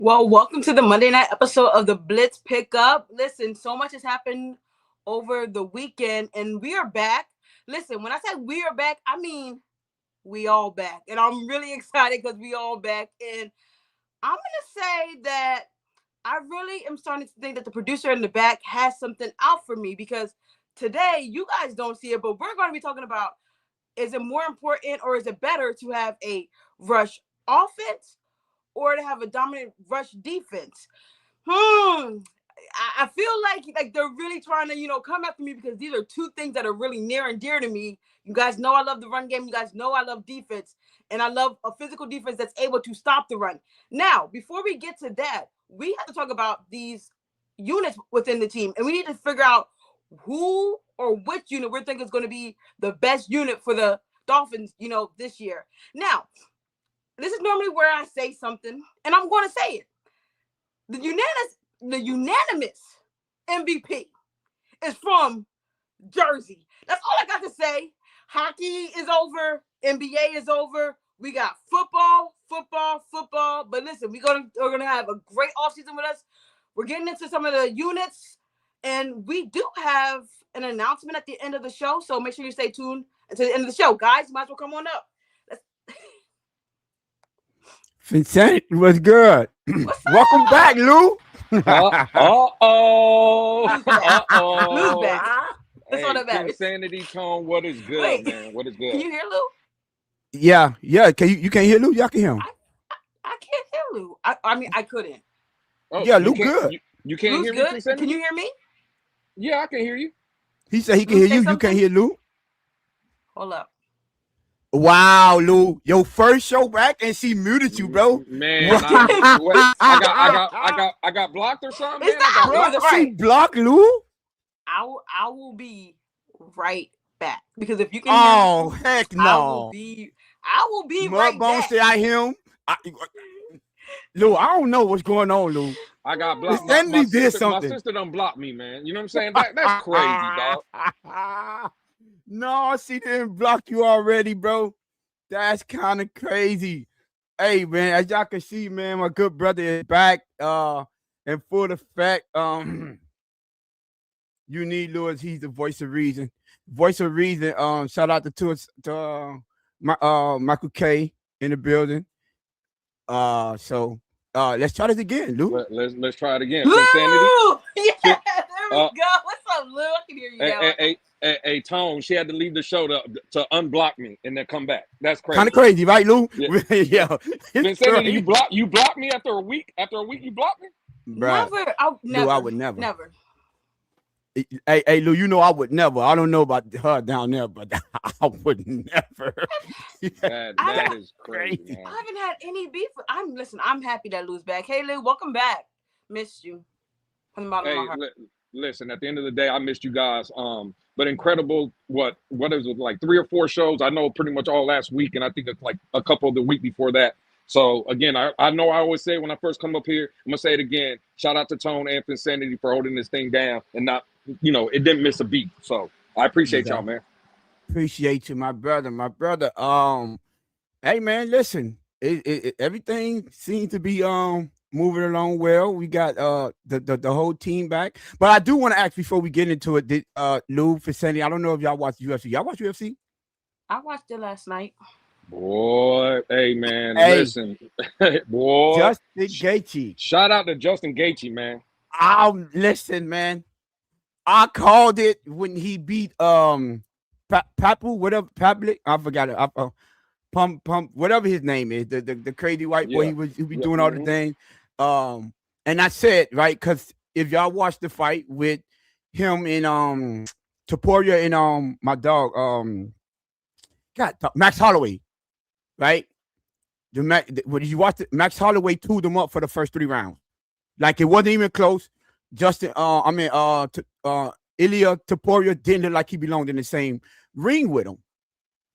Well, welcome to the Monday night episode of the Blitz Pickup. Listen, so much has happened over the weekend, and we are back. Listen, when I say we are back, I mean we all back, and I'm really excited because we all back. And I'm gonna say that I really am starting to think that the producer in the back has something out for me because today you guys don't see it, but we're going to be talking about: is it more important or is it better to have a rush offense or to have a dominant rush defense? I feel like they're really trying to, come after me because these are two things that are really near and dear to me. You guys know I love the run game. You guys know I love defense. And I love a physical defense that's able to stop the run. Now, before we get to that, we have to talk about these units within the team. And we need to figure out who or which unit we're thinking is going to be the best unit for the Dolphins, this year. Now, this is normally where I say something, and I'm going to say it. The unanimous MVP is from Jersey. That's all I got to say. Hockey is over. NBA is over. We got football. But listen, we're gonna have a great offseason with us. We're getting into some of the units, and we do have an announcement at the end of the show. So make sure you stay tuned until the end of the show, guys. You might as well come on up. Vincent, what's good? Welcome back, Lou. Lou's back. That's all that matters. Insanity Tone, what is good, Wait, man? What is good? Can you hear Lou? Yeah. You can't hear Lou? Y'all can hear him. I can't hear Lou. I mean, I couldn't. Oh, Yeah, Lou good. You can't Lou's hear good. me? Can you hear me? Yeah, I can hear you. He said he can Lou, hear say you. You something? can't hear Lou? Hold up. Wow, Lou. Your first show back and she muted you, bro. Man, What? I got blocked or something. It's Man, I got not blocked. Lou. She Right. blocked Lou? I will be right back because if you can Oh, hear me, heck I will no. be right Mudbone back. say I hear him. Lou, I don't know what's going on, Lou. I got blocked. Insanity did My something. sister done blocked me, man. You know what I'm saying? That's crazy, dog. No, she didn't block you already, bro. That's kind of crazy. Hey, man, as y'all can see, man, my good brother is back in full effect. You need Lewis, he's the voice of reason. Voice of reason. Shout out to Michael K in the building. So let's try this again, Lou. Let's try it again. Lou! Insanity. Yeah, there we go. What's up, Lou? I can hear you now. Hey, Tone, she had to leave the show to unblock me and then come back. That's crazy. Kind of crazy, right, Lou? Yeah. Yeah. Insanity, you blocked me after a week. After a week, you blocked me. Never. Lou, I would never. Never. Hey, Lou, you know I would never. I don't know about her down there, but I would never. That is crazy, man. I haven't had any beef. I'm happy that Lou's back. Hey, Lou, welcome back. Missed you from the bottom of my heart. Listen, at the end of the day, I missed you guys. But incredible. What is it, like 3 or 4 shows? I know pretty much all last week, and I think it's like a couple of the week before that. So again, I know I always say when I first come up here, I'm gonna say it again. Shout out to Tone and Insanity for holding this thing down and not, it didn't miss a beat. So I appreciate y'all, man. Appreciate you, my brother. Hey man, listen, everything seems to be moving along well. We got the whole team back. But I do want to ask before we get into it, Lou, Vincenti, I don't know if y'all watch UFC. Y'all watch UFC? I watched it last night. Boy, hey man, listen. Boy. Justin Gaethje. Shout out to Justin Gaethje, man. Listen, man. I called it when he beat Papu, whatever, Pablik. I forgot it. Pump, whatever his name is, the crazy white boy. He be doing all the things. And I said, right, because if y'all watch the fight with him and Topuria and my dog, Max Holloway, right? When you watch it, Max Holloway tuned them up for the first 3 rounds. Like it wasn't even close. Ilya Topuria didn't look like he belonged in the same ring with him.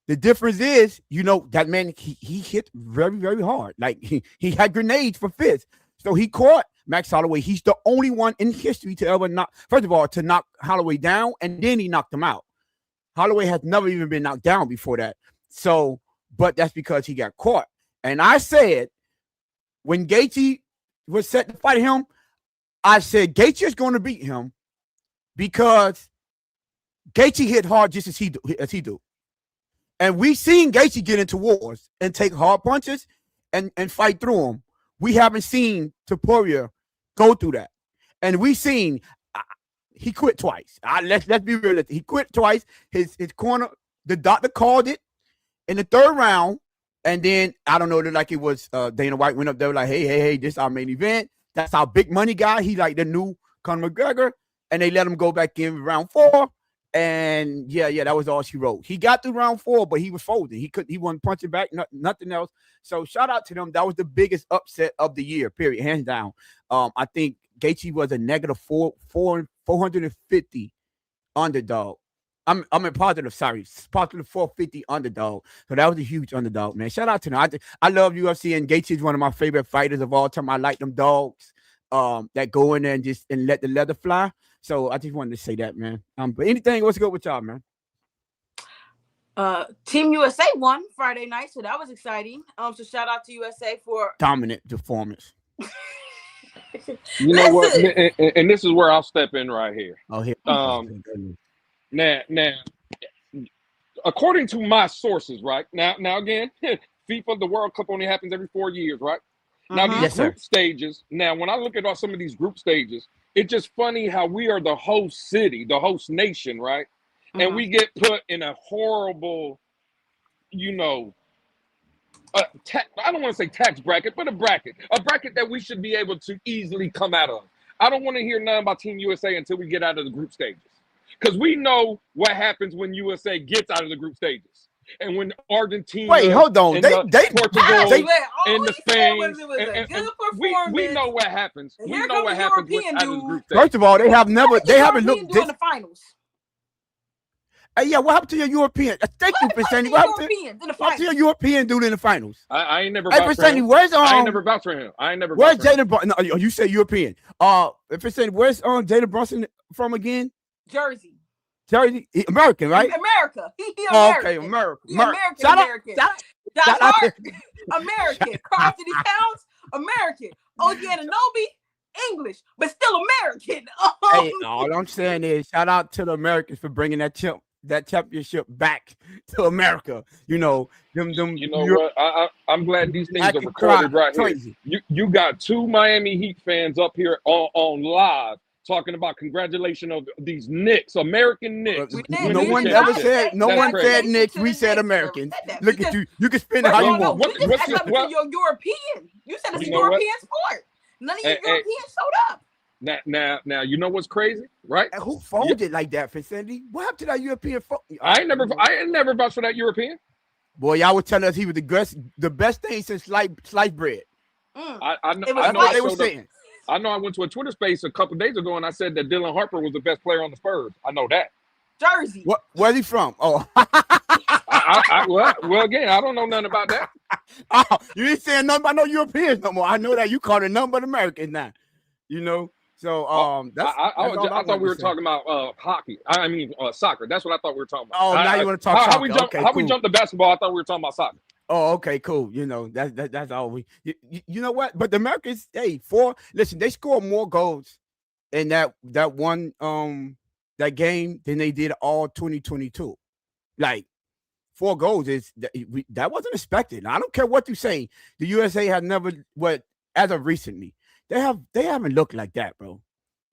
The difference is, that man, he hit very, very hard. Like he had grenades for fists. So he caught Max Holloway. He's the only one in history to ever knock Holloway down, and then he knocked him out. Holloway has never even been knocked down before that. So, but that's because he got caught. And I said, when Gaethje was set to fight him, I said Gaethje is going to beat him because Gaethje hit hard just as he do. And we seen Gaethje get into wars and take hard punches and fight through them. We haven't seen Topuria go through that. And we seen he quit twice. Let's be realistic. He quit twice. His corner, the doctor called it in the third round. And then I don't know, like it was Dana White went up there like, hey, this is our main event. That's our big money guy. He like the new Conor McGregor. And they let him go back in round 4. And yeah, that was all she wrote. He got through round 4, but he was folding. He wasn't punching back, nothing else. So shout out to them. That was the biggest upset of the year, period, hands down. I think Gaethje was a negative 450 underdog. I'm in positive 450 underdog. So that was a huge underdog, man. Shout out to them. I love UFC, and Gaethje is one of my favorite fighters of all time. I like them dogs that go in there and let the leather fly. So I just wanted to say that, man. But anything, what's good with y'all, man? Team USA won Friday night, so that was exciting. So shout out to USA for dominant performance. You know what? And this is where I'll step in right here. Oh, here. Now, according to my sources, right now again, FIFA, the World Cup only happens every 4 years, right? Now these group stages. Now, when I look at some of these group stages, it's just funny how we are the host city, the host nation, right? And we get put in a horrible, I don't want to say tax bracket, but a bracket that we should be able to easily come out of. I don't want to hear nothing about Team USA until we get out of the group stages, because we know what happens when USA gets out of the group stages. And when Argentina, wait, hold on, they Portugal, and the Spain, we know what happens. We know what happens with out of the group stage. First of all, they haven't looked in the finals. Hey, yeah, what happened to your European? Thank you, Percent. What happened to your European dude in the finals? I ain't never. Hey, Percent, where's I ain't never vouched for him. Where's Jalen Brunson? No, you say European. Percent, where's Jalen Brunson from again? Jersey, American, right? America. He American. Oh, okay, American. American. Josh Hart, American. Carlton Towns, American. OG Anunoby, English, but still American. Hey, all I'm saying is shout out to the Americans for bringing that championship back to America. Them. You know what? I'm glad these things are recorded right here. You got 2 Miami Heat fans up here on live talking about congratulations of these Knicks, American Knicks. No one said Knicks. We said Americans. Look at you. You can spin it how you want. You're European. You said it's a European sport. None of you Europeans showed up. Now, you know what's crazy, right? And who folded like that, Cindy? What happened to that European? I ain't never vouched for that European. Boy, y'all were telling us he was the best thing since sliced bread. I know what they were saying. I know I went to a Twitter space a couple days ago and I said that Dylan Harper was the best player on the Spurs. I know that. Jersey. Where's he from? Oh. Well, again, I don't know nothing about that. Oh, you ain't saying nothing about no Europeans no more. I know that you called it nothing but Americans now. So I thought we were talking about hockey. I mean soccer. That's what I thought we were talking about. Oh, now you want to talk soccer. How we jumped to basketball? I thought we were talking about soccer. Oh, okay, cool. That's all we. You know what? But the Americans, they scored more goals in that one that game than they did all 2022. Like 4 goals that wasn't expected. I don't care what you say. The USA has never as of recently. They haven't looked like that, bro.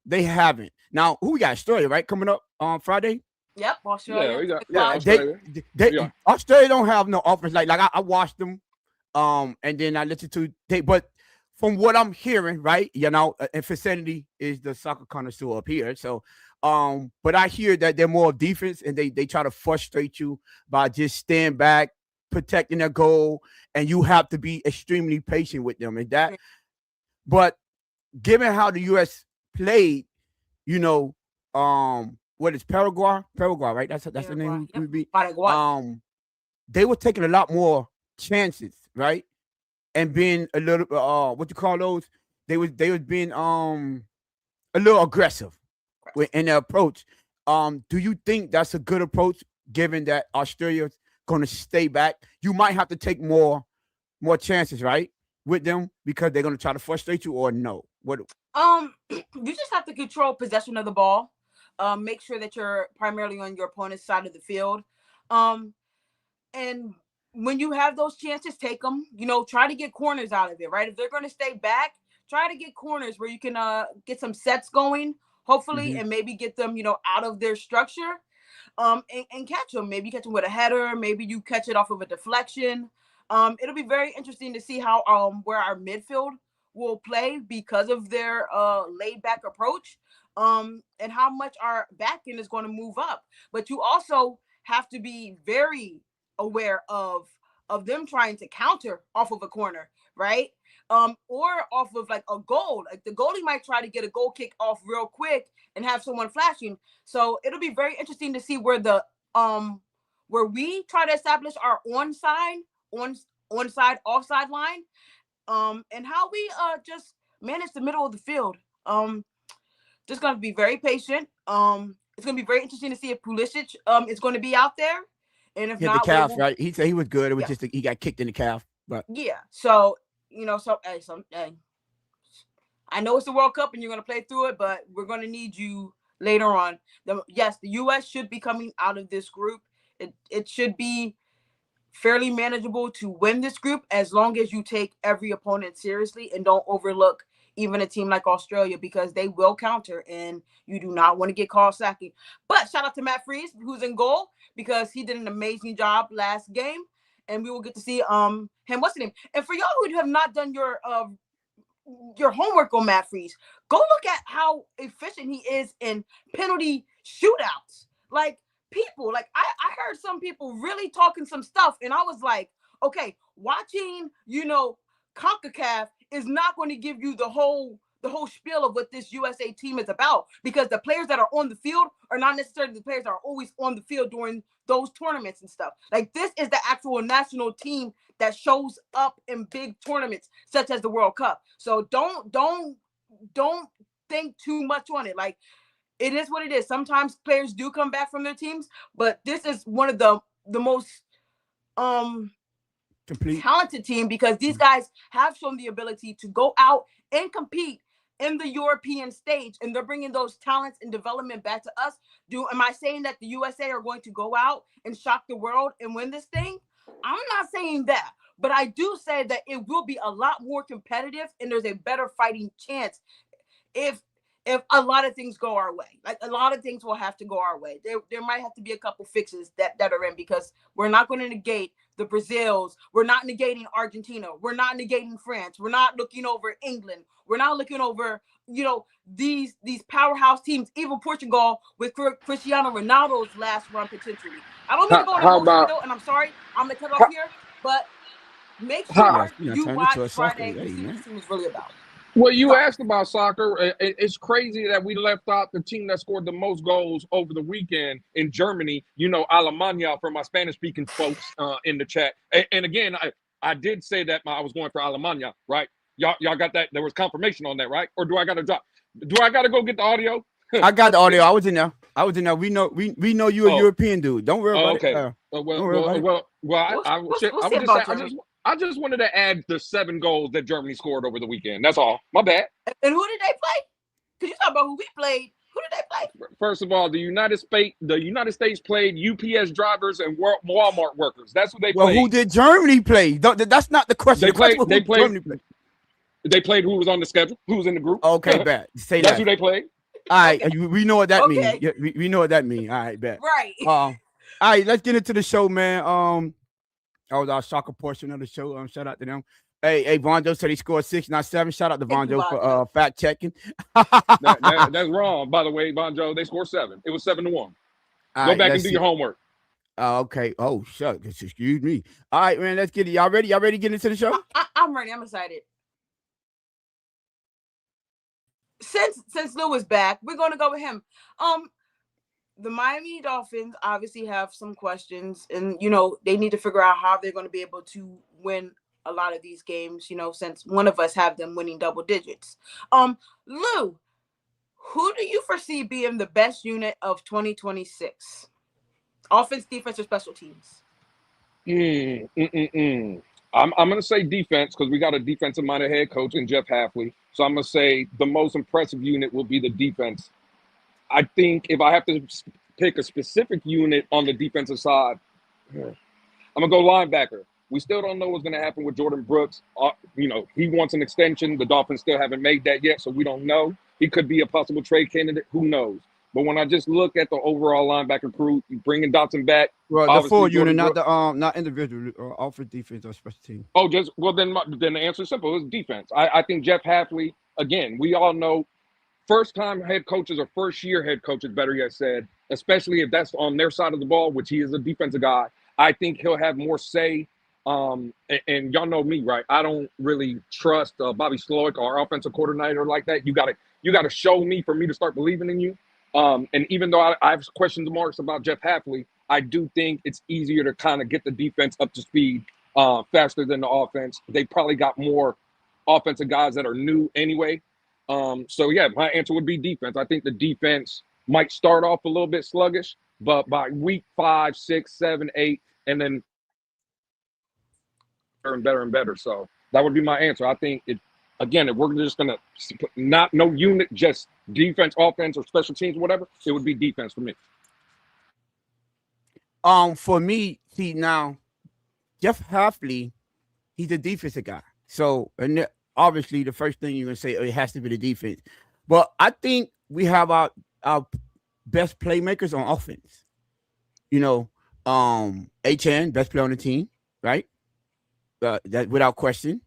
They haven't. Now, who we got? Australia, right? Coming up on Friday. Yep, Australia. Yeah, we got Australia. Australia don't have no offense. Like I watched them, and then I listened to but from what I'm hearing, right, and Vicinity is the soccer connoisseur up here. So, but I hear that they're more defense, and they try to frustrate you by just stand back, protecting their goal, and you have to be extremely patient with them. And that, but given how the U.S. played, what is Paraguay, right? That's the name it would be. Paraguay. They were taking a lot more chances, right? And being a little what you call those? They was being a little aggressive in their approach. Do you think that's a good approach given that Australia's gonna stay back? You might have to take more chances, right? with them because they're gonna try to frustrate you, or no? What? You just have to control possession of the ball. Make sure that you're primarily on your opponent's side of the field. Um, and when you have those chances, take them. Try to get corners out of it, right? If they're going to stay back, try to get corners where you can get some sets going, hopefully, Mm-hmm. and maybe get them, out of their structure. And catch them. Maybe catch them with a header. Maybe you catch it off of a deflection. It'll be very interesting to see how where our midfield will play because of their laid back approach, and how much our back end is going to move up. But you also have to be very aware of them trying to counter off of a corner, right? Or off of like a goal. Like the goalie might try to get a goal kick off real quick and have someone flashing. So it'll be very interesting to see where we try to establish our onside offside line, and how we just manage the middle of the field. Just gonna be very patient. It's gonna be very interesting to see if Pulisic is going to be out there, and if He had the not, calf, right? He said he was good. It was yeah, just he got kicked in the calf, but yeah. So hey, I know it's the World Cup and you're gonna play through it, but we're gonna need you later on. Yes, the U.S. should be coming out of this group. It should be fairly manageable to win this group as long as you take every opponent seriously and don't overlook even a team like Australia, because they will counter and you do not want to get called sacking. But shout out to Matt Freese, who's in goal, because he did an amazing job last game, and we will get to see him. What's the name? And for y'all who have not done your homework on Matt Freese, go look at how efficient he is in penalty shootouts. Like, people, like I heard some people really talking some stuff, and I was like, okay, watching CONCACAF is not going to give you the whole spiel of what this USA team is about, because the players that are on the field are not necessarily the players that are always on the field during those tournaments and stuff. Like, this is the actual national team that shows up in big tournaments such as the World Cup. So don't think too much on it. Like, it is what it is. Sometimes players do come back from their teams, but this is one of the most complete talented team, because these guys have shown the ability to go out and compete in the European stage, and they're bringing those talents and development back to us. Am I saying that the USA are going to go out and shock the world and win this thing? I'm not saying that, but I do say that it will be a lot more competitive, and there's a better fighting chance if a lot of things go our way. Like, a lot of things will have to go our way. There might have to be a couple fixes that are in, because we're not going to negate the Brazils. We're not negating Argentina. We're not negating France. We're not looking over England. We're not looking over, these powerhouse teams, even Portugal with Cristiano Ronaldo's last run potentially. I don't mean to go on How emotional about though, and I'm sorry, I'm gonna cut off how, here, but make how, sure you turned watch into a soccer Friday and day, see what man. this team is really about. well, you Sorry. asked about soccer. It's crazy that we left out the team that scored the most goals over the weekend in Germany. Alemania, for my Spanish-speaking folks in the chat. And again, I did say that I was going for Alemania, right? Y'all got that? There was confirmation on that, right? Or do I got to drop? Do I got to go get the audio? I got the audio. I was in there. We know you a Oh, European dude. Don't worry about it. okay. Don't worry about it. I We'll see was just saying, about Germany. I just wanted to add the 7 goals that Germany scored over the weekend. That's all. My bad. And who did they play? Because you talk about who we played. Who did they play? First of all, the United States played UPS drivers and Walmart workers. That's who they Well, played. who did Germany play? That's not the question. The question was who Germany played. They played who was on the schedule, who was in the group. Okay, bet. Say That's that. who they played. All right, Okay. we know what that means. Okay. Yeah, we know what that means. All right, bet. Right. All right, let's get into the show, man. That was our soccer portion of the show. Shout out to them. Hey, Vonjo said he scored 6, not 7. Shout out to Thank you, Vonjo for Vonjo. fact checking. That's wrong, by the way, Bonjo. They scored 7. It was 7-1. All Go right, back and let's do see. your homework. Okay. Oh, shucks. Excuse me. All right, man. Let's get it. Y'all ready? Y'all ready to get into the show? I'm ready. I'm excited. Since Lou is back, we're going to go with him. The Miami Dolphins obviously have some questions, and they need to figure out how they're going to be able to win a lot of these games. Since one of us have them winning double digits. Lou, who do you foresee being the best unit of 2026? Offense, defense, or special teams? I'm going to say defense because we got a defensive minded head coach in Jeff Halfley. So I'm going to say the most impressive unit will be the defense. I think if I have to pick a specific unit on the defensive side, I'm going to go linebacker. We still don't know what's going to happen with Jordan Brooks. He wants an extension. The Dolphins still haven't made that yet, so we don't know. He could be a possible trade candidate. Who knows? But when I just look at the overall linebacker crew, bringing Dotson back, Well, the full unit, not Brooks, the not individual, offense, defense, or special team. Oh, then the answer is simple. It's defense. I think Jeff Halfley. Again, we all know first time head coaches or first year head coaches, better yet said, especially if that's on their side of the ball, which he is a defensive guy. I think he'll have more say. And y'all know me, right? I don't really trust Bobby Slowick, our offensive coordinator, like that. You gotta show me for me to start believing in you. And even though I have question marks about Jeff Halfley, I do think it's easier to kind of get the defense up to speed faster than the offense. They probably got more offensive guys that are new anyway. So yeah, my answer would be defense. I think the defense might start off a little bit sluggish, but by week 5, 6, 7, 8, and then better and better and better. So that would be my answer. I think it. Again, if we're just gonna not no unit, just defense, offense, or special teams, whatever, it would be defense for me. For me, see now, Jeff Halfley, he's a defensive guy. So, and obviously, the first thing you're gonna say, oh, it has to be the defense. But I think we have our best playmakers on offense. HN, best player on the team, right? That without question.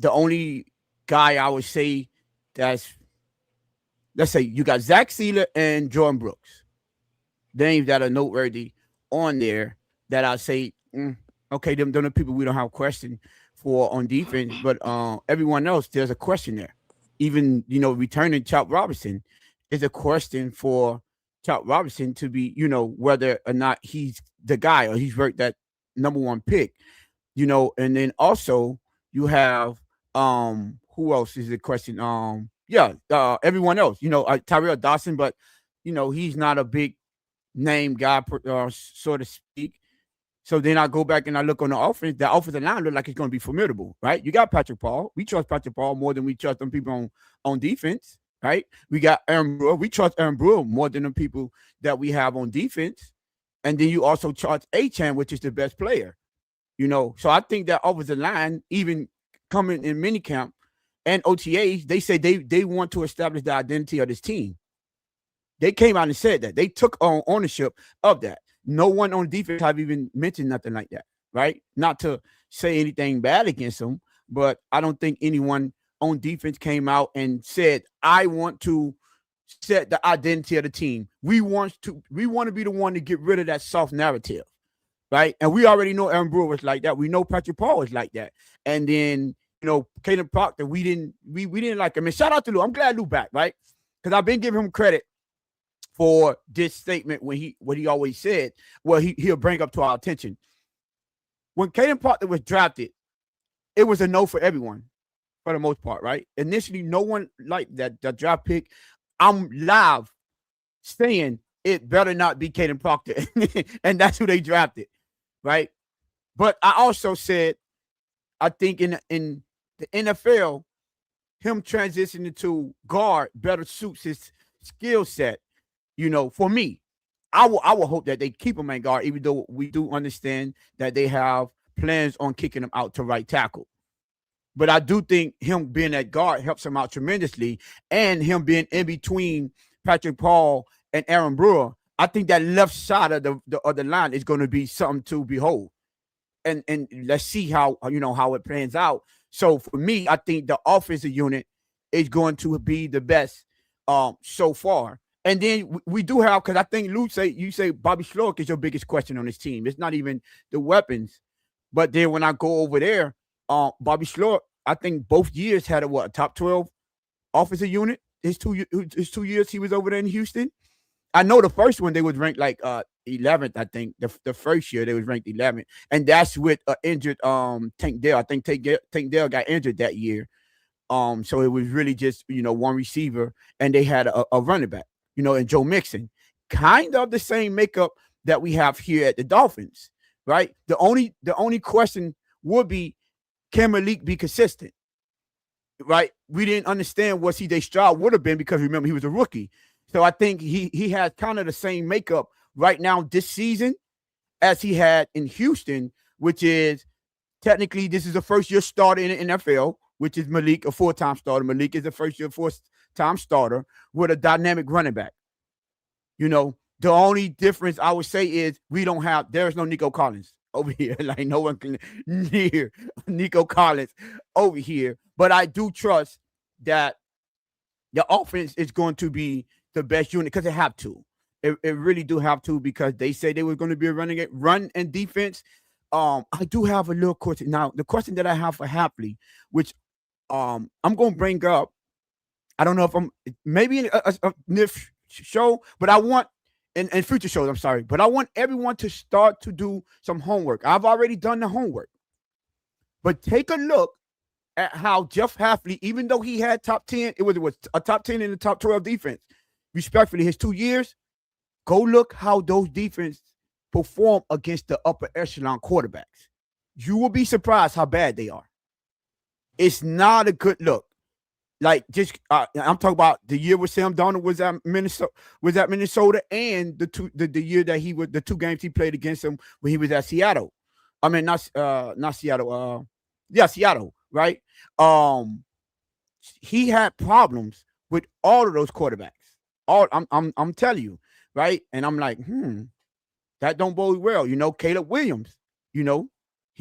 The only guy I would say that's, let's say you got Zach Sealer and Jordan Brooks, names that are noteworthy on there that I say, okay, them are people we don't have a question for on defense, but everyone else, there's a question there. Even, returning Chop Robinson is a question for Chop Robinson to be, whether or not he's the guy or he's worked that number 1 pick, and then also you have who else is the question? Everyone else, Tyrell Dawson, but he's not a big name guy, so to speak. So then I go back and I look on the offense. The offensive line look like it's going to be formidable, right? You got Patrick Paul. We trust Patrick Paul more than we trust them people on defense, right? We got Aaron Brewer. We trust Aaron Brewer more than the people that we have on defense. And then you also trust Achane, which is the best player, So I think that offensive line, even coming in minicamp and OTAs, they say they want to establish the identity of this team. They came out and said that. They took on ownership of that. No one on defense have even mentioned nothing like that, right? Not to say anything bad against them, but I don't think anyone on defense came out and said, I want to set the identity of the team. We want to be the one to get rid of that soft narrative, right? And we already know Aaron Brewer was like that. We know Patrick Paul was like that. And then, Caleb Proctor, we didn't like him. And shout out to Lou. I'm glad Lou back, right? Because I've been giving him credit for this statement when what he always said, well, he'll bring up to our attention. When Caleb Proctor was drafted, it was a no for everyone, for the most part, right? Initially, no one liked that draft pick. I'm live saying it better not be Caleb Proctor, and that's who they drafted, right? But I also said, I think in the NFL, him transitioning to guard better suits his skill set. For me, I will hope that they keep him at guard, even though we do understand that they have plans on kicking him out to right tackle. But I do think him being at guard helps him out tremendously, and him being in between Patrick Paul and Aaron Brewer, I think that left side of the line is going to be something to behold. And let's see how it plans out. So for me, I think the offensive unit is going to be the best so far. And then we do have, because I think you say Bobby Slowick is your biggest question on this team. It's not even the weapons. But then when I go over there, Bobby Slowick, I think both years had a top 12 offensive unit. His two years he was over there in Houston. I know the first one they was ranked like 11th. I think the first year they was ranked 11th, and that's with injured Tank Dell. I think Tank Dell got injured that year. So it was really just one receiver, and they had a running back, and Joe Mixon, kind of the same makeup that we have here at the Dolphins, right? The only question would be, can Malik be consistent? Right? We didn't understand what CJ Stroud would have been because remember he was a rookie. So I think he has kind of the same makeup right now this season as he had in Houston, which is technically this is a first year starter in the NFL, which is Malik, a full-time starter. Malik is a first year full-time starter with a dynamic running back. The only difference I would say is there's no Nico Collins over here. Like no one can near Nico Collins over here. But I do trust that the offense is going to be the best unit because they have to. It really do have to because they said they were going to be run and defense. I do have a little question. Now, the question that I have for Hapley, which I'm going to bring up, I don't know if I'm maybe in a NIF show, but I want in future shows, I'm sorry, but I want everyone to start to do some homework. I've already done the homework, but take a look at how Jeff Hafley, even though he had top 10, it was a top 10 in the top 12 defense, respectfully, his 2 years, go look how those defenses perform against the upper echelon quarterbacks. You will be surprised how bad they are. It's not a good look. Like I'm talking about the year where Sam Darnold was at Minnesota, and the year that he was the 2 games he played against him when he was at Seattle. I mean not Seattle. Seattle, right? He had problems with all of those quarterbacks. I'm telling you, right? And I'm like, that don't bode well. Caleb Williams, he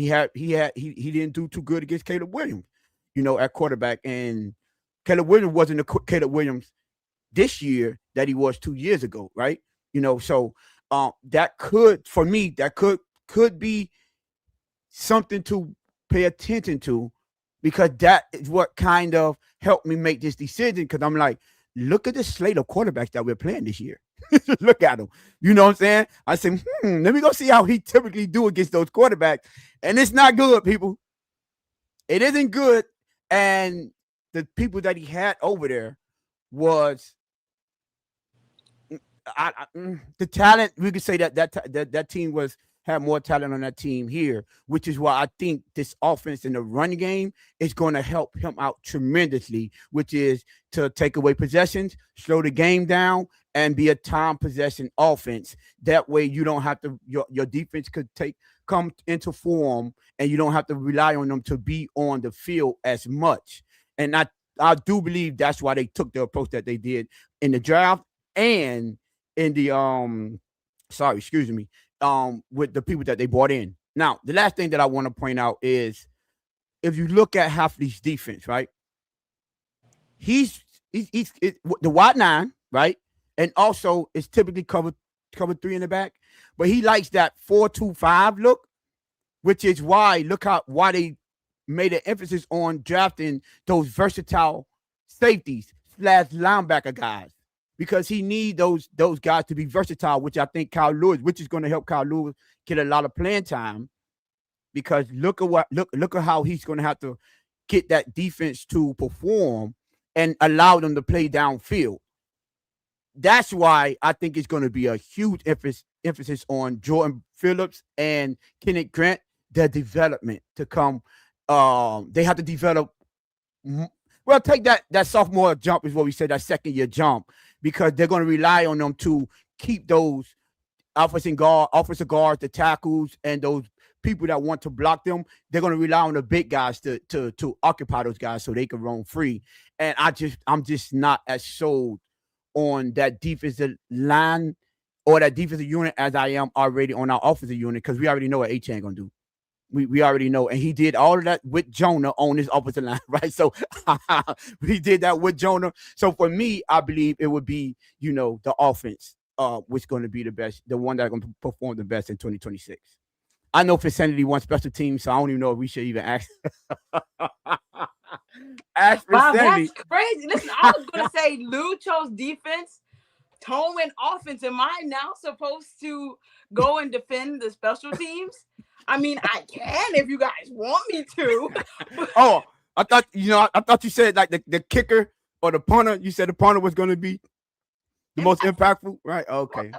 didn't do too good against Caleb Williams, at quarterback. And Caleb Williams wasn't the Caleb Williams this year that he was 2 years ago, right? So that could be something to pay attention to, because that is what kind of helped me make this decision. Because I'm like, look at the slate of quarterbacks that we're playing this year. Look at them. You know what I'm saying? I said, let me go see how he typically do against those quarterbacks. And it's not good, people. It isn't good. And the people that he had over there was the talent. We could say that team had more talent on that team here, which is why I think this offense in the run game is going to help him out tremendously, which is to take away possessions, slow the game down, and be a time possession offense. That way you don't have to, your defense could come into form, and you don't have to rely on them to be on the field as much. And I do believe that's why they took the approach that they did in the draft and in the with the people that they brought in. Now, the last thing that I want to point out is if you look at Hafley's defense, right? He's the wide 9, right? And also it's typically cover 3 in the back, but he likes that 4-2-5 look, which is why why they made an emphasis on drafting those versatile safeties / linebacker guys, because he needs those guys to be versatile, which I think which is going to help Kyle Lewis get a lot of playing time, because look at how he's going to have to get that defense to perform and allow them to play downfield. That's why I think it's going to be a huge emphasis on Jordan Phillips and Kenneth Grant, their development to come. They have to develop. Well, take that sophomore jump is what we said, that second year jump, because they're going to rely on them to keep those offensive guards, the tackles, and those people that want to block them. They're going to rely on the big guys to occupy those guys so they can roam free. And I'm just not as sold on that defensive line or that defensive unit as I am already on our offensive unit, because we already know what A-Chan going to do. We already know. And he did all of that with Jonah on his offensive line, right? So he did that with Jonah. So for me, I believe it would be, the offense, which is going to be the best, the one that's going to perform the best in 2026. I know Vicinity wants special teams, so I don't even know if we should even ask. Ask wow, Vicinity. that's crazy. Listen, I was going to say Lou chose defense. Tone went offense. Am I now supposed to go and defend the special teams? I mean, I can if you guys want me to. Oh, I thought you said like the kicker or the punter. You said the punter was going to be the most impactful, right? Okay.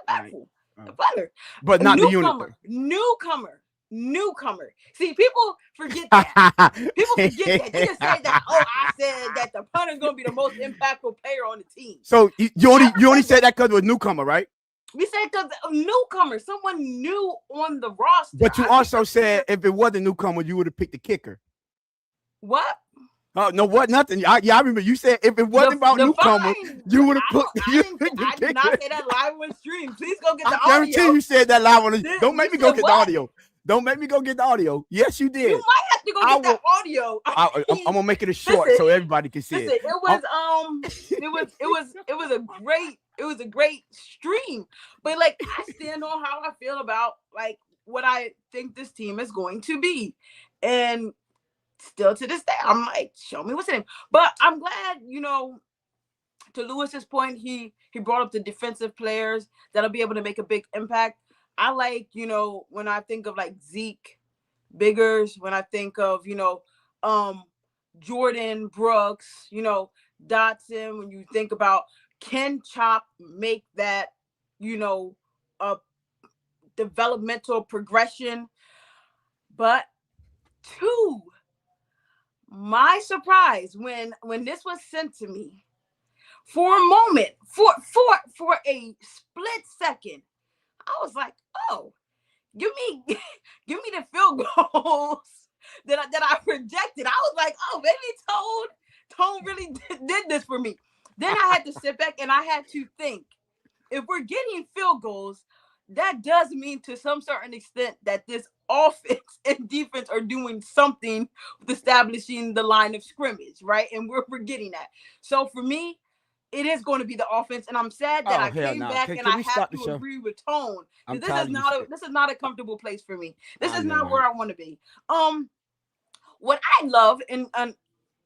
The punter. But not the unit. Newcomer. newcomer. See, people forget that. People forget that. They just say that, oh, I said that the punter is going to be the most impactful player on the team. So you only said that because it was newcomer, right? We said because a newcomer, someone new on the roster. But you also said if it wasn't a newcomer, you would have picked the kicker. What? Oh no, what? Nothing. I remember you said if it wasn't about newcomer, you would have put. I did not say that live on stream. Please go get the audio. I guarantee you said that live on the. Don't make me go get the audio. Don't make me go get the audio. Yes, you did. You might have to go get that audio. I'm gonna make it a short so everybody can see it. It was a great stream. But like I stand on how I feel about like what I think this team is going to be. And still to this day, I'm like, show me what's in it. But I'm glad, to Lewis's point, he brought up the defensive players that'll be able to make a big impact. I like, when I think of like Zeke, Biggers, when I think of, Jordan Brooks, Dotson, when you think about can Chop make that, a developmental progression. But to my surprise, when this was sent to me, for a moment, for a split second, I was like, oh, give me the field goals that I projected. I was like, oh, maybe Tone really did this for me. Then I had to sit back and I had to think, if we're getting field goals, that does mean to some certain extent that this offense and defense are doing something with establishing the line of scrimmage, right? And we're getting that. So for me, it is going to be the offense, and I'm sad that I came back and I have to agree with Tone. This is not a comfortable place for me. This is not where I want to be. What I love and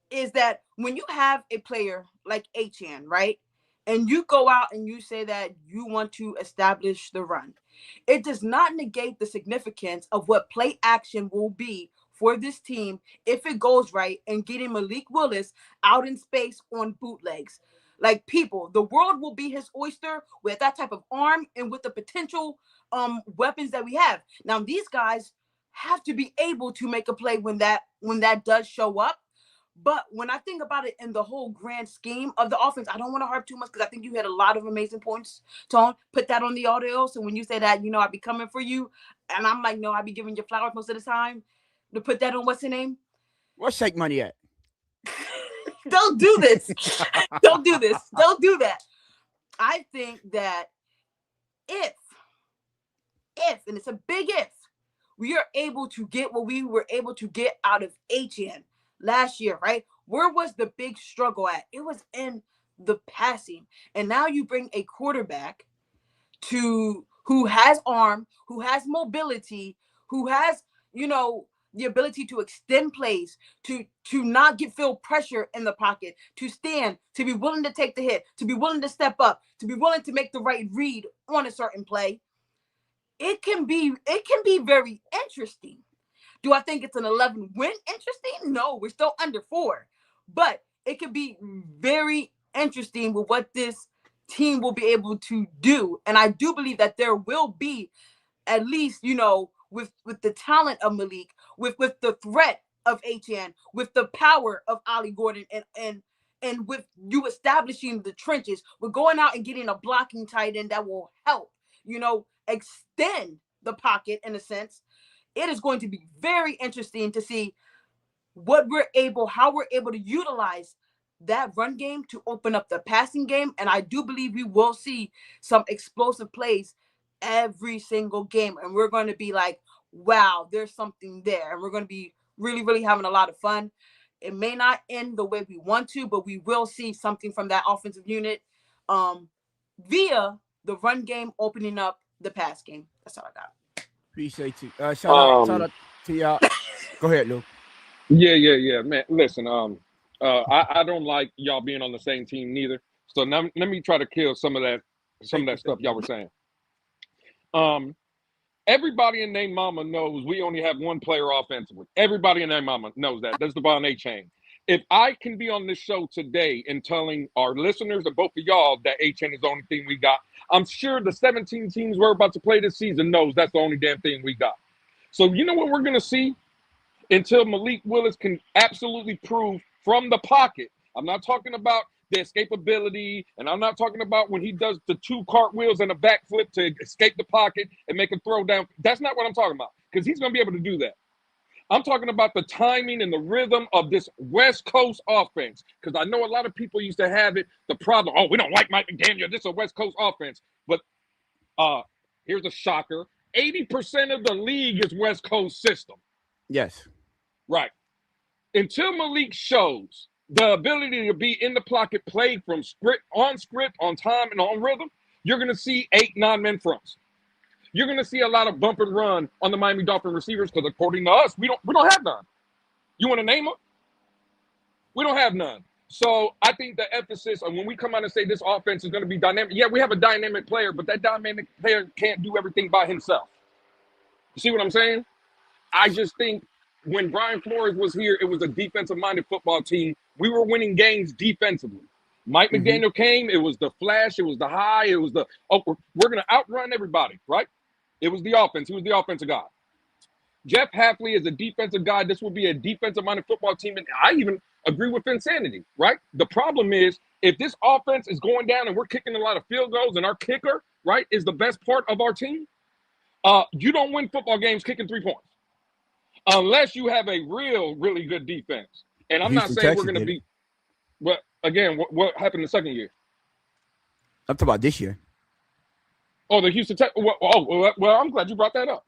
is that when you have a player like Achane, right, and you go out and you say that you want to establish the run, it does not negate the significance of what play action will be for this team if it goes right and getting Malik Willis out in space on bootlegs. Like people, the world will be his oyster with that type of arm and with the potential weapons that we have. Now, these guys have to be able to make a play when that does show up. But when I think about it in the whole grand scheme of the offense, I don't want to harp too much because I think you had a lot of amazing points, Tone. Put that on the audio. So when you say that, I be coming for you. And I'm like, no, I be giving you flowers most of the time. To put that on what's her name? Where's Shake Money at? Don't do this. Don't do this. Don't do that. I think that if, and it's a big if, we are able to get what we were able to get out of Achane last year, right? Where was the big struggle at? It was in the passing. And now you bring a quarterback who has arm, who has mobility, who has, the ability to extend plays, to not feel pressure in the pocket, to stand, to be willing to take the hit, to be willing to step up, to be willing to make the right read on a certain play. It can be very interesting. Do I think it's an 11-win interesting? No, we're still under 4. But it could be very interesting with what this team will be able to do. And I do believe that there will be at least, with the talent of Malik, with the threat of Achane, with the power of Ollie Gordon, and with you establishing the trenches, we're going out and getting a blocking tight end that will help, extend the pocket in a sense. It is going to be very interesting to see how we're able to utilize that run game to open up the passing game. And I do believe we will see some explosive plays every single game. And we're going to be like, wow, there's something there. And we're going to be really, really having a lot of fun. It may not end the way we want to, but we will see something from that offensive unit via the run game opening up the pass game. That's all I got. Appreciate you. Shout out to y'all. Go ahead, Lou. Yeah, man. Listen, I don't like y'all being on the same team neither. So now let me try to kill some of that stuff y'all were saying. Everybody in their mama knows we only have one player offensively. Everybody in their mama knows that. That's Devon Achane. If I can be on this show today and telling our listeners and both of y'all that Achane is the only thing we got, I'm sure the 17 teams we're about to play this season knows that's the only damn thing we got. So you know what we're going to see until Malik Willis can absolutely prove from the pocket. I'm not talking about the escapability, and I'm not talking about when he does the 2 cartwheels and a backflip to escape the pocket and make a throw down. That's not what I'm talking about, because he's going to be able to do that. I'm talking about the timing and the rhythm of this West Coast offense, because I know a lot of people used to have it, the problem, we don't like Mike McDaniel, this is a West Coast offense. But here's a shocker. 80% of the league is West Coast system. Yes. Right. Until Malik shows the ability to be in the pocket, play from script, on time, and on rhythm, you're going to see 8, 9-man fronts. You're going to see a lot of bump and run on the Miami Dolphin receivers, because according to us, we don't have none. You want to name them? We don't have none. So I think the emphasis on when we come out and say this offense is going to be dynamic, yeah, we have a dynamic player, but that dynamic player can't do everything by himself. You see what I'm saying? I just think when Brian Flores was here, it was a defensive-minded football team. We were winning games defensively. Mike McDaniel came, it was the flash, it was the high, it was the, we're going to outrun everybody, right? It was the offense. He was the offensive guy. Jeff Hafley is a defensive guy. This will be a defensive-minded football team, and I even agree with Insanity, right? The problem is, if this offense is going down and we're kicking a lot of field goals and our kicker, right, is the best part of our team, you don't win football games kicking 3 points unless you have a really good defense. And I'm not saying we're going to be – well, again, what happened the second year? I'm talking about this year. Oh, the Houston Tech. Well, I'm glad you brought that up.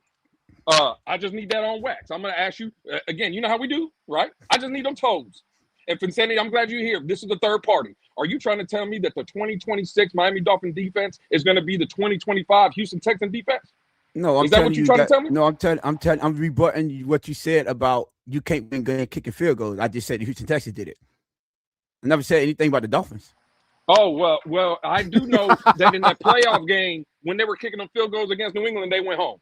I just need that on wax. I'm going to ask you again. You know how we do, right? I just need them toes. And Insanity, I'm glad you're here. This is the third party. Are you trying to tell me that the 2026 Miami Dolphin defense is going to be the 2025 Houston Texans defense? No, I'm is that what you're trying to tell me? No, I'm rebutting what you said about you can't win good kicking field goals. I just said the Houston Texans did it. I never said anything about the Dolphins. Oh, well, I do know that in that playoff game, when they were kicking them field goals against New England, they went home.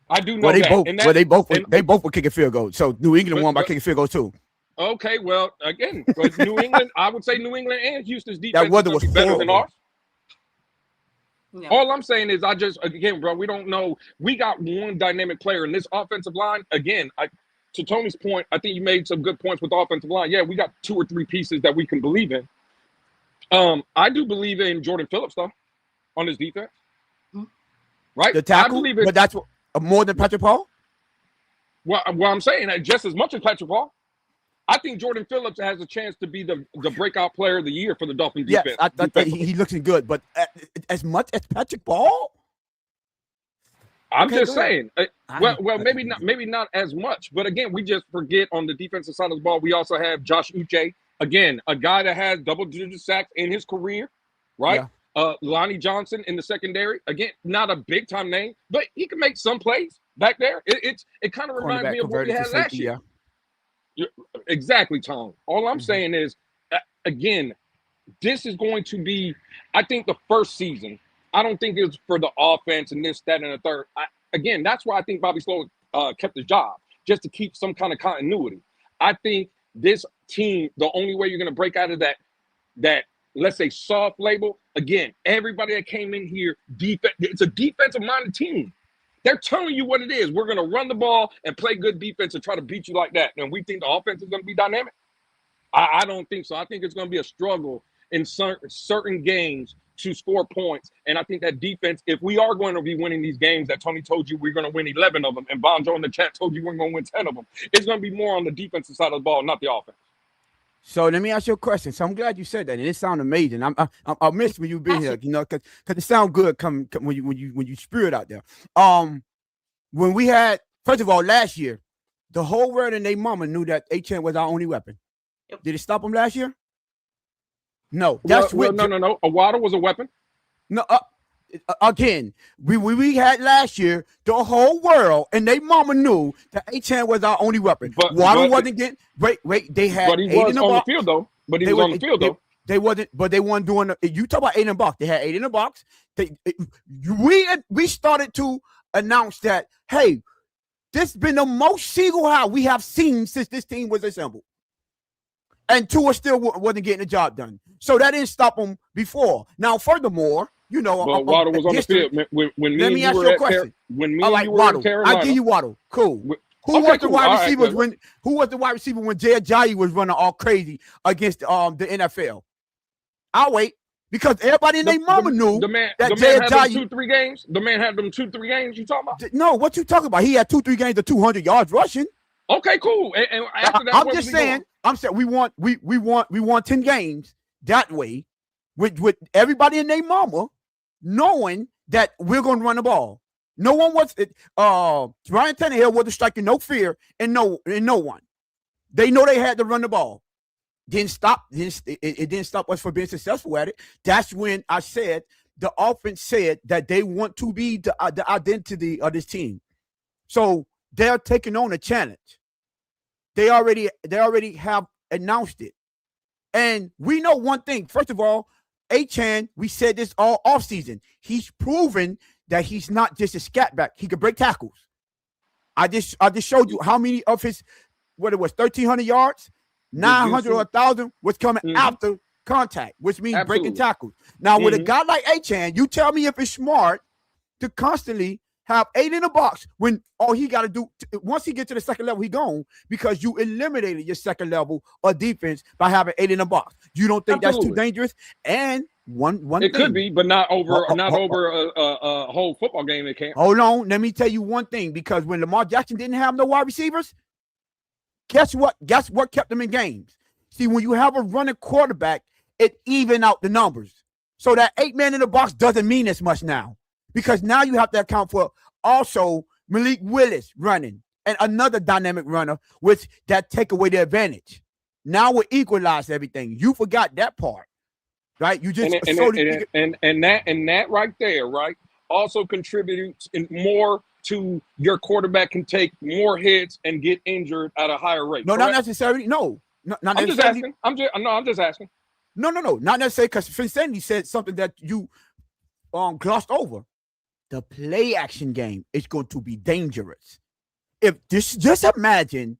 I do know that. They both were kicking field goals. So New England won by kicking field goals too. Okay, well, again, but New England, I would say New England and Houston's defense was be better than ours. Yeah. All I'm saying is again, bro, we don't know. We got one dynamic player in this offensive line. Again, to Tony's point, I think you made some good points with the offensive line. Yeah, we got 2 or 3 pieces that we can believe in. I do believe in Jordan Phillips, though, on his defense. Right? The tackle, I believe it, but that's more than Patrick Paul? Well, I'm saying that just as much as Patrick Paul. I think Jordan Phillips has a chance to be the breakout player of the year for the Dolphins defense. Yes, I think he looks good, but as much as Patrick Paul? I'm just saying. Well, maybe not as much. But again, we just forget on the defensive side of the ball, we also have Josh Uche. Again, a guy that has double-digit sacks in his career, right? Yeah. Lonnie Johnson in the secondary. Again, not a big-time name, but he can make some plays back there. It kind of reminds me of what we had last year. Yeah. Exactly, Tom. All I'm saying is, again, this is going to be, I think, the first season. I don't think it's for the offense and this, that, and the third. Again, that's why I think Bobby Slow kept his job, just to keep some kind of continuity. I think this team, the only way you're going to break out of that, let's say, soft label, again, everybody that came in here, it's a defensive-minded team. They're telling you what it is. We're going to run the ball and play good defense and try to beat you like that. And we think the offense is going to be dynamic. I don't think so. I think it's going to be a struggle in certain games to score points. And I think that defense, if we are going to be winning these games that Tony told you we're going to win 11 of them, and Bonjo in the chat told you we're going to win 10 of them, it's going to be more on the defensive side of the ball, not the offense. So let me ask you a question. So I'm glad you said that, and it sounds amazing. I miss when you've been here, because it sounds good come when you spew it out there. When we had, first of all, last year, the whole world and their mama knew that A-10 was our only weapon. Yep. Did it stop them last year? No. No. A water was a weapon. No. Again, we had last year, the whole world and they mama knew that A-10 was our only weapon. Waddle wasn't getting. Wait. They had. But he was on the field though. They wasn't. But they weren't doing. You talk about 8 in the box. They had 8 in the box. We started to announce that, hey, this has been the most single high we have seen since this team was assembled. And Tua still wasn't getting the job done. So that didn't stop them before. Now, furthermore, You know, But Waddle was on the field when me Let and me you ask were you a at question. when me All and right, you were Waddle. in Carolina. I give you Waddle. Cool. Who Okay, was the cool. wide All right, receiver good. who was the wide receiver when Jay Ajayi was running all crazy against the NFL? I'll wait because everybody and their mama knew that Jay had them Ajayi. 2-3 games. The man had them 2-3 games. You talking about? No, what you talking about? He had 2-3 games of 200 yards rushing. Okay, cool. And after that, I'm just saying. I'm saying we want 10 games that way, with everybody and their mama knowing that we're gonna run the ball. No one was Ryan Tannehill wasn't striking no fear in no one. They know they had to run the ball. It didn't stop us from being successful at it. That's when I said the offense said that they want to be the identity of this team. So they're taking on a challenge. They already have announced it. And we know one thing. First of all, Achane, we said this all offseason. He's proven that he's not just a scat back. He can break tackles. I just showed you how many of his, what it was, 1,300 yards, 900 or 1,000 was coming after contact, which means breaking tackles. Now, with a guy like Achane, you tell me if it's smart to constantly have 8 in the box when all he got to do, once he gets to the second level, he gone, because you eliminated your second level of defense by having 8 in the box. You don't think that's too dangerous? And one it thing. could be, but not over a whole football game. It can't. Hold on. Let me tell you one thing, because when Lamar Jackson didn't have no wide receivers, guess what? Guess what kept them in games? See, when you have a running quarterback, it even out the numbers. So that 8 man in the box doesn't mean as much now, because now you have to account for also Malik Willis running and another dynamic runner, which that take away the advantage. Now we equalize everything. You forgot that part, right? You just and that right there, right, also contributes more to your quarterback can take more hits and get injured at a higher rate. No, correct? not necessarily. No, not I'm just asking. I'm just asking. No, not necessarily, because Finsanity said something that you glossed over. The play action game is going to be dangerous. If this, just imagine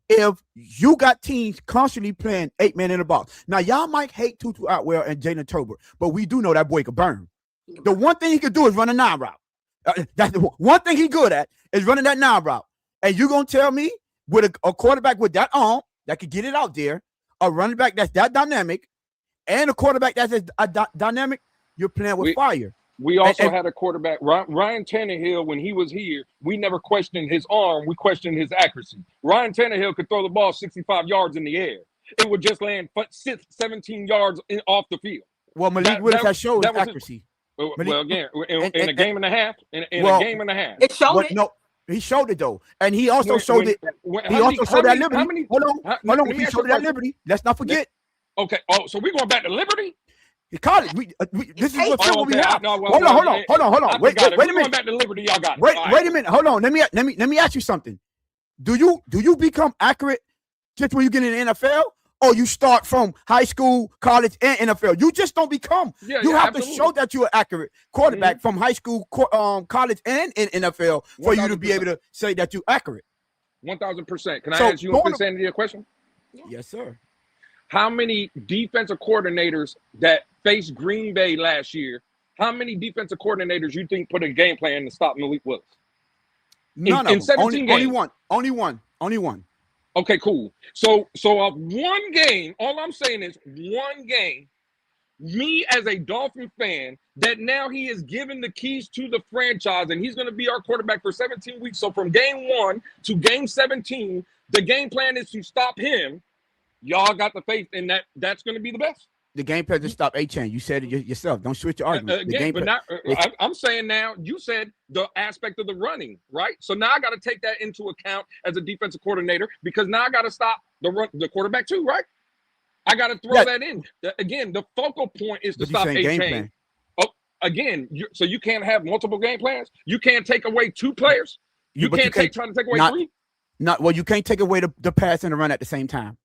if you got teams constantly playing 8 men in the box. Now, y'all might hate Tutu Atwell and Jalen Tolbert, but we do know that boy can burn. The one thing he could do is run a 9 route. That's the one thing he's good at, is running that 9 route. And you're going to tell me with a quarterback with that arm that could get it out there, a running back that's that dynamic, and a quarterback that's dynamic, you're playing with fire. We also had a quarterback, Ryan Tannehill, when he was here, we never questioned his arm. We questioned his accuracy. Ryan Tannehill could throw the ball 65 yards in the air. It would just land 17 yards off the field. Well, Malik Willis has showed his accuracy. Well, again, in a game and a half. In a game and a half. It showed it. No, he showed it, though. And he also showed it. He also showed that Liberty. Hold on. He showed that Liberty. Let's not forget. Okay. Oh, so we're going back to Liberty? He called it. This is what we have. No, hold on. Wait a minute. Going back to Liberty, y'all got it. Wait a minute. Hold on. Let me ask you something. Do you become accurate just when you get in the NFL, or you start from high school, college, and NFL? You just don't become. You have to show that you're an accurate quarterback from high school, college, and in NFL for 100%. You to be able to say that you're accurate. 1,000%. Can I ask you a question? Yes, sir. How many defensive coordinators that faced Green Bay last year, how many defensive coordinators you think put a game plan to stop Malik Willis? None of them. Only one. Okay, cool. So of one game, all I'm saying is one game, me as a Dolphin fan, that now he is given the keys to the franchise and he's going to be our quarterback for 17 weeks. So from game 1 to game 17, the game plan is to stop him. Y'all got the faith in that's going to be the best. The game plan to stop Achane. You said it yourself. Don't switch your argument. I'm saying now, you said the aspect of the running, right? So now I got to take that into account as a defensive coordinator, because now I got to stop the quarterback too, right? I got to throw that in. Again, the focal point is to stop Achane. Oh, again, so you can't have multiple game plans? You can't take away 2 players? You can't try to take away 3? You can't take away the pass and the run at the same time.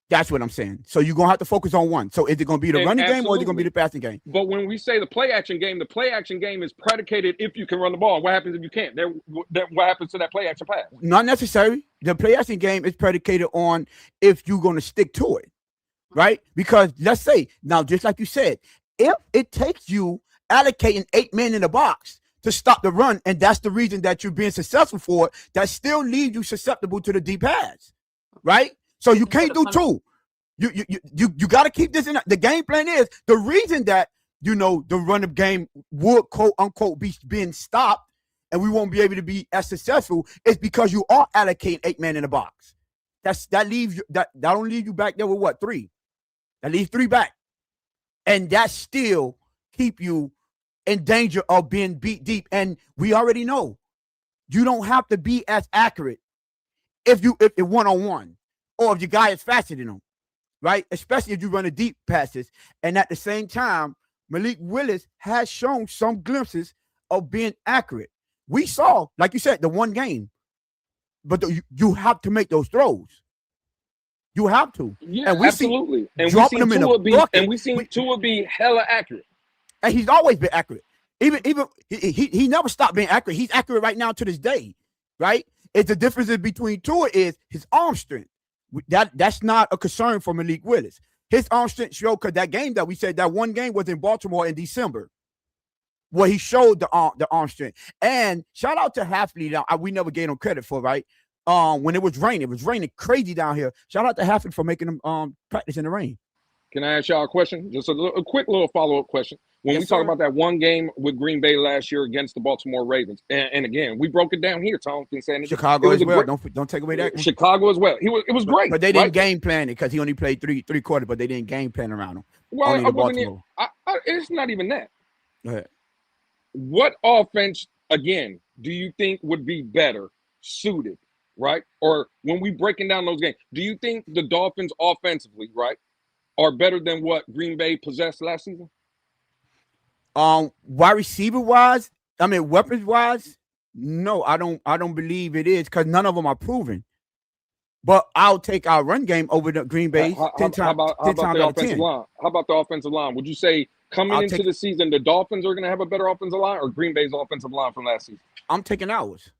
That's what I'm saying. So you're going to have to focus on one. So is it going to be the running game, or is it going to be the passing game? But when we say the play action game is predicated if you can run the ball. What happens if you can't? What happens to that play action pass? Not necessarily. The play action game is predicated on if you're going to stick to it, right? Because let's say, now, just like you said, if it takes you allocating 8 men in the box to stop the run, and that's the reason that you're being successful for it. That still leaves you susceptible to the deep pass, right? So you can't do two. You got to keep this in. The game plan is the reason that the run of game would quote unquote be being stopped, and we won't be able to be as successful is because you are allocating 8 men in the box. That leaves you that don't leave you back there with what 3? That leaves 3 back, and that still keep you in danger of being beat deep. And we already know you don't have to be as accurate if one-on-one or if your guy is faster than them, right? Especially if you run the deep passes. And at the same time, Malik Willis has shown some glimpses of being accurate. We saw, like you said, the one game, but you have to make those throws. You have to. Yeah, and we absolutely. And we seen Tua be hella accurate. And he's always been accurate. Even he never stopped being accurate. He's accurate right now to this day, right? It's the difference between Tua is his arm strength. That's not a concern for Malik Willis. His arm strength showed because that game that we said that one game was in Baltimore in December, where he showed the arm strength. And shout out to Halfley. Now we never gave him credit for, right? When it was raining crazy down here. Shout out to Halfley for making them practice in the rain. Can I ask y'all a question? Just a quick little follow-up question. When we talk about that one game with Green Bay last year against the Baltimore Ravens, and again, we broke it down here, Tom. Chicago as well. Don't take away that. Chicago as well. It was great. But they didn't game plan it because he only played three quarters, but they didn't game plan around him. Well, it's not even that. Go ahead. What offense, again, do you think would be better suited, right? Or when we breaking down those games, do you think the Dolphins offensively, right, are better than what Green Bay possessed last season? Wide receiver wise, weapons wise, no, I don't believe it is because none of them are proven. But I'll take our run game over the Green Bay 10 times out of 10. How about the offensive line? Would you say coming into the season, the Dolphins are going to have a better offensive line or Green Bay's offensive line from last season? I'm taking ours.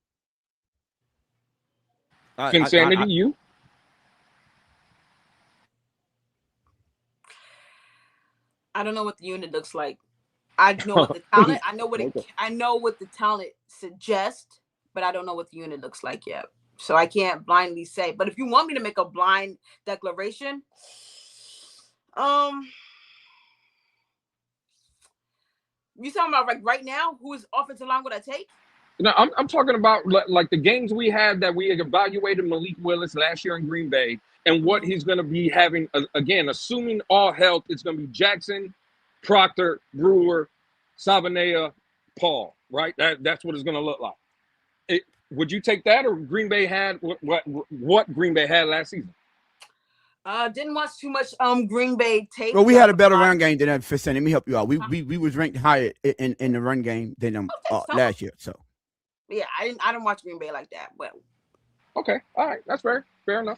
Insanity, you? I don't know what the unit looks like. I know what the talent. I know what the talent suggests, but I don't know what the unit looks like yet. So I can't blindly say. But if you want me to make a blind declaration, you talking about like right now? Whose offensive line would I take? No, I'm talking about like the games we had that we evaluated Malik Willis last year in Green Bay and what he's going to be having. Again, assuming all health, it's going to be Jackson, Proctor, Brewer, Savanea, Paul, right? That's what it's going to look like. Would you take that, or Green Bay had what Green Bay had last season? Didn't watch too much Green Bay tape. Well, we had a better run game than that. Let me help you out. We was ranked higher in the run game than them last year. So yeah, I didn't watch Green Bay like that. But okay, all right, that's fair enough.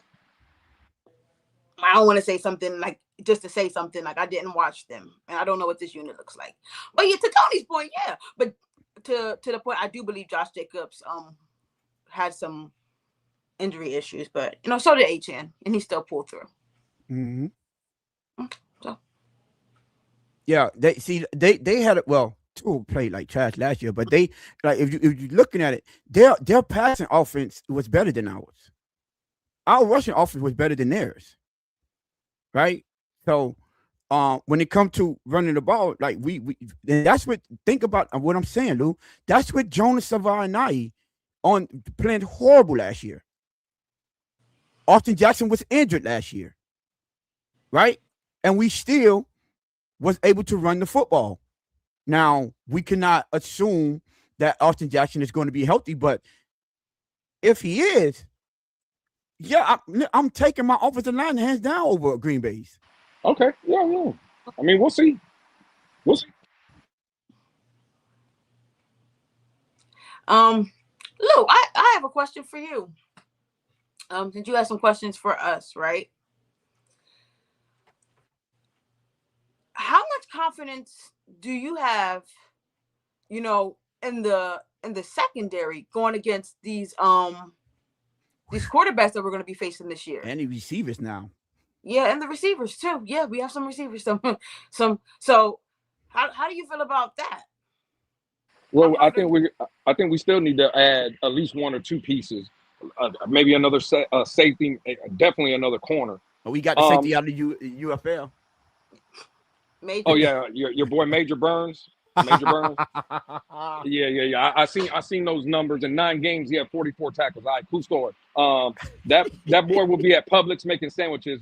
I don't want to say something like just to say something like I didn't watch them and I don't know what this unit looks like. But yeah, to Tony's point, yeah. But to the point, I do believe Josh Jacobs had some injury issues, but so did Achane, and he still pulled through. Mm-hmm. So yeah, they had it. Well, Tua played like trash last year, but they like if you're looking at it, their passing offense was better than ours. Our rushing offense was better than theirs. Right, so when it comes to running the ball, like we that's what think about what I'm saying, Lou. That's what Jonas Savaiina'i on playing horrible last year. Austin Jackson was injured last year, right? And we still was able to run the football. Now we cannot assume that Austin Jackson is going to be healthy, but if he is. Yeah, I'm taking my offensive line hands down over Green Bay's. Okay, yeah. I mean, we'll see. Lou, I have a question for you. Since you have some questions for us, right? How much confidence do you have, in the secondary going against these quarterbacks that we're going to be facing this year, and the receivers now? Yeah, and the receivers too. Yeah, we have some receivers. So How do you feel about that? I'm Well, wondering. I think we still need to add at least one or two pieces, maybe another safety, definitely another corner. We got the Um, safety out of UFL. oh Major. yeah, your boy Major Burns, Major Burns. Yeah. I seen those numbers in 9 games. He had 44 tackles. All right, cool story. That boy will be at Publix making sandwiches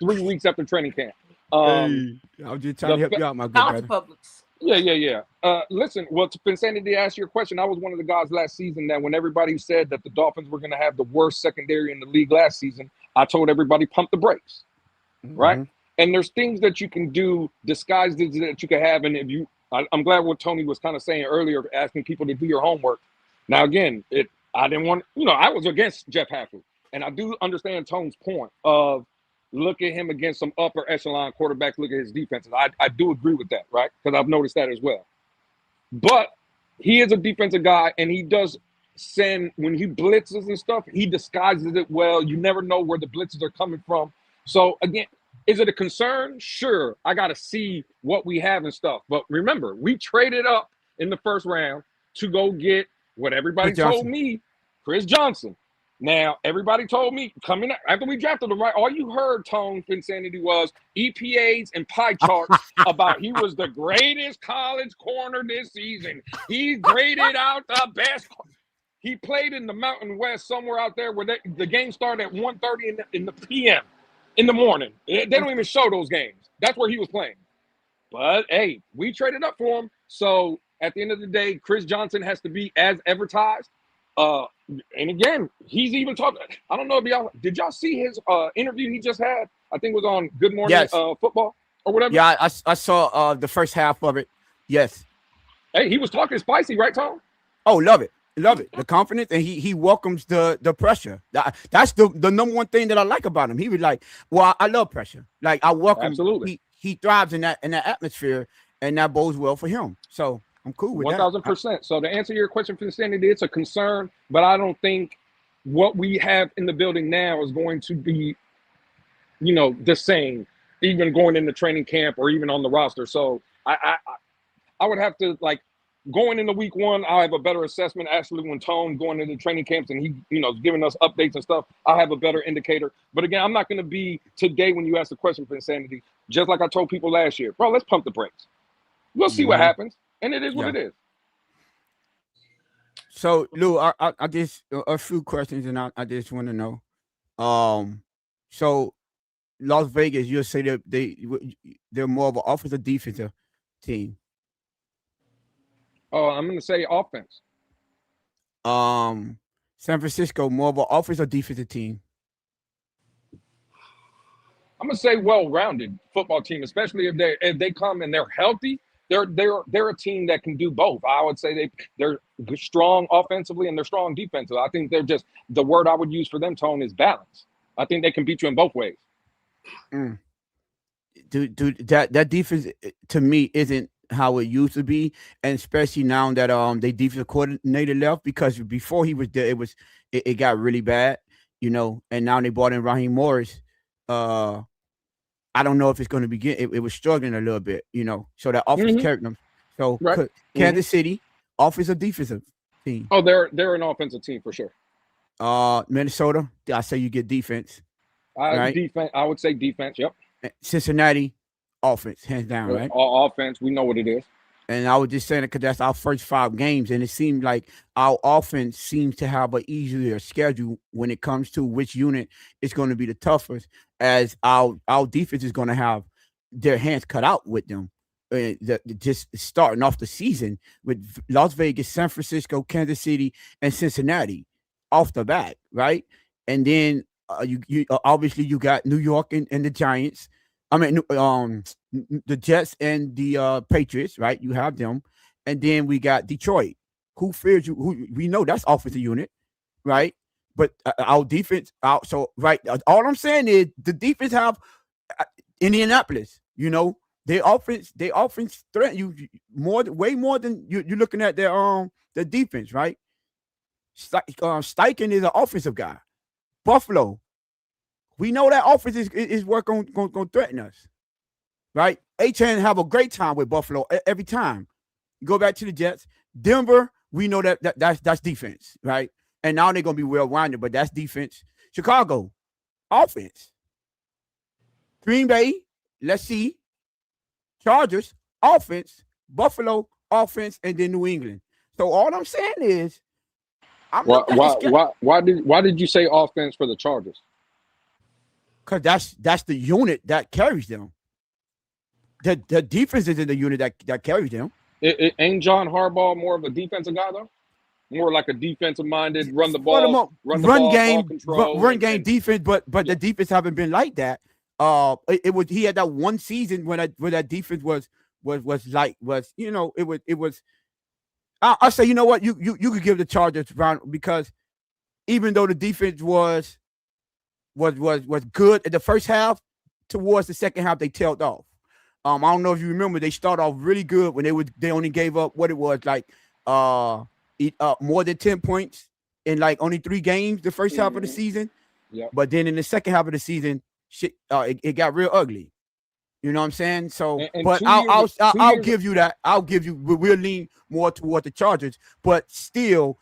3 weeks after training camp. Um, Hey, I'm just trying the to help you out, my good Shout out to brother. Publix. Yeah. Listen, well, to Insanity to ask your question, I was one of the guys last season that when everybody said that the Dolphins were going to have the worst secondary in the league last season, I told everybody pump the brakes, right? Mm-hmm. And there's things that you can do, disguises that you can have, and if you, I'm glad what Tony was kind of saying earlier, asking people to do your homework. Now, again, I didn't want, I was against Jeff Hackett, and I do understand Tone's point of look at him against some upper echelon quarterbacks. Look at his defenses. I do agree with that, right? Because I've noticed that as well. But he is a defensive guy, and he does send when he blitzes and stuff. He disguises it well. You never know where the blitzes are coming from. So again, is it a concern? Sure, I got to see what we have and stuff. But remember, we traded up in the first round to go get what Chris everybody told Johnson. me, Chris Johnson. Now, everybody told me coming after we drafted him, right? All you heard, Tone Insanity, was EPAs and pie charts about he was the greatest college corner this season. He graded out the best. He played in the Mountain West somewhere out there where the game started at 1:30 in the p.m. in the morning. They don't even show those games. That's where he was playing. But hey, we traded up for him. So at the end of the day, Chris Johnson has to be as advertised. Uh, and again, he's even talking. I don't know if y'all see his interview he just had. I think it was on Good Morning Yes. Football or whatever. Yeah, I saw the first half of it. Yes. Hey, he was talking spicy, right, Tom? Oh, love it. Love it. The confidence, and he welcomes the pressure. That's the number one thing that I like about him. He was like, well, I love pressure. Like I welcome. Absolutely. He thrives in that atmosphere, and that bodes well for him. So I'm cool with that. 1,000%. So to answer your question for the Insanity, it's a concern, but I don't think what we have in the building now is going to be, the same, even going into training camp or even on the roster. So I would have to going into week one, I'll have a better assessment. Actually, when Tone going into training camps and he, giving us updates and stuff, I'll have a better indicator. But again, I'm not going to be today when you ask the question for Insanity, just like I told people last year, bro, let's pump the brakes. We'll see what happens. And it is what it is. So Lou, I just a few questions, and I just want to know. So Las Vegas, you'll say that they're more of an offensive defensive team. Oh, I'm going to say offense. San Francisco, more of an offensive defensive team. I'm going to say well-rounded football team, especially if they come and they're healthy. They're a team that can do both. I would say they're strong offensively and they're strong defensively. I think they're just the word I would use for them, Tone, is balance. I think they can beat you in both ways. Dude, that defense to me isn't how it used to be, and especially now that they defensive coordinator left, because before he was there, it got really bad, and now they brought in Raheem Morris. I don't know if it's going to begin. It was struggling a little bit, so that offense carried them. So right. Kansas City, offensive defensive team. Oh, they're an offensive team for sure. Minnesota, I say you get defense. Right? Defense, I would say defense. Yep. Cincinnati, offense, hands down, right? All offense, we know what it is. And I was just saying it because that's our first 5 games, and it seemed like our offense seems to have an easier schedule when it comes to which unit is going to be the toughest, as our defense is going to have their hands cut out with them. Just starting off the season with Las Vegas, San Francisco, Kansas City, and Cincinnati off the bat, right? And then you obviously you got New York and the Giants. I mean, the Jets and the Patriots, right? You have them, and then we got Detroit. Who fears you? Who we know that's offensive unit, right? But our defense out. So right, all I'm saying is the defense have Indianapolis. Their offense threaten you way more than you're looking at their defense, right? Steichen is an offensive guy. Buffalo. We know that offense is going to threaten us. right? A-Chain have a great time with Buffalo every time. Go back to the Jets. Denver, we know that's defense, right? And now they're gonna be well-rounded, but that's defense. Chicago, offense. Green Bay, let's see. Chargers, offense. Buffalo, offense, and then New England. So all I'm saying is, I'm Why looking at the why schedule why why did you say offense for the Chargers? because that's the unit that carries them. The defense is in the unit that carries them. Ain't John Harbaugh more of a defensive guy though? More like a defensive minded, For the ball control, run game defense, but yeah. the defense haven't been like that. It was he had that one season when that defense was it was. I'll say, you know what, you could give the Chargers round because even though the defense was good in the first half, towards the second half they tailed off. I don't know if you remember, they started off really good when they only gave up what it was like more than 10 points in like only 3 games the first half of the season. Yep. But then in the second half of the season, shit, it got real ugly. You know what I'm saying? So, And but I'll give you that. I'll give you. We'll lean more toward the Chargers, but still,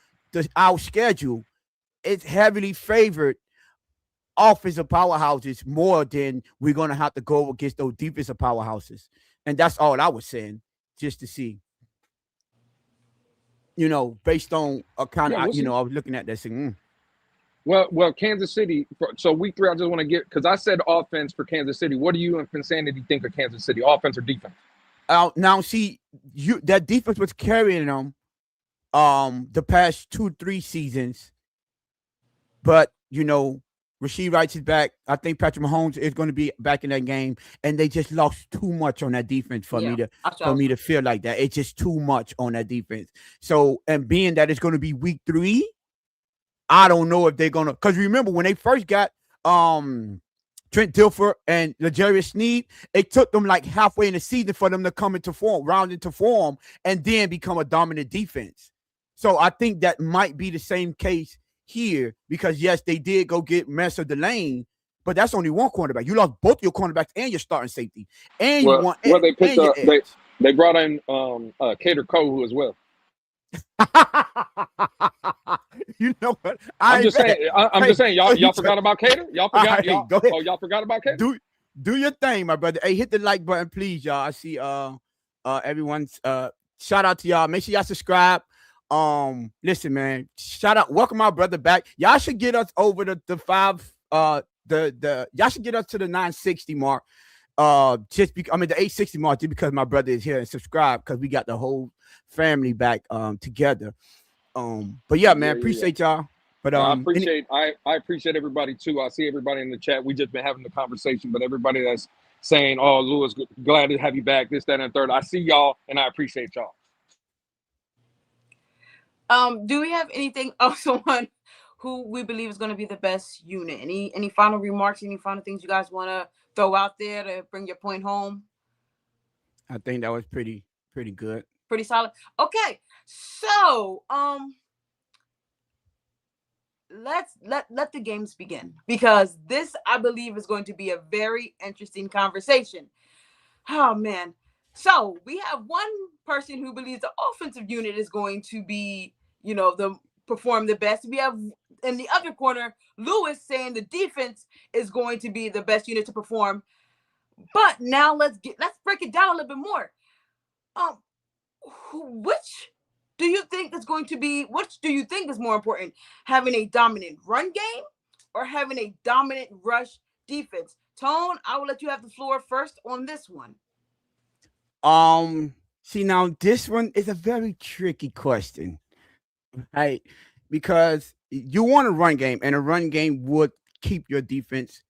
our schedule is heavily favored offensive powerhouses more than we're gonna have to go against those defensive powerhouses, and that's all I was saying, just to see. Based on a kind of, Yeah, we'll I was looking at that saying, Well, Kansas City. So week 3, I just want to get because I said offense for Kansas City. What do you and Insanity think of Kansas City, offense or defense? Now see, that defense was carrying them the past 2-3 seasons, but Rashid Wright is back. I think Patrick Mahomes is going to be back in that game, and they just lost too much on that defense for me to feel like that. It's just too much on that defense. So, and being that it's going to be week 3, I don't know if they're going to, because remember when they first got Trent Dilfer and L'Jarius Sneed, it took them like halfway in the season for them to come into form, round into form, and then become a dominant defense. So I think that might be the same case here, because yes, they did go get Master Delane, but that's only one cornerback. You lost both your cornerbacks and your starting safety, and they picked up. They brought in Cater Cole as well. You know what? I'm just saying. Y'all forgot about Cater. Y'all forgot. Go ahead. Oh, y'all forgot about Cater. Do your thing, my brother. Hey, hit the like button, please, y'all. I see everyone's shout out to y'all. Make sure y'all subscribe. Listen, man, shout out, welcome my brother back. Y'all should get us over the 5 y'all should get us to the 960 mark. The 860 mark, just because my brother is here and subscribe, because we got the whole family back together. But yeah, man, appreciate y'all. But I appreciate everybody too. I see everybody in the chat. We just been having the conversation, but everybody that's saying, "Oh, Lewis, glad to have you back," this, that, and the third. I see y'all, and I appreciate y'all. Do we have anything else on who we believe is going to be the best unit? Any final remarks? Any final things you guys want to throw out there to bring your point home? I think that was pretty good. Pretty solid. Okay, so let's let the games begin, because this, I believe, is going to be a very interesting conversation. Oh man. So we have one person who believes the offensive unit is going to be, perform the best. We have in the other corner, Lewis saying the defense is going to be the best unit to perform. But now let's break it down a little bit more. Which do you think is more important? Having a dominant run game or having a dominant rush defense? Tone, I will let you have the floor first on this one. See, now this one is a very tricky question, right? Because you want a run game, and a run game would keep your defense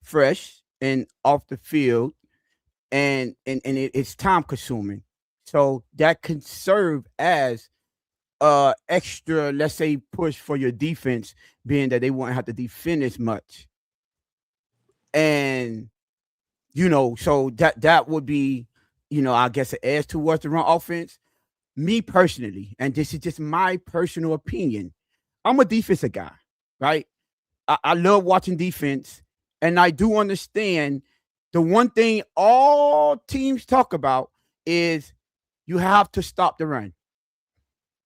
fresh and off the field, and it's time consuming. So that can serve as extra, let's say, push for your defense, being that they won't have to defend as much. And so that would be, I guess it adds towards the run offense. Me personally, and this is just my personal opinion, I'm a defensive guy, right? I love watching defense, and I do understand the one thing all teams talk about is you have to stop the run.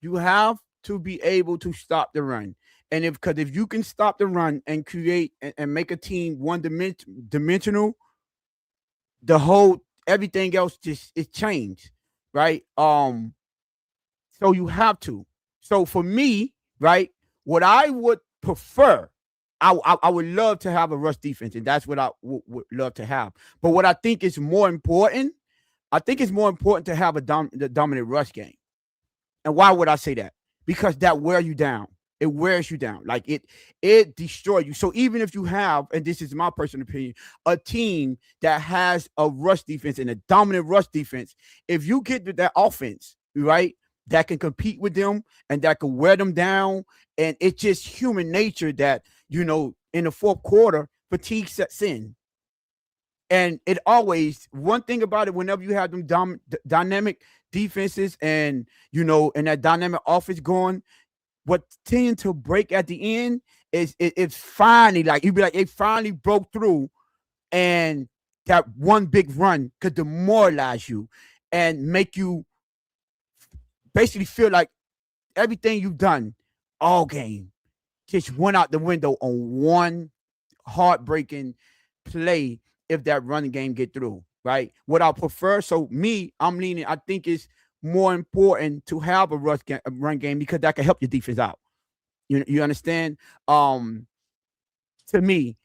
You have to be able to stop the run. And if you can stop the run and create and make a team dimensional, the whole everything else just it changed, right? So you have to. So for me, right, what I would prefer, I would love to have a rush defense, and that's what I would love to have. But what I think is more important, I think it's more important to have the dominant rush game. And why would I say that? Because that wears you down. It wears you down. Like it destroys you. So even if you have, and this is my personal opinion, a team that has a rush defense and a dominant rush defense, if you get to that offense, right, that can compete with them and that can wear them down, and it's just human nature that, in the fourth quarter, fatigue sets in. And it always, one thing about it, whenever you have them dynamic defenses and, and that dynamic offense going, what tend to break at the end is it's finally, like, you'd be like, it finally broke through, and that one big run could demoralize you and make you basically feel like everything you've done all game just went out the window on one heartbreaking play if that running game get through, right? What I prefer, so me, I'm leaning, I think it's more important to have a run game because that can help your defense out. You understand? To me,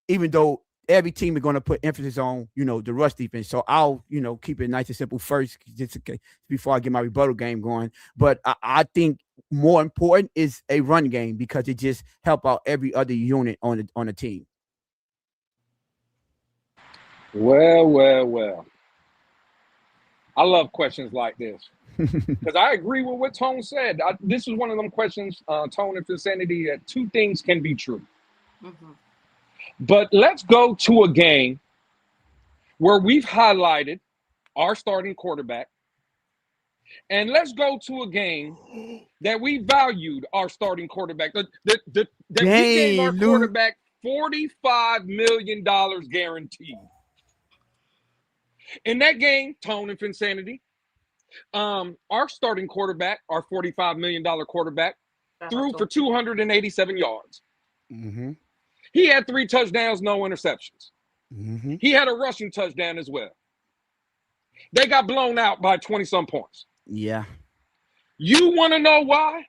even though every team is going to put emphasis on, the rush defense. So I'll, keep it nice and simple first, just before I get my rebuttal game going. But I think more important is a run game because it just help out every other unit on the team. Well. I love questions like this because I agree with what Tone said. This is one of them questions, Tone and Insanity, that two things can be true. Mm-hmm. But let's go to a game where we've highlighted our starting quarterback. And let's go to a game that we valued our starting quarterback. That we gave our quarterback $45 million guaranteed. In that game, Tone and Insanity, our starting quarterback, our $45 million quarterback, threw for 287 yards. Mm-hmm. He had 3 touchdowns, no interceptions. Mm-hmm. He had a rushing touchdown as well. They got blown out by 20-some points. Yeah. You want to know why?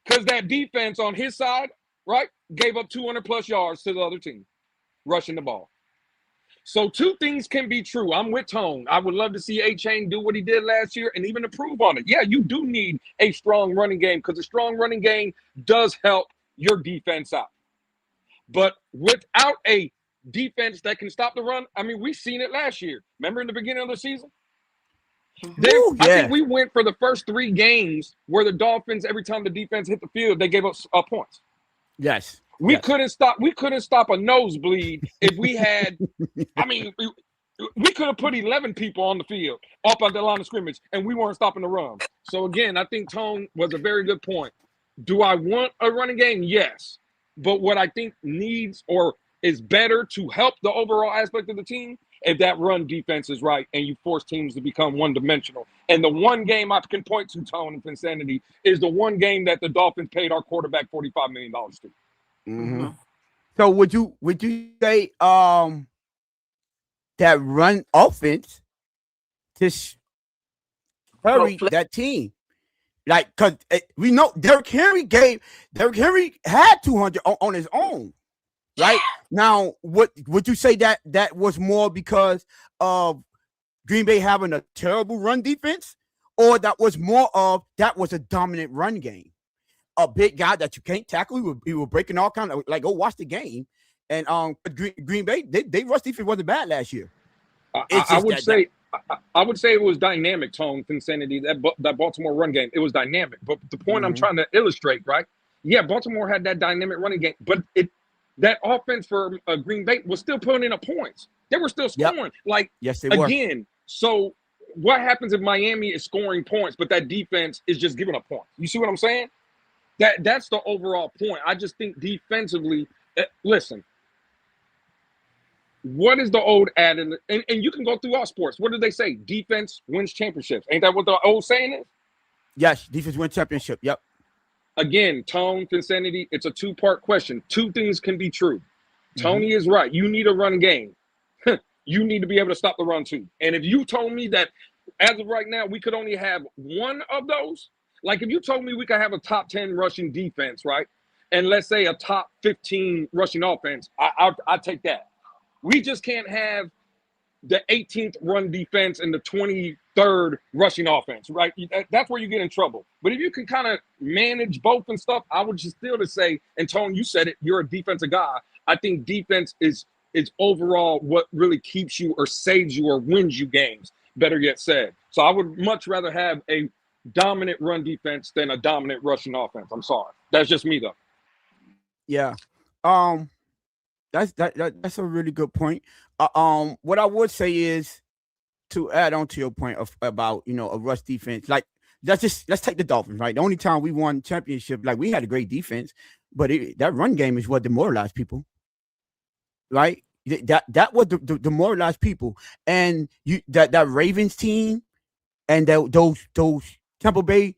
Because that defense on his side, right, gave up 200-plus yards to the other team, rushing the ball. So two things can be true. I'm with Tone. I would love to see A-Chain do what he did last year and even improve on it. Yeah, you do need a strong running game because a strong running game does help your defense out. But without a defense that can stop the run, I mean, we've seen it last year. Remember in the beginning of the season? I think we went for the first 3 games where the Dolphins, every time the defense hit the field, they gave up points. Yes. We couldn't stop a nosebleed if we had, I mean, we could have put 11 people on the field up at the line of scrimmage and we weren't stopping the run. So again, I think Tone was a very good point. Do I want a running game? Yes. But what I think needs or is better to help the overall aspect of the team if that run defense is right and you force teams to become one-dimensional. And the one game I can point to, Tone and Insanity, is the one game that the Dolphins paid our quarterback $45 million to. Mm-hmm. So would you say that run offense just carry that team? Like, because we know Derrick Henry had 200 on his own, right? Now, would you say that was more because of Green Bay having a terrible run defense, or that was more of that was a dominant run game? A big guy that you can't tackle. We were breaking all kinds of, like, go watch the game. And Green Bay, they rush defense wasn't bad last year. I would say it was dynamic, Tone, Insanity, that Baltimore run game. It was dynamic. But the point I'm trying to illustrate, right? Yeah, Baltimore had that dynamic running game, but that offense for Green Bay was still putting up points. They were still scoring. Yep. Like, yes, they were. Again, so what happens if Miami is scoring points, but that defense is just giving up points? You see what I'm saying? That's the overall point. I just think defensively, listen, what is the old adage? And you can go through all sports. What do they say? Defense wins championships. Ain't that what the old saying is? Yes, defense win championship. Yep. Again, Tone, Insanity, it's a two-part question. Two things can be true. Tony is right. You need a run game. You need to be able to stop the run too. And if you told me that as of right now, we could only have one of those, like if you told me we could have a top 10 rushing defense, right? And let's say a top 15 rushing offense, I take that. We just can't have the 18th run defense and the 23rd rushing offense, right? That's where you get in trouble. But if you can kind of manage both and stuff, I would just still to say, and Tone, you said it, you're a defensive guy. I think defense is overall what really keeps you or saves you or wins you games, better yet said. So I would much rather have a dominant run defense than a dominant rushing offense. I'm sorry. That's just me though. Yeah. That's a really good point. What I would say is to add on to your point about a rush defense. Like let's take the Dolphins, right? The only time we won championship, like we had a great defense, but that run game is what demoralized people, right? That was the demoralized people, and that Ravens team and those Tampa Bay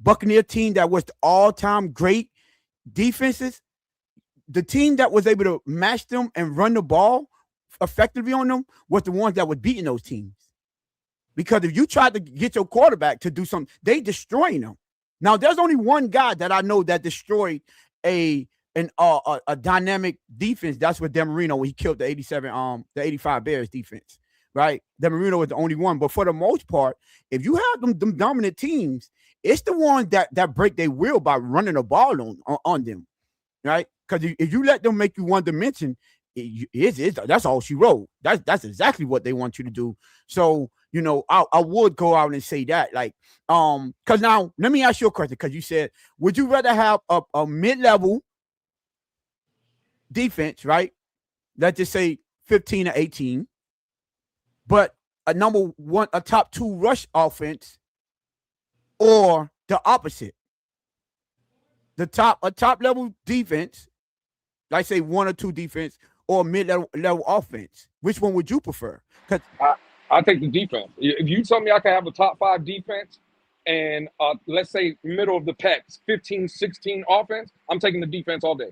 Buccaneer team that was the all-time great defenses. The team that was able to match them and run the ball effectively on them was the ones that were beating those teams. Because if you tried to get your quarterback to do something, they destroying them. Now, there's only one guy that I know that destroyed a dynamic defense. That's what DeMarino when he killed the 85 Bears defense, right? DeMarino was the only one. But for the most part, if you have them dominant teams, it's the ones that break their will by running the ball on them, right? Because if you let them make you one dimension, that's all she wrote. That's exactly what they want you to do. So, I would go out and say that, like, because now let me ask you a question. Because you said, would you rather have a mid-level defense, right? Let's just say 15 or 18, but a top 2 rush offense, or the opposite, a top level defense, like say 1 or 2 defense, or mid-level offense? Which one would you prefer? Because I take the defense. If you tell me I can have a top 5 defense and let's say middle of the pack, 15, 16 offense, I'm taking the defense all day.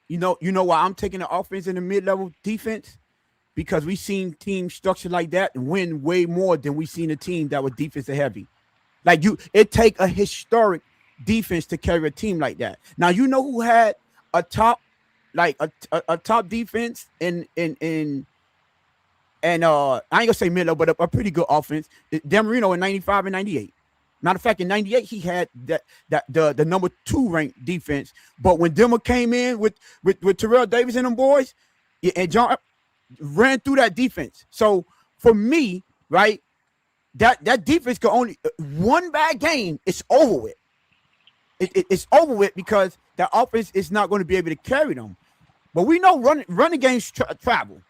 You know why I'm taking the offense and the mid-level defense? Because we seen teams structured like that and win way more than we seen a team that was defensive heavy. Like it take a historic defense to carry a team like that. Now who had a top, like a top defense and I ain't gonna say middle, but a pretty good offense. DeMarino in 95 and 98. Matter of fact, in 98, he had the number 2 ranked defense. But when Denver came in with Terrell Davis and them boys, and John ran through that defense. So for me, right, that defense could only one bad game, it's over with. It's over with because the offense is not going to be able to carry them. But we know running games travel,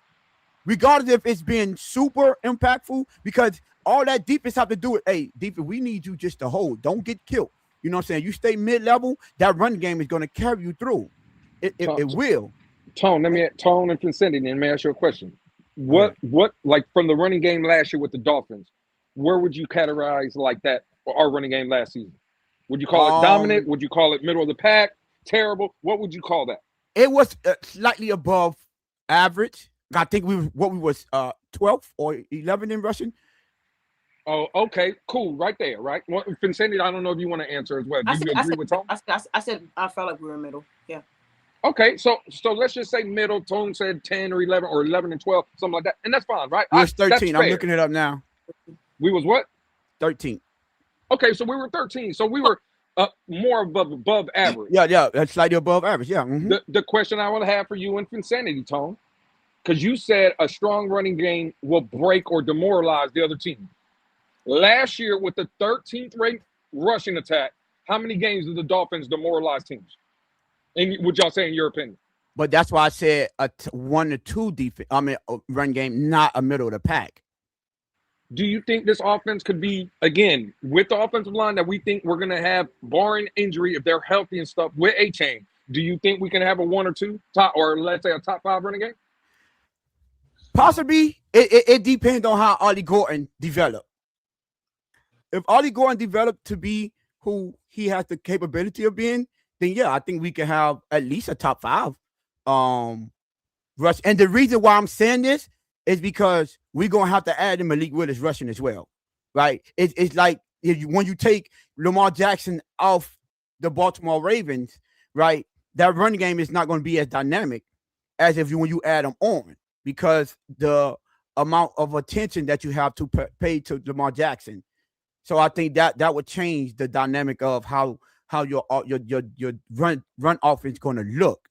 regardless if it's been super impactful, because all that defense have to do with, hey, defense, we need you just to hold. Don't get killed. You know what I'm saying? You stay mid-level, that run game is going to carry you through. It will. Tone and Vincenti, and let me ask you a question. What like from the running game last year with the Dolphins, where would you categorize like that for our running game last season? Would you call it dominant? Would you call it middle of the pack? Terrible? What would you call that? It was slightly above average. I think we was 12th or 11th in rushing. Oh, okay, cool, right there, right? Well, Vincenti, I don't know if you want to answer as well. Do you agree with Tone? I said I felt like we were in middle. Yeah. Okay, so let's just say middle. Tone said 10 or 11 or 11 and 12, something like that, and that's fine, right? We was 13. I'm looking it up now. We was what? 13. Okay, so we were 13. So we were more above average. Yeah, that's slightly above average. Yeah. Mm-hmm. The question I would have for you and Vincenti, Tone, because you said a strong running game will break or demoralize the other team. Last year, with the 13th ranked rushing attack, how many games did the Dolphins demoralize teams? And would y'all say, in your opinion? But that's why I said 1 or 2 defense. I mean, run game, not a middle of the pack. Do you think this offense could be, again, with the offensive line that we think we're going to have, barring injury, if they're healthy and stuff, with A-Chain, do you think we can have a 1 or 2 top, or let's say a top 5 running game? Possibly, it depends on how Ollie Gordon developed. If Ollie Gordon developed to be who he has the capability of being, then yeah, I think we can have at least a top 5 rush. And the reason why I'm saying this is because we're gonna have to add in Malik Willis rushing as well, right? It's like when you take Lamar Jackson off the Baltimore Ravens, right? That running game is not going to be as dynamic as if when you add them on, because the amount of attention that you have to pay to Lamar Jackson. So I think that would change the dynamic of how your run offense going to look.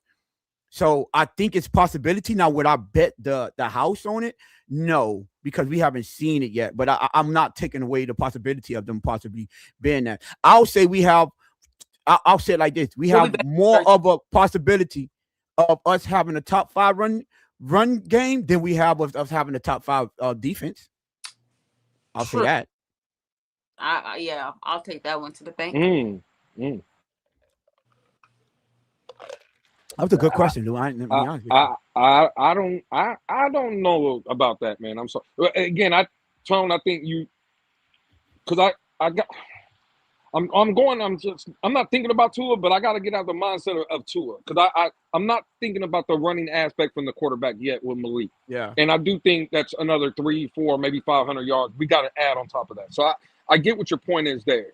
So I think it's possibility. Now, would I bet the house on it? No, because we haven't seen it yet. But I'm not taking away the possibility of them possibly being that. I'll say we have. I'll say it like this: we have more of a possibility of us having a top 5 run game than we have of us having a top 5 defense. I'll say that. Yeah, I'll take that one to the bank. That was a good question, Lou. I don't know about that, man. I'm sorry. Again, Tone, I think you, because I'm not thinking about Tua, but I got to get out of the mindset of Tua, because I'm not thinking about the running aspect from the quarterback yet with Malik. Yeah. And I do think that's another 3, 4, maybe 500 yards we got to add on top of that. So I get what your point is there.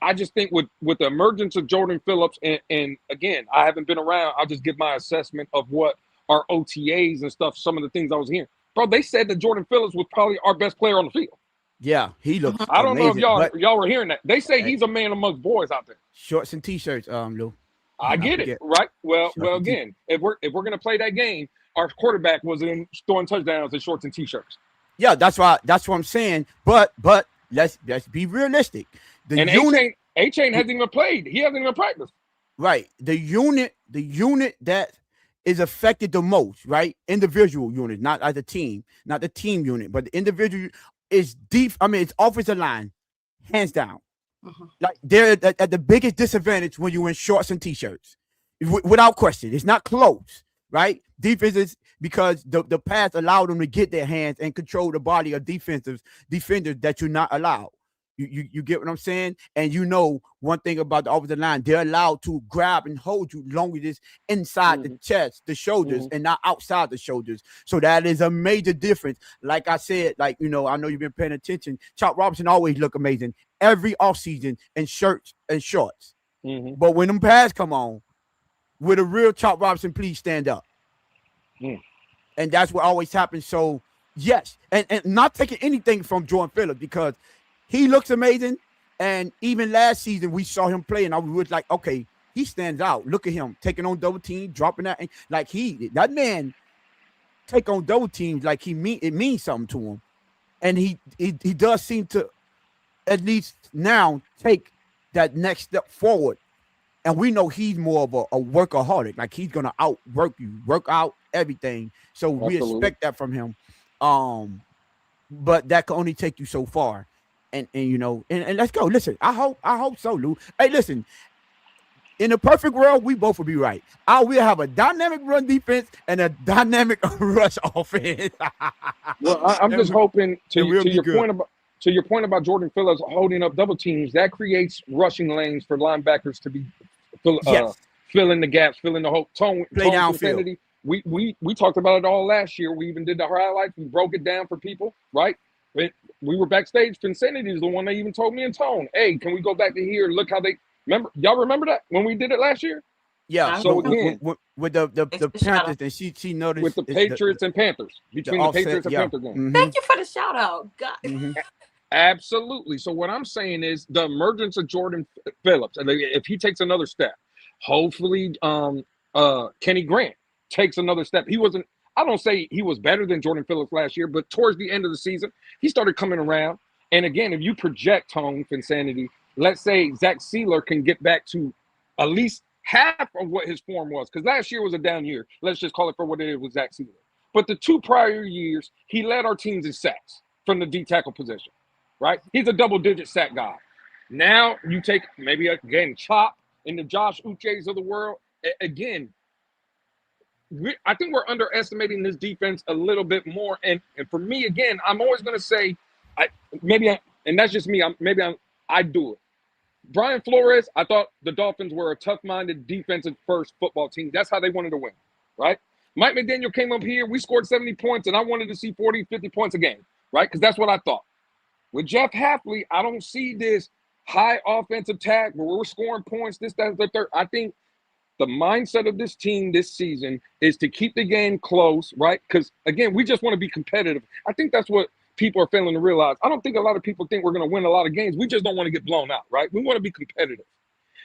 I just think with the emergence of Jordan Phillips, and again, I haven't been around. I'll just give my assessment of what our OTAs and stuff, some of the things I was hearing. Bro, they said that Jordan Phillips was probably our best player on the field. Yeah, he looks I don't amazing, know if y'all were hearing that. They say he's a man amongst boys out there. Shorts and T-shirts, Lou. I get it, right? Well, again, if we're gonna play that game, our quarterback was in throwing touchdowns in shorts and T-shirts. Yeah, that's what I'm saying. But let's be realistic. H-Chain hasn't even played. He hasn't even practiced. Right. The unit that is affected the most, right? Individual unit, not as a team, not the team unit, but the individual is deep. I mean, it's offensive line, hands down. Like they're at the biggest disadvantage when you're in shorts and T-shirts, without question. It's not close, right? Defenses, because the pass allowed them to get their hands and control the body of defenders that you're not allowed. You get what I'm saying? And you know one thing about the offensive line, they're allowed to grab and hold you long as it's inside the chest, the shoulders, and not outside the shoulders. So that is a major difference. Like I said, I know you've been paying attention. Chop Robinson always look amazing every offseason in shirts and shorts. But when them pads come on, with a real Chop Robinson, please stand up. And that's what always happens. So yes, and not taking anything from Jordan Phillips, because he looks amazing, and even last season we saw him play, and I was like, okay, he stands out. Look at him taking on double team, dropping that, like that man take on double teams like it means something to him, and he does seem to at least now take that next step forward, and we know he's more of a workaholic, like he's gonna outwork you, work out everything. So we expect that from him, but that can only take you so far. And let's go. Listen, I hope so, Lou. Hey, listen, in the perfect world, we both will be right. We'll have a dynamic run defense and a dynamic rush offense. Well, I'm just hoping to your point about Jordan Phillips holding up double teams, that creates rushing lanes for linebackers to be filling the gaps, filling the whole tone. Play downfield. We talked about it all last year. We even did the highlights. We broke it down for people, right? We were backstage. Vicinity is the one that even told me in tone, hey, can we go back to here? Look how they remember. Y'all remember that when we did it last year? Yeah. So again, with the Panthers, and she noticed with the Patriots and Panthers, between the Patriots and Panthers game. Thank you for the shout out, God. Absolutely. So what I'm saying is the emergence of Jordan Phillips, and if he takes another step, hopefully Kenny Grant takes another step. I don't say he was better than Jordan Phillips last year, but towards the end of the season, he started coming around. And again, if you project Tone Insanity, let's say Zach Sealer can get back to at least half of what his form was, because last year was a down year. Let's just call it for what it is with Zach Sealer. But the 2 prior years, he led our teams in sacks from the D tackle position, right? He's a double-digit sack guy. Now you take maybe again Chop and the Josh Uches of the world. Again, I think we're underestimating this defense a little bit more. And for me, again, I'm always going to say, and that's just me. I do it. Brian Flores, I thought the Dolphins were a tough-minded, defensive-first football team. That's how they wanted to win, right? Mike McDaniel came up here. We scored 70 points, and I wanted to see 40, 50 points a game, right? Because that's what I thought. With Jeff Hafley, I don't see this high offensive tag where we're scoring points, this, that, the third. I think the mindset of this team this season is to keep the game close, right? Because, again, we just want to be competitive. I think that's what people are failing to realize. I don't think a lot of people think we're going to win a lot of games. We just don't want to get blown out, right? We want to be competitive.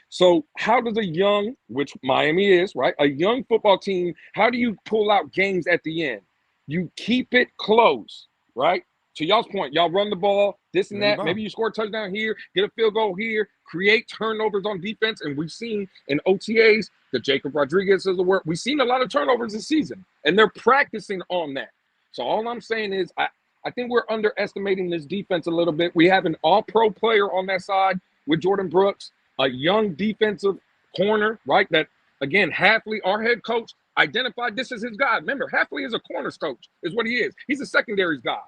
So how does a young, which Miami is, right? A young football team, how do you pull out games at the end? You keep it close, right? To y'all's point, y'all run the ball, this and that. Maybe you score a touchdown here, get a field goal here, create turnovers on defense. And we've seen in OTAs, the Jacob Rodriguez is the word. We've seen a lot of turnovers this season, and they're practicing on that. So all I'm saying is I think we're underestimating this defense a little bit. We have an all-pro player on that side with Jordan Brooks, a young defensive corner, right? That, again, Hafley, our head coach, identified this as his guy. Remember, Hafley is a corners coach, is what he is. He's a secondaries guy.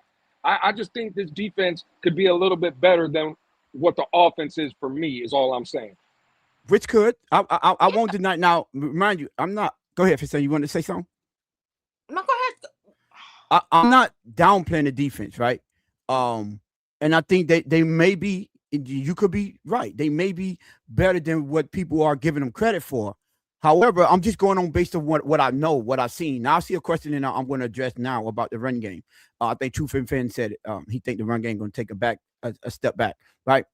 I just think this defense could be a little bit better than what the offense is for me, is all I'm saying. Which could. I won't deny. Now, remind you, I'm not. Go ahead, Fisher. You want to say something? No, go ahead. I'm not downplaying the defense, right? And I think they may be, you could be right. They may be better than what people are giving them credit for. However, I'm just going on based on what I know, what I've seen. Now I see a question and I'm going to address now about the run game. I think True Fan said it. He think the run game going to take a step back, right?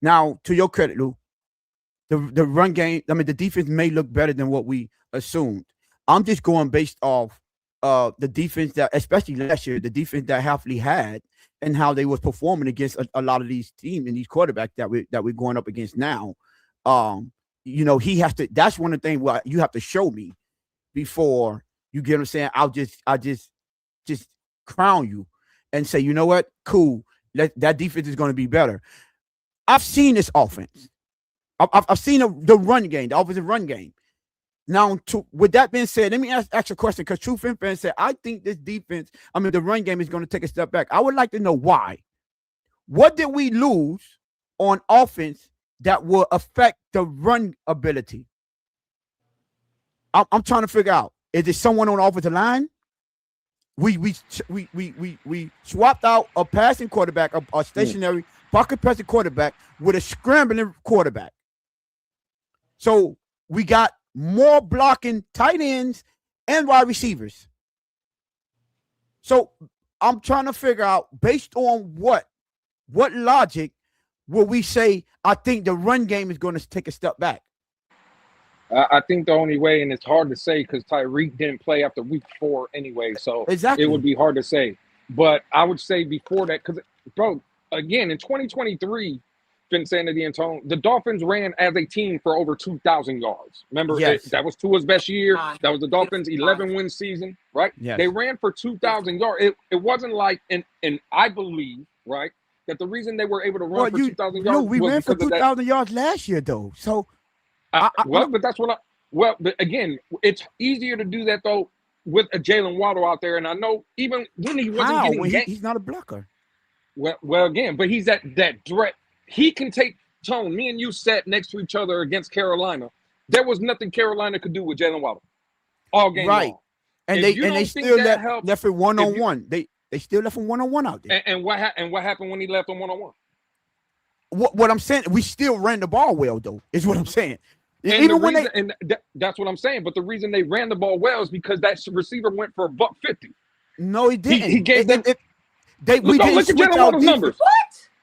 Now, to your credit, Lou, the run game, I mean, the defense may look better than what we assumed. I'm just going based off the defense that, especially last year, the defense that Hafley had and how they was performing against a lot of these teams and these quarterbacks that we're going up against now. You know, he has to. That's one of the things where you have to show me before you get what I'm saying. I'll just crown you and say, you know what, cool. That defense is going to be better. I've seen this offense. I've seen the run game, the offensive run game. Now, with that being said, let me ask a question because True Fan said, I think this defense, I mean, the run game is going to take a step back. I would like to know why. What did we lose on offense that will affect the run ability? I'm trying to figure out. Is it someone on the offensive line? We swapped out a passing quarterback, a stationary pocket passing quarterback with a scrambling quarterback. So we got more blocking tight ends and wide receivers. So I'm trying to figure out based on what logic will we say, I think the run game is going to take a step back? I think the only way, and it's hard to say because Tyreek didn't play after week 4 anyway, so exactly. It would be hard to say. But I would say before that, because, bro, again, in 2023, Vincent and Tone, the Dolphins ran as a team for over 2,000 yards. Remember, yes. That was Tua's best year. That was the Dolphins' 11-win season, right? Yes. They ran for 2,000 yards. It wasn't like, and I believe, right, that the reason they were able to run for 2,000 yards we ran for 2,000 yards last year, though. So, but again, it's easier to do that though with a Jalen Waddle out there, and I know even when he wasn't getting he's not a blocker. Well, again, but he's that threat. He can take Tone. Me and you sat next to each other against Carolina. There was nothing Carolina could do with Jalen Waddle all game long. And they still left it one-on-one. They still left him one-on-one out there. And what happened when he left him one-on-one? What I'm saying, we still ran the ball well, though, is what I'm saying. That's what I'm saying. But the reason they ran the ball well is because that receiver went for $150. No, he didn't. He gave them. We didn't look at switch Jalen Waddle's numbers. What?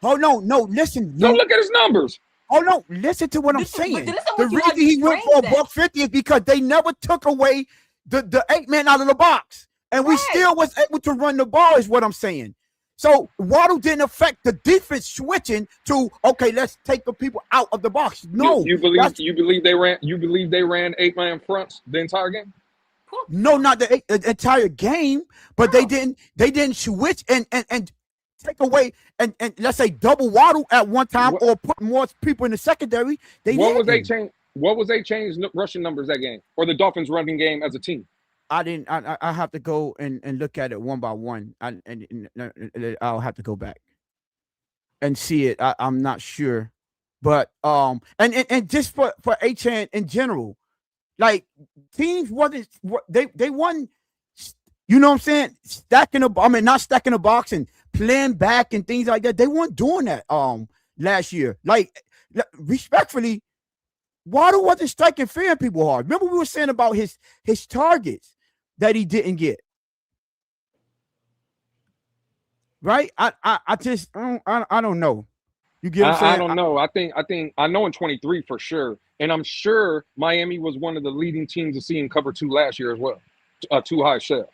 Oh no, listen. Don't look at his numbers. Oh no, listen to what I'm saying. The reason he went for $150 is because they never took away the 8-man out of the box, and we still was able to run the ball. Is what I'm saying. So Waddle didn't affect the defense switching to let's take the people out of the box. No, you believe they ran 8-man fronts the entire game? No, not the entire game, but they didn't switch and take away and let's say double Waddle at one time or put more people in the secondary. What was they change rushing numbers that game or the Dolphins running game as a team? I didn't. I have to go and look at it one by one. I'll have to go back and see it. I'm not sure, but and just for Achan in general, like teams wasn't they won. You know what I'm saying? Stacking the, I mean, not stacking the box and playing back and things like that. They weren't doing that last year. Like respectfully, Waddle wasn't striking fair and people hard. Remember we were saying about his targets that he didn't get. Right? I just I don't know. You get what I'm saying? I don't know. I think I know in 23 for sure, and I'm sure Miami was one of the leading teams to see him cover 2 last year as well. Too high shell.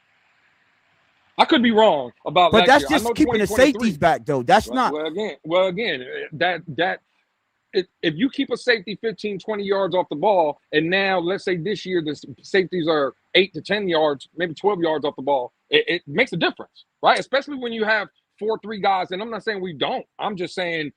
I could be wrong about, but last that's year. just keeping the safeties back though. That's not. Well, again, if you keep a safety 15, 20 yards off the ball, and now let's say this year the safeties are 8 to 10 yards, maybe 12 yards off the ball, it makes a difference, right? Especially when you have 4-3 guys, and I'm not saying we don't. I'm just saying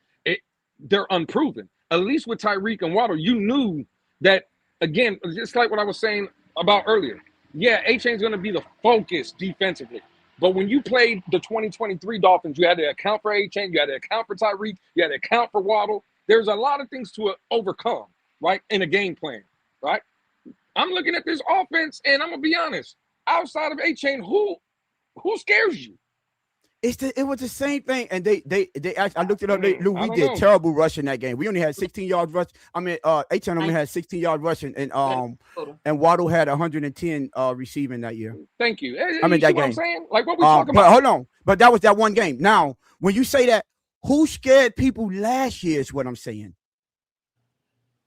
they're unproven. At least with Tyreek and Waddle, you knew that, again, just like what I was saying about earlier. Yeah, A-Chain's going to be the focus defensively. But when you played the 2023 Dolphins, you had to account for A-Chain, you had to account for Tyreek, you had to account for Waddle. There's a lot of things to overcome, right, in a game plan, right? I'm looking at this offense, and I'm going to be honest. Outside of A-Chain, who scares you? It was the same thing, and they I looked it up. We did terrible rushing that game. We only had 16 yards rush. I mean, H&M only had 16 yards rushing, and Waddle had 110 receiving that year. Thank you. I mean that game. What I'm saying, like what we talking but about. Hold on, but that was that one game. Now, when you say that, who scared people last year is what I'm saying.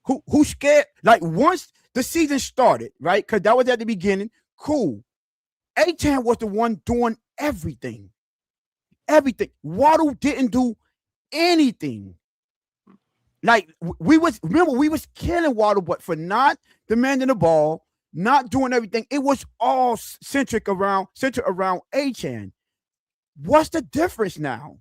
Who scared? Like once the season started, right? Because that was at the beginning. Cool. A-Chan was the one doing everything. Everything. Waddle didn't do anything. Like we was killing Waddle, but for not demanding the ball, not doing everything, it was all centered around A-Chan. What's the difference now?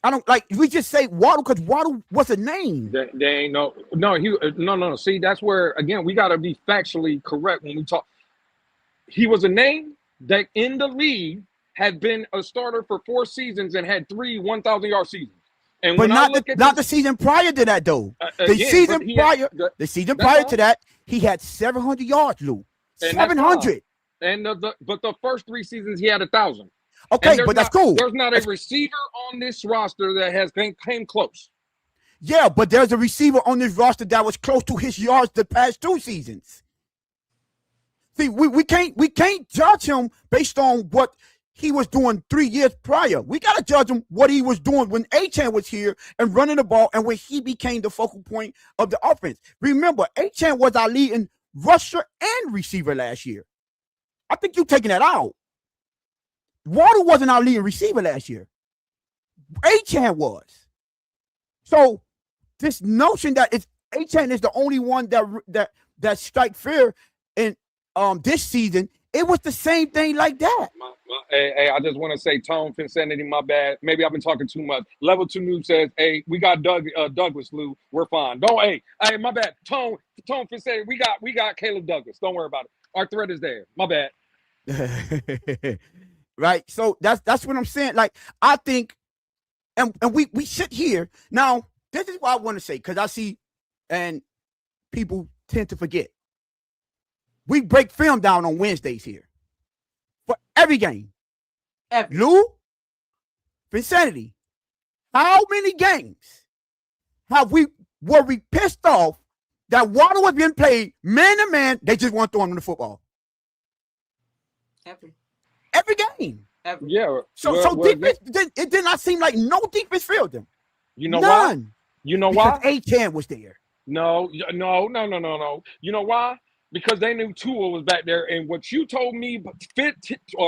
I don't like we just say Waddle because Waddle was a name. They ain't no. See, that's where again we gotta be factually correct when we talk. He was a name that in the league had been a starter for 4 seasons and had 3 1,000-yard seasons. And but not the season prior to that though. The season prior to that, he had 700 yards, Lou. 700. And but the first 3 seasons he had 1,000. Okay, but that's cool. There's not a receiver on this roster that has came close. Yeah, but there's a receiver on this roster that was close to his yards the past 2 seasons. See, we can't judge him based on what he was doing 3 years prior. We got to judge him what he was doing when A-Chan was here and running the ball and when he became the focal point of the offense. Remember, A-Chan was our leading rusher and receiver last year. I think you're taking that out. Waddle wasn't our leading receiver last year. A-Chan was. So this notion that A-Chan is the only one that strike fear in this season, it was the same thing like that. Hey, I just want to say, Tone Finsanity, my bad. Maybe I've been talking too much. Level 2 Noob says, hey, we got Douglas, Lou. We're fine. Hey, my bad. Tone Finsanity, we got Caleb Douglas. Don't worry about it. Our threat is there. My bad. Right. So that's what I'm saying. Like, I think, and we sit here. Now, this is what I want to say, because I see, and people tend to forget. We break film down on Wednesdays here for every game. Lou, Insanity, how many games were we pissed off that Waddle was being played man to man? They just want to throw him the football. Every game. Yeah. So defense, it did not seem like no defense failed them. You know None. why? You know why? Because A-Chan was there. No. You know why? Because they knew Tua was back there, and what you told me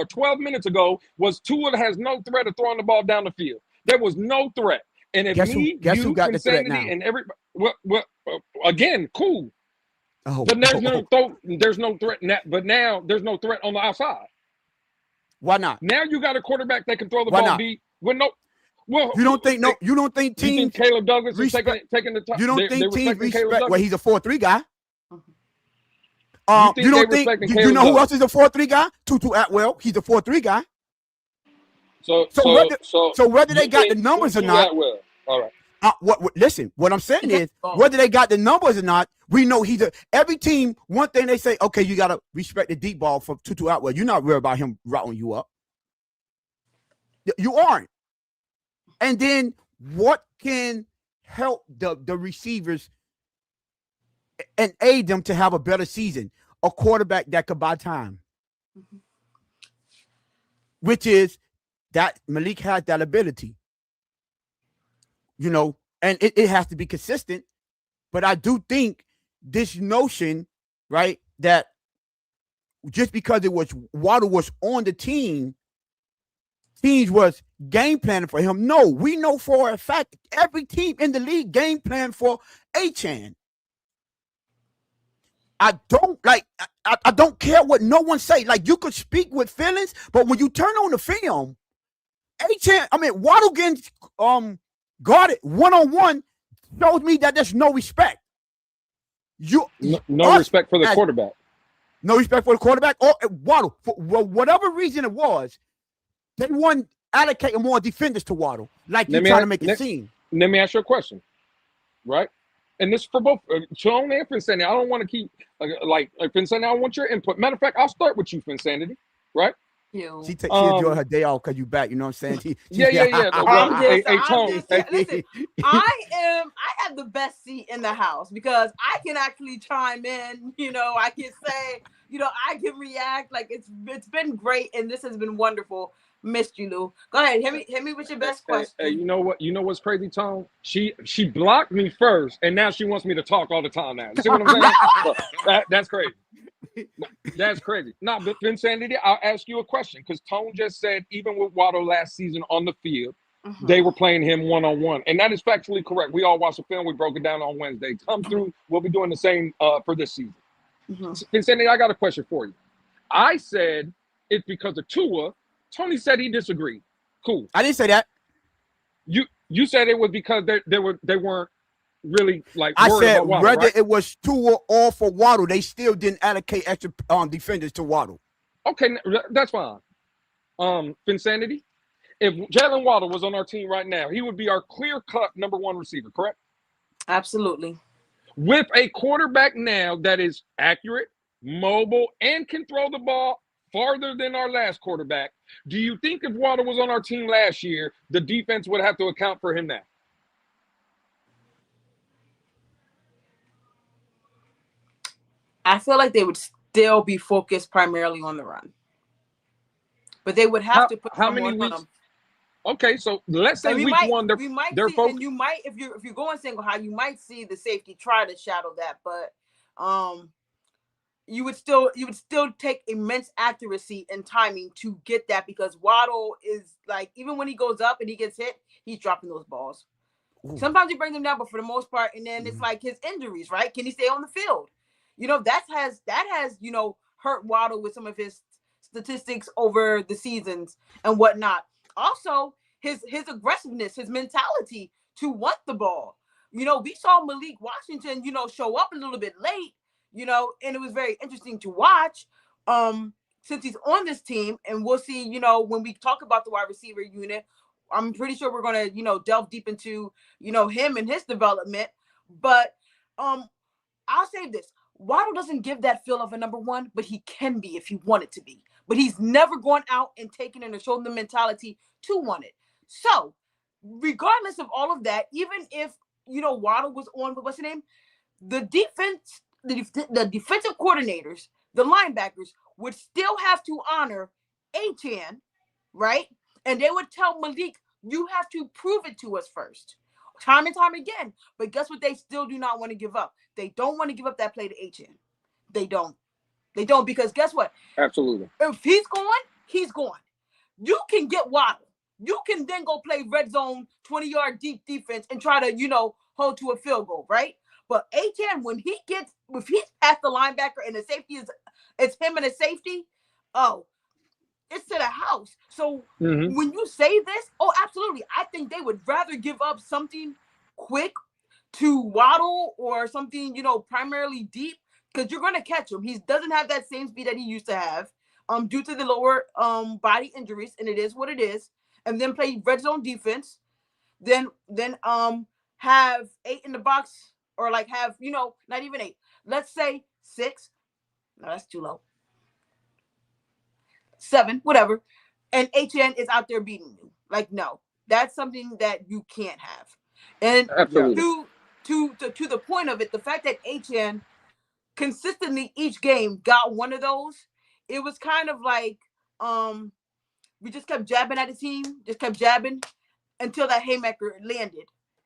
12 minutes ago was Tua has no threat of throwing the ball down the field. There was no threat. And if guess who got the threat now? And everybody, again, cool. Oh, but there's no threat. But now there's no threat on the outside. Why not? Now you got a quarterback that can throw the ball deep. Well, you don't think teams Caleb Douglas is taking the top. You don't think teams respect? Well, he's a 4-3 guy. You think You they don't think respecting you Caleb know who Love? else is a 4-3 guy? Tutu Atwell. He's a 4-3 guy. So So whether you they got the think numbers or Tutu not, Atwell? All right. listen, what I'm saying is Oh. whether they got the numbers or not, we know every team. One thing they say, okay, you gotta respect the deep ball for Tutu Atwell. You're not worried about him routing you up. You aren't. And then what can help the receivers and aid them to have a better season? A quarterback that could buy time. Mhm. Which is that Malik has that ability. You know, and it has to be consistent. But I do think this notion, right, that just because it was Waddle was on the team, teams was game planning for him. No, we know for a fact every team in the league game plan for Achane. I don't like. I don't care what no one say. Like you could speak with feelings, but when you turn on the film, Waddle getting guarded 1-on-1 shows me that there's no respect. No respect for the quarterback. No respect for the quarterback or Waddle. For whatever reason it was, they wouldn't allocate more defenders to Waddle, like you're trying to make it seem. Let me ask you a question, right? And this is for both Sean and Finsanity. I don't want to keep like Finsanity. I want your input. Matter of fact, I'll start with you, Finsanity, right? She enjoy her day off because you back. You know what I'm saying? Yeah. I'm Hey, just, Tone. listen, I have the best seat in the house because I can actually chime in. You know, I can say, you know, I can react. Like it's been great and this has been wonderful. Missed you, Lou. Go ahead, hit me with your best question. Hey, you know what? You know what's crazy, Tone? She blocked me first, and now she wants me to talk all the time. Now, you see what I'm saying? That's crazy. That's crazy. Nah, but Finsanity, I'll ask you a question because Tone just said even with Waddle last season on the field, they were playing him 1-on-1, and that is factually correct. We all watched the film. We broke it down on Wednesday. Come through. We'll be doing the same for this season. Finsanity, I got a question for you. I said it's because of Tua. Tony said he disagreed. Cool. I didn't say that. You said it was because they weren't really like. I said about Waddle, whether right? it was Tua or for Waddle, they still didn't allocate extra defenders to Waddle. Okay, that's fine. Finsanity, if Jalen Waddle was on our team right now, he would be our clear-cut number one receiver, correct? Absolutely. With a quarterback now that is accurate, mobile, and can throw the ball farther than our last quarterback, do you think if Waddle was on our team last year, the defense would have to account for him now? I feel like they would still be focused primarily on the run, but they would have to put how many weeks? on them. Okay, so let's say week one, they're see, and you might if you're going single high, you might see the safety try to shadow that, but you would still take immense accuracy and timing to get that because Waddle is like even when he goes up and he gets hit, he's dropping those balls. Ooh. Sometimes he brings them down, but for the most part, and then it's like his injuries, right? Can he stay on the field? You know, that has you know hurt Waddle with some of his statistics over the seasons and whatnot. Also, his aggressiveness, his mentality to want the ball. You know, we saw Malik Washington, you know, show up a little bit late. You know, and it was very interesting to watch since he's on this team. And we'll see, you know, when we talk about the wide receiver unit, I'm pretty sure we're going to, you know, delve deep into, you know, him and his development. But I'll say this. Waddle doesn't give that feel of a number one, but he can be if he wanted to be. But he's never gone out and taken it and shown the mentality to want it. So, regardless of all of that, even if, you know, Waddle was on, what's the name? The defense... The defensive coordinators, the linebackers would still have to honor Achane, right? And they would tell Malik, you have to prove it to us first. Time and time again. But guess what? They still do not want to give up. They don't want to give up that play to Achane. They don't. They don't because guess what? Absolutely. If he's gone, he's gone. You can get Waddle. You can then go play red zone, 20-yard deep defense and try to, you know, hold to a field goal, right? But Achane, if he's past the linebacker and the safety it's him and a safety, it's to the house. So when you say this, absolutely. I think they would rather give up something quick to Waddle or something, you know, primarily deep because you're going to catch him. He doesn't have that same speed that he used to have, due to the lower body injuries, and it is what it is. And then play red zone defense. Then have 8 in the box, or like have, not even 8. Let's say 6. No, that's too low. 7, whatever. And HN is out there beating you. Like, no, that's something that you can't have. And Absolutely. to the point of it, the fact that HN consistently each game got one of those, it was kind of like we just kept jabbing at the team, just kept jabbing until that haymaker landed.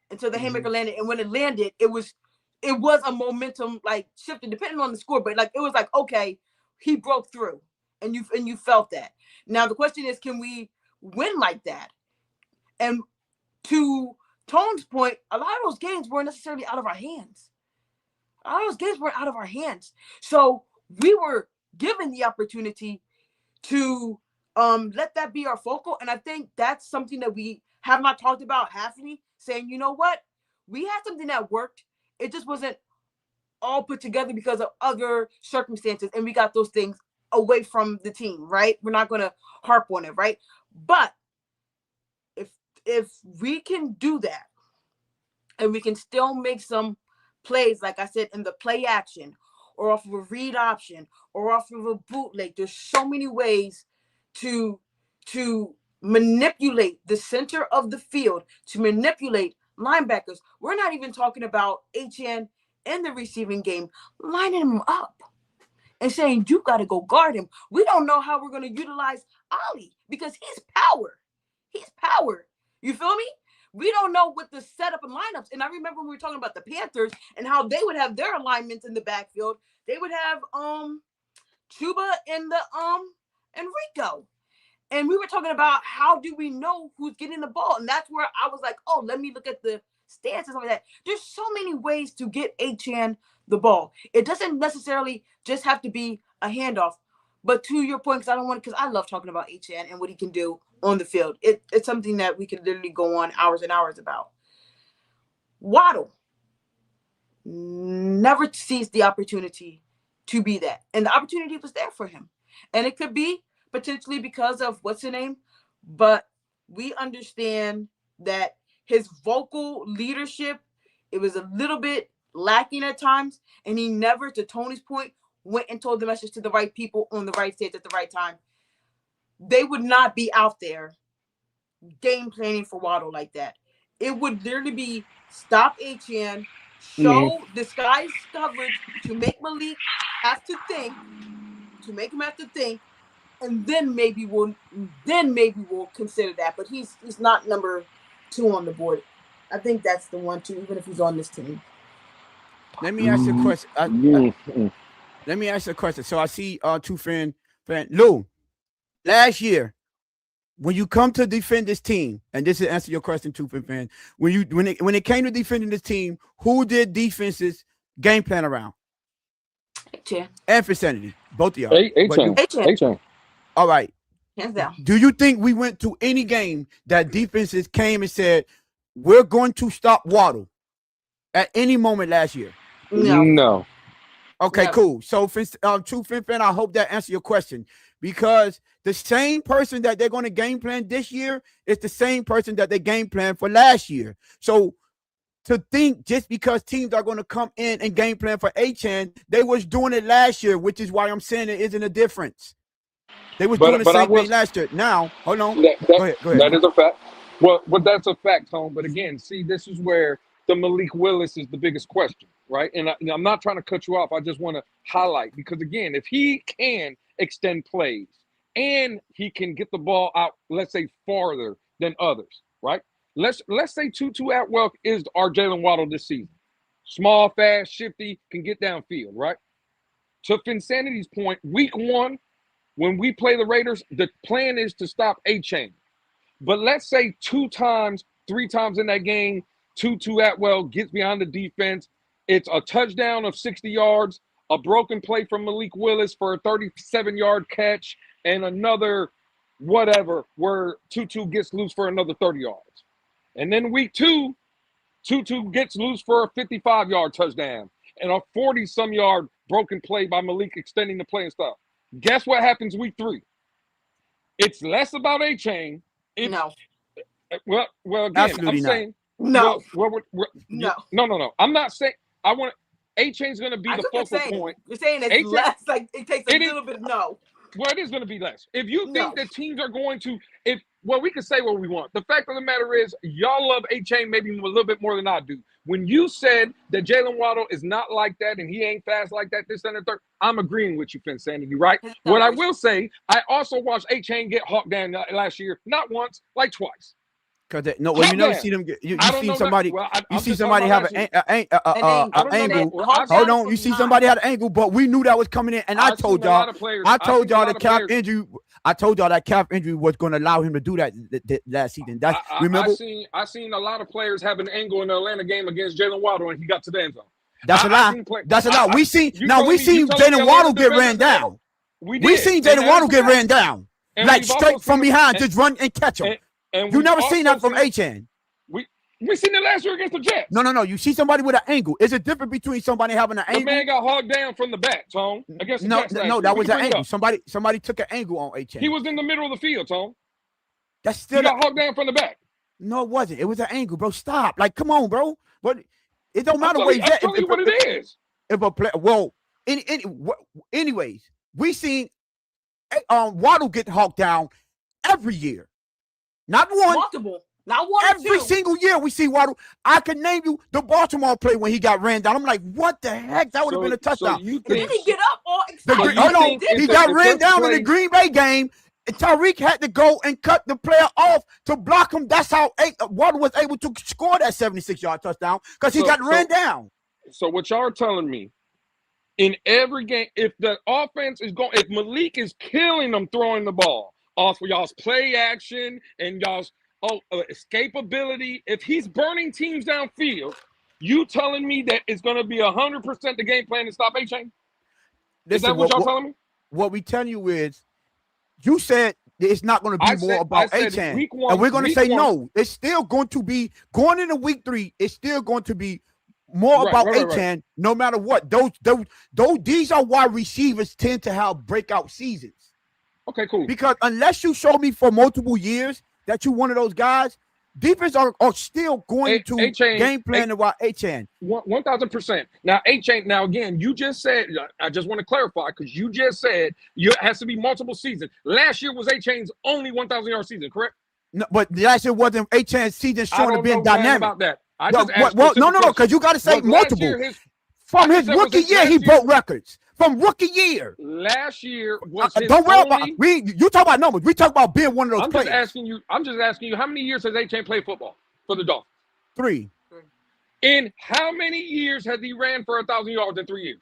And when it landed, it was a momentum like shifted depending on the score, but like it was like, okay, he broke through, and you felt that. Now the question is, can we win like that? And to Tone's point, a lot of those games weren't necessarily out of our hands. So we were given the opportunity to let that be our focal. And I think that's something that we have not talked about halfly, saying, you know what? We had something that worked. It just wasn't all put together because of other circumstances. And we got those things away from the team, right? We're not going to harp on it, right? But if we can do that, and we can still make some plays, like I said, in the play action, or off of a read option, or off of a bootleg, there's so many ways to manipulate the center of the field, to manipulate linebackers. We're not even talking about HN in the receiving game, lining him up and saying, you got to go guard him. We don't know how we're going to utilize Ali because he's power. You feel me? We don't know what the setup and lineups. And I remember when we were talking about the Panthers and how they would have their alignments in the backfield. They would have Chuba and Rico. And we were talking about how do we know who's getting the ball? And that's where I was like, oh, let me look at the stats and stuff like that. There's so many ways to get HN the ball. It doesn't necessarily just have to be a handoff. But to your point, because I love talking about HN and what he can do on the field. It's something that we could literally go on hours and hours about. Waddle never seized the opportunity to be that. And the opportunity was there for him. And it could be potentially because of what's her name, but we understand that his vocal leadership, it was a little bit lacking at times, and he never, to Tony's point, went and told the message to the right people on the right stage at the right time. They would not be out there game planning for Waddle like that. It would literally be stop HN, show disguise coverage to make Malik have to think, and then maybe we'll consider that. But he's not number 2 on the board. I think that's the 1 too, even if he's on this team. Let me ask you a question. Let me ask you a question. So I see two fan Lou. Last year, when you come to defend this team, and this is answer your question, two fan. When it came to defending this team, who did defenses game plan around? HN. And vicinity, both of y'all. HN. All right. Hands down. Do you think we went to any game that defenses came and said, we're going to stop Waddle at any moment last year? No. Okay, cool. So, True Fin Fan, I hope that answers your question, because the same person that they're going to game plan this year is the same person that they game plan for last year. So, to think just because teams are going to come in and game plan for HN, they was doing it last year, which is why I'm saying there isn't a difference. They was doing the same thing last year. Now, hold on. Go ahead. That is a fact. Well, that's a fact, Tone. But again, see, this is where the Malik Willis is the biggest question, right? And I'm not trying to cut you off. I just want to highlight, because, again, if he can extend plays and he can get the ball out, let's say, farther than others, right? Let's say Tutu Atwell is our Jalen Waddle this season. Small, fast, shifty, can get downfield, right? To Finsanity's point, week 1, when we play the Raiders, the plan is to stop A-Chain. But let's say 2 times, 3 times in that game, Tutu Atwell gets behind the defense. It's a touchdown of 60 yards, a broken play from Malik Willis for a 37-yard catch, and another whatever where Tutu gets loose for another 30 yards. And then week 2, Tutu gets loose for a 55-yard touchdown and a 40-some-yard broken play by Malik extending the play and stuff. Guess what happens week 3? It's less about A-Chain. No. Well, again, Absolutely I'm not. saying No. no. I'm not saying I want A-Chain's going to be I the took your focal saying. point. You're saying it's A-Chain- less, like it takes a little bit. No. Well, it is going to be less. If you think No. that teams are going to, we can say what we want. The fact of the matter is, y'all love A-Chain maybe a little bit more than I do. When you said that Jalen Waddle is not like that and he ain't fast like that, this and the third, I'm agreeing with you, Finsanity, right? What I will say, I also watched A-Chain get hawked down last year, not once, like twice. Because you never see them. You see somebody. You see somebody have an angle. Hold on, you see somebody had an angle, but we knew that was coming in, and I told y'all. I told y'all the calf injury. I told y'all that calf injury was going to allow him to do that last season. That's remember. I seen a lot of players have an angle in the Atlanta game against Jalen Waddle when he got to the end zone. That's a lie. That's a lie. We seen Jalen Waddle get ran down. We seen Jalen Waddle get ran down, like straight from behind, just run and catch him. And you never seen that from A-Chain. We seen it last year against the Jets. No. You see somebody with an angle. Is it different between somebody having an angle? The man got hogged down from the back, Tone. Against the Jets no, that was an angle. Somebody took an angle on A-Chain. He was in the middle of the field, Tone. That's still he got hogged down from the back. No, it wasn't. It was an angle, bro. Stop. Like, come on, bro. But it don't matter where he's at. I'll tell you what it is. If a player, anyways, we seen Waddle get hawked down every year. Not one. Multiple. Not one. Every single year we see Waddle. I can name you the Baltimore play when he got ran down. I'm like, what the heck? That would have been a touchdown. Didn't he get up all excited? Hold on. He got ran down in the Green Bay game. And Tyreek had to go and cut the player off to block him. That's how Waddle was able to score that 76-yard touchdown because he got ran down. So what y'all are telling me, in every game, if the offense is going, if Malik is killing them throwing the ball off for y'all's play action and y'all's escapability, if he's burning teams downfield, you telling me that it's going to be 100% the game plan to stop A-Chain? Is that what y'all telling me? What we tell you is, you said it's not going to be more about A-Chain, and we're going to say no. It's still going to be going into week 3. It's still going to be more about A-Chain, no matter what. These are why receivers tend to have breakout seasons. Okay, cool. Because unless you show me for multiple years that you're one of those guys, defense are still going to game plan about A-Chain. 1,000%. Now, A-Chain, now again, you just said, I just want to clarify, because you just said it has to be multiple seasons. Last year was A-Chain's only 1,000-yard season, correct? No, but last year wasn't A-Chain's season showing to being dynamic. About that. No, because you got to say multiple. From his rookie year, he broke records. From rookie year. Last year was his don't worry about you talk about numbers. We talk about being one of those players. I'm just asking you, how many years has A-Chain played football for the Dolphins? 3. In how many years has he ran for 1,000 yards in 3 years?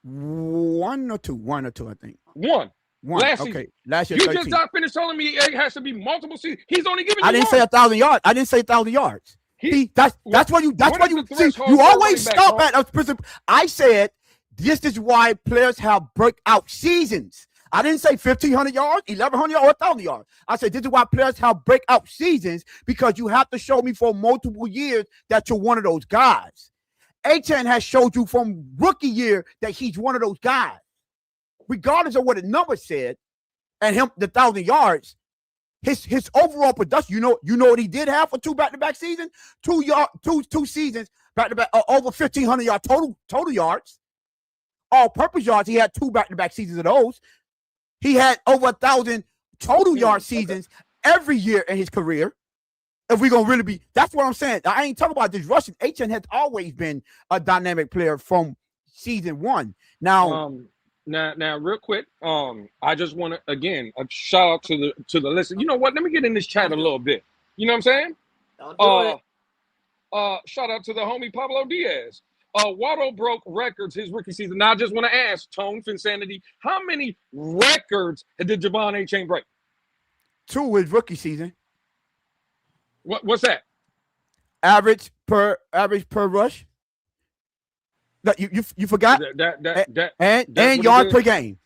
1 or 2, I think. One. Last okay. season. Last year, you 13. just got finished telling me it has to be multiple seasons. He's only giving you I didn't say 1,000 yards. I didn't say 1,000 yards. That's what you see. You always stop at a specific. I said this is why players have breakout seasons. I didn't say 1,500 yards, 1,100 yards, or 1,000 yards. I said this is why players have breakout seasons, because you have to show me for multiple years that you're one of those guys. A-Chain has showed you from rookie year that he's one of those guys. Regardless of what the number said, and him the 1,000 yards, his overall production, you know what he did have for 2 back-to-back seasons? 2 seasons back-to-back, over 1,500 yards total yards. All-purpose yards, he had 2 back-to-back seasons of those. He had over 1,000 total yard seasons every year in his career. If we're going to really be, that's what I'm saying. I ain't talking about this rushing. A-Chain has always been a dynamic player from season 1. Now, Now, real quick, I just want to again a shout out to the listen. You know what? Let me get in this chat a little bit. You know what I'm saying? Don't do it. Shout out to the homie Pablo Diaz. Waddle broke records his rookie season. Now, I just want to ask Tone Finsanity, how many records did Javon A-Chain break? 2 his rookie season. What's that? Average per rush. That you forgot? And yards per game.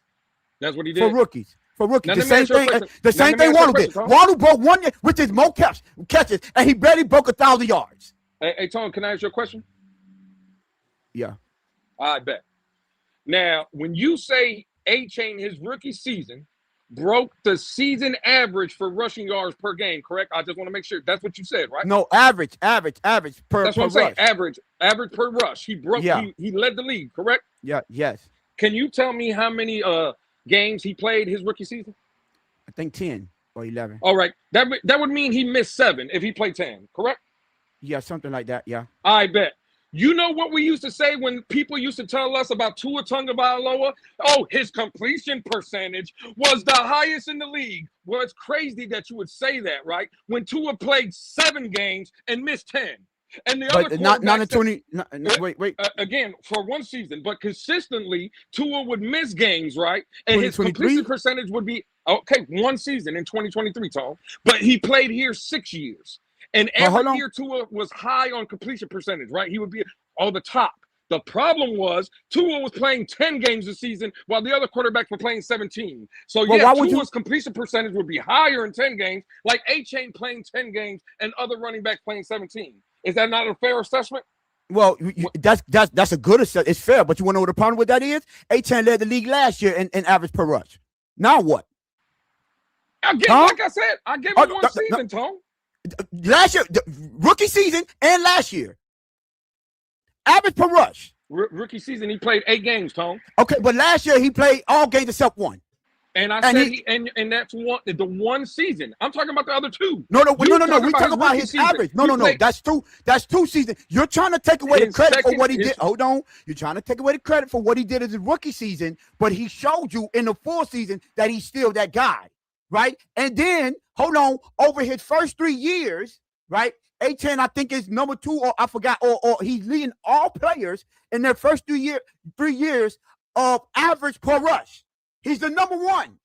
That's what he did for rookies. Now, The same thing Waddle did. Waddle broke 1 year with his more catches, and he barely broke 1,000 yards. Hey, Tone, can I ask you a question? Yeah. I bet. Now, when you say A-Chain, his rookie season, broke the season average for rushing yards per game, correct? I just want to make sure that's what you said, right? No, average per That's what I'm saying. rush. Average per rush. He broke. Yeah. He led the league, correct? Yeah, yes. Can you tell me how many games he played his rookie season? I think 10 or 11. All right, that would mean he missed 7 if he played 10, correct? Yeah, something like that. Yeah. I bet. You know what we used to say when people used to tell us about Tua Tagovailoa? Oh, his completion percentage was the highest in the league. Well, it's crazy that you would say that, right? When Tua played 7 games and missed 10. And the other But not in 20. Wait. Again, for one season, but consistently, Tua would miss games, right? And his 2023? completion percentage would be, okay, one season in 2023, Tom. But he played here 6 years. And every year Tua was high on completion percentage, right? He would be on the top. The problem was Tua was playing 10 games a season while the other quarterbacks were playing 17. So, Tua's completion percentage would be higher in 10 games, like A-Chain playing 10 games and other running backs playing 17. Is that not a fair assessment? Well, that's a good assessment. It's fair, but you want to know what the problem with that is? A-Chain led the league last year in average per rush. Now what? Like I said, I gave him one season, Tom. Last year, rookie season and last year. Average per rush. Rookie season, he played 8 games, Tom. Okay, but last year he played all games except 1. And I said and that's the one season. I'm talking about the other 2. No. We talking about his average. No. That's 2 seasons. You're trying to take away the credit for what he did. Hold on. You're trying to take away the credit for what he did as a rookie season, but he showed you in the full season that he's still that guy, right? And then hold on, over his first 3 years, right? A-Chain, I think, is number 2, or I forgot, or he's leading all players in their first 3 years of average per rush. He's the number 1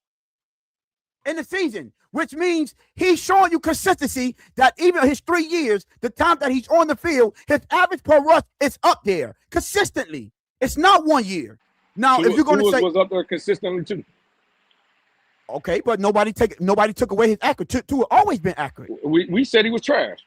in the season, which means he's showing you consistency that even his 3 years, the time that he's on the field, his average per rush is up there consistently. It's not 1 year. Now, if you're going to say was up there consistently too. Okay, but nobody took away his accurate. Tua always been accurate. We said he was trash.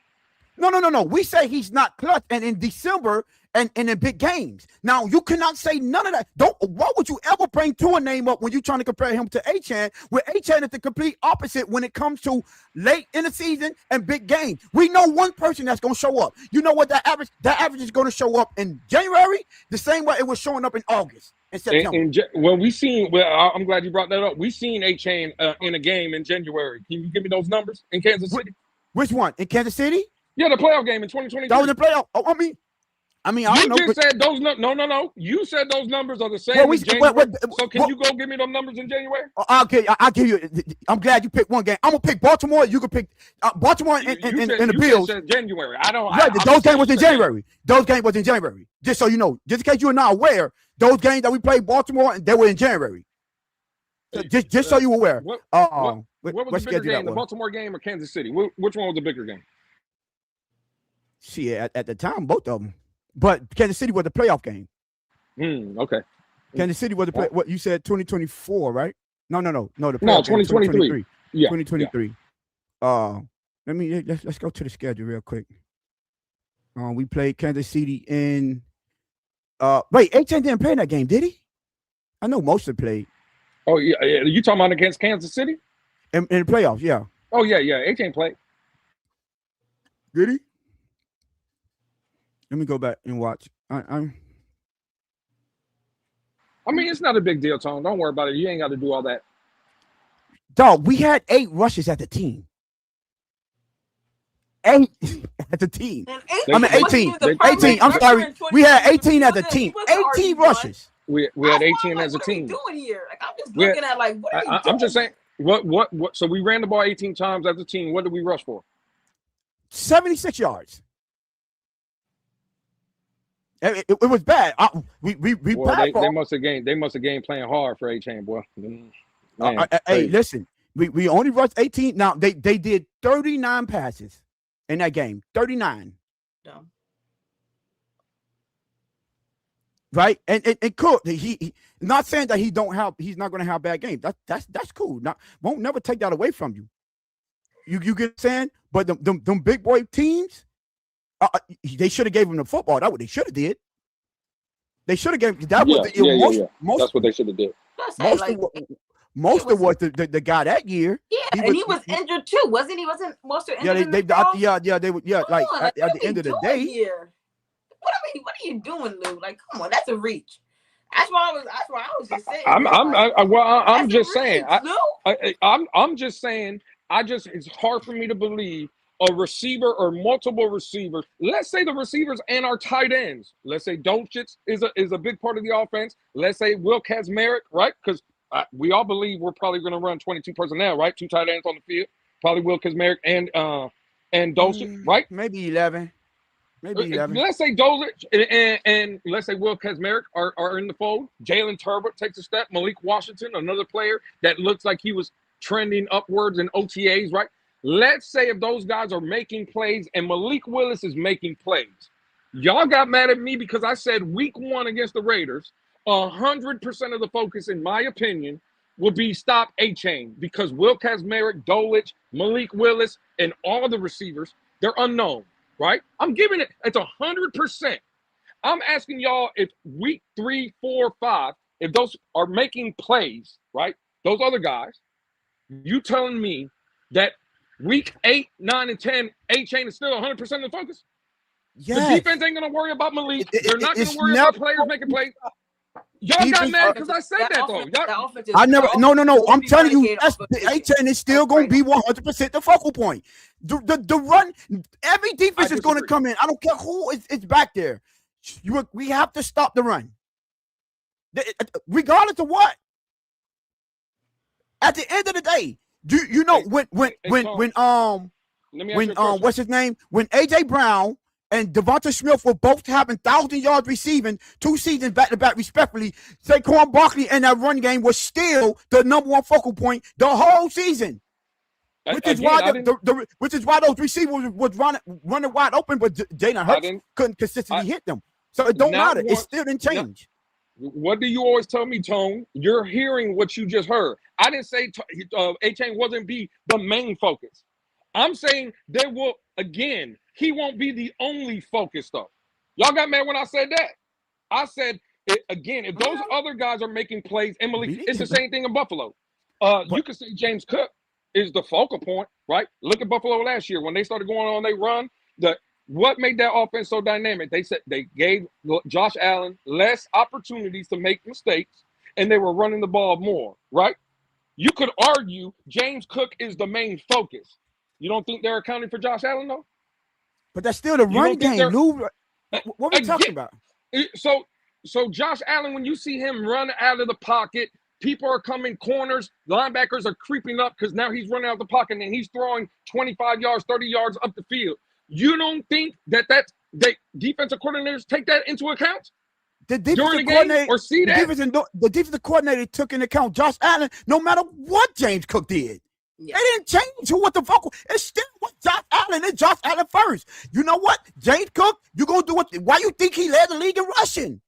No. We say he's not clutch, and in December and in big games. Now you cannot say none of that. Why would you ever bring Tua name up when you're trying to compare him to A-Chain? Where A-Chain is the complete opposite when it comes to late in the season and big games. We know one person that's gonna show up. You know what that average is gonna show up in January, the same way it was showing up in August and September. I'm glad you brought that up. We seen A-Chain in a game in January. Can you give me those numbers in Kansas City? Which one? In Kansas City? Yeah, the playoff game in 2023. That was the playoff. Oh, I mean, I don't know. You just said those. No. You said those numbers are the same in January. So can you go give me those numbers in January? I'll give you. I'm glad you picked one game. I'm gonna pick Baltimore. You can pick Baltimore and the Bills. Said January. I don't. Right, those games was in January. Those games was in January. Just so you know, just in case you are not aware, those games that we played Baltimore, they were in January. Just so you were aware. What was the bigger game, the Baltimore game or Kansas City? Which one was the bigger game? See, at the time, both of them. But Kansas City was the playoff game. Okay. Kansas City was the play. What you said, 2024, right? No. The playoff 2023. Yeah, 2023. Let's go to the schedule real quick. We played Kansas City in. Wait, A-Chain didn't play in that game, did he? I know most of them played. Oh yeah, you talking about against Kansas City? In the playoffs, yeah. Oh yeah. A-Chain played. Did he? Let me go back and watch. I mean, it's not a big deal, Tom. Don't worry about it. You ain't got to do all that. Dog, we had 8 rushes at the team. 8 at the team. 18. 18. I'm sorry. We had 18 as a team. 18 rushes. We had 18 as a team. What are we doing here? Like, I'm just looking at what are you doing? I'm just saying. What? So we ran the ball 18 times as a team. What did we rush for? 76 yards. It was bad. We they must have gained playing hard for A-Chain, boy. Hey, listen, we only rushed 18. Now they did 39 passes in that game. 39. Yeah. Right? And Cook, he not saying that he's not gonna have bad games. That's cool. Won't never take that away from you. You get what I'm saying? But them big boy teams. They should have gave him the football. That's what they should have did. They should have gave that was most That's what they should have did. most of what the guy that year. Yeah, he was injured too, wasn't he? Wasn't Monster injured? They were like at the end of the day. Here? What are you doing, Lou? Like, come on, that's a reach. That's why I was just saying. I'm just saying. I'm just saying. It's hard for me to believe a receiver or multiple receivers. Let's say the receivers and our tight ends. Let's say Dolphins is a big part of the offense. Let's say Will Kazmarek, right? Because we all believe we're probably going to run 22 personnel, right? 2 tight ends on the field. Probably Will Kazmarek and Dolphins, right? Maybe 11. Let's say Dolphins and let's say Will Kazmarek are in the fold. Jalen Turbot takes a step. Malik Washington, another player that looks like he was trending upwards in OTAs, right? Let's say if those guys are making plays and Malik Willis is making plays. Y'all got mad at me because I said week 1 against the Raiders, 100% of the focus, in my opinion, will be stop A-Chain because Will Kazmarek, Dolich, Malik Willis, and all the receivers, they're unknown, right? I'm giving it's 100%. I'm asking y'all if week 3, 4, 5, if those are making plays, right? Those other guys, you telling me that week 8, 9, and 10, A-Chain is still 100% of the focus? Yes. The defense ain't going to worry about Malik. They're not going to worry about players making plays. Y'all got mad because I said that though. I never. No. I'm telling you, the A-Chain is still going to be 100% the focal point. The run, every defense is going to come in. I don't care who is back there. We have to stop the run, regardless of what. At the end of the day, you know when what's his name? When AJ Brown and Devonta Smith were both having 1,000 yards receiving 2 seasons back-to-back respectively, Saquon Barkley and that run game was still the number 1 focal point the whole season. Which is why those receivers was running wide open, but Jalen Hurts couldn't consistently hit them. So it don't matter. It still didn't change. What do you always tell me, Tone? You're hearing what you just heard. I didn't say A-Chain wasn't be the main focus. I'm saying there will, again, he won't be the only focus, though. Y'all got mad when I said that. I said, again, if those other guys are making plays, Emily, it's the same thing in Buffalo. You could say James Cook is the focal point, right? Look at Buffalo last year. When they started going on they run, what made that offense so dynamic? They said they gave Josh Allen less opportunities to make mistakes, and they were running the ball more, right? You could argue James Cook is the main focus. You don't think they're accounting for Josh Allen, though? But that's still the run game, Lou. What are we talking about? So Josh Allen, when you see him run out of the pocket, people are coming corners, linebackers are creeping up because now he's running out of the pocket and he's throwing 25 yards, 30 yards up the field. You don't think that defensive coordinators take that into account? The defensive coordinator took into account Josh Allen no matter what James Cook did. Yeah. They didn't change what the vocal. It's still what Josh Allen is. Josh Allen first. You know what? James Cook, you going to do what? Why you think he led the league in rushing?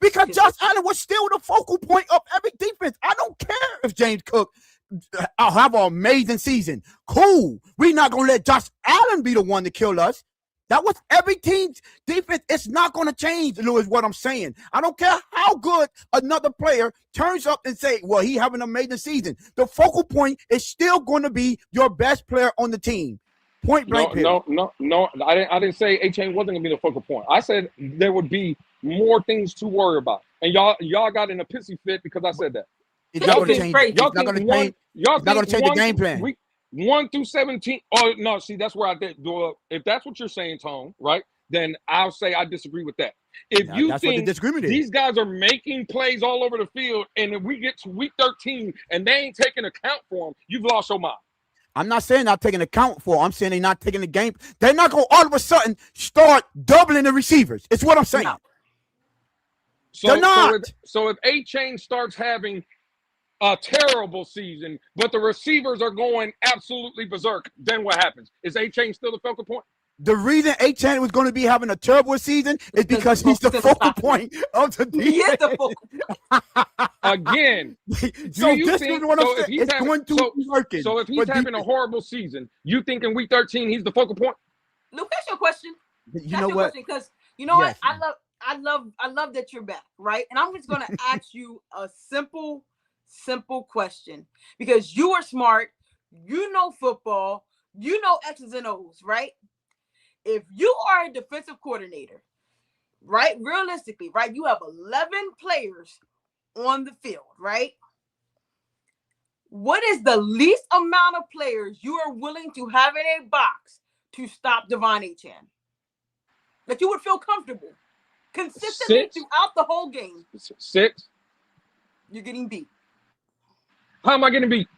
Because Josh Allen was still the focal point of every defense. I don't care if James Cook have an amazing season. Cool. We're not going to let Josh Allen be the one to kill us. That was every team's defense. It's not going to change, Lou, is what I'm saying. I don't care how good another player turns up and say, well, he having an amazing season. The focal point is still going to be your best player on the team. Point blank. No. I didn't say A-Chain wasn't going to be the focal point. I said there would be more things to worry about. And y'all got in a pissy fit because I said that. It's not going to change. It's not going to change. It's not going to change the game plan. 1 through 17. Oh, no, see, that's where I did. If that's what you're saying, Tone, right, then I'll say I disagree with that. If you think these guys are making plays all over the field and if we get to week 13 and they ain't taking account for them, you've lost your mind. I'm not saying not taking account for. I'm saying they're not taking the game. They're not going to all of a sudden start doubling the receivers. It's what I'm saying. No. They're not. So if A-Chain starts having a terrible season, but the receivers are going absolutely berserk, then what happens? Is A-Chain still the focal point? The reason A-Chain was going to be having a terrible season is because he's the focal point of the defense. He is the focal point. Again, so if he's having a horrible season, you think in week 13 he's the focal point? Luke, that's your question. You know what? Because you know what? I love I love that you're back, right? And I'm just gonna ask you a simple question because you are smart, you know football, you know X's and O's, right? If you are a defensive coordinator, right? Realistically, right? You have 11 players on the field, right? What is the least amount of players you are willing to have in a box to stop Devon Achane? That you would feel comfortable consistently 6? throughout the whole game. 6? You're getting beat. How am I getting beat?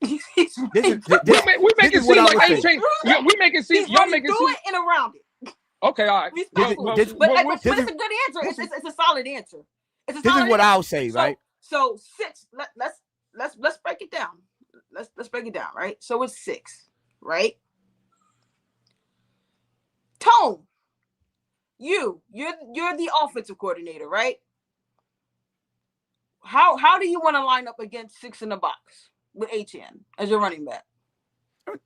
This We make it is what seem I like would say. Achane. Yeah, we make it seem. He's Y'all running make it through seem. it and around it. Okay, all right. Respectfully. This- But this it's is- a good answer. It's a solid answer. It's a This solid is what answer. I'll say, right? So 6. Let's break it down. Let's break it down, right? So it's 6, right? Tone, you're the offensive coordinator, right? How do you want to line up against 6 in the box with HN as your running back?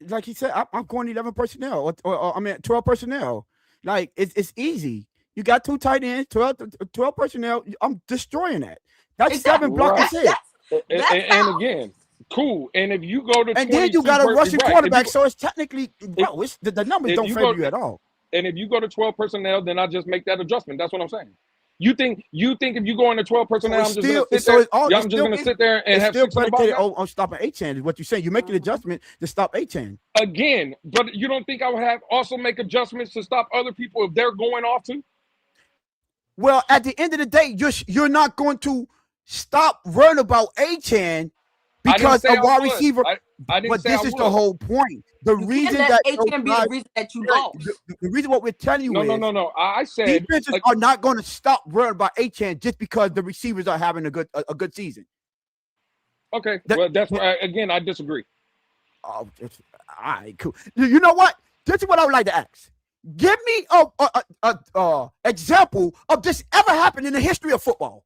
Like he said, I'm going 11 personnel, or I mean 12 personnel. Like it's easy. You got 2 tight ends, 12 personnel. I'm destroying that. That's Exactly. 7 blocks. Right. That's it. And again, cool. And if you go to And then you 22 got a rushing right, quarterback, if so it's technically, bro, it's the numbers if don't you favor go- you at all. and if you go to 12 personnel, then I just make that adjustment. That's what I'm saying. You think if you go into 12 personnel, it's I'm just still- gonna sit so there. it's all- yeah, it's I'm just still- gonna sit there and It's have still 6 in the predicated box. on stopping Achane is what you're saying. You're making an adjustment to stop Achane. Again, but you don't think I would have also make adjustments to stop other people if they're going off too? Well, at the end of the day, you're not going to stop worrying about Achane because say a I wide would. receiver. I didn't But say this I is would. the whole point. The You reason can't that let HN be the reason that you lost. the reason what we're telling you is No. I said defenses are not going to stop worrying about Achane just because the receivers are having a good season. okay. That- Well, that's where again I disagree. Oh, all right, cool. You know what? This is what I would like to ask. Give me a example of this ever happened in the history of football.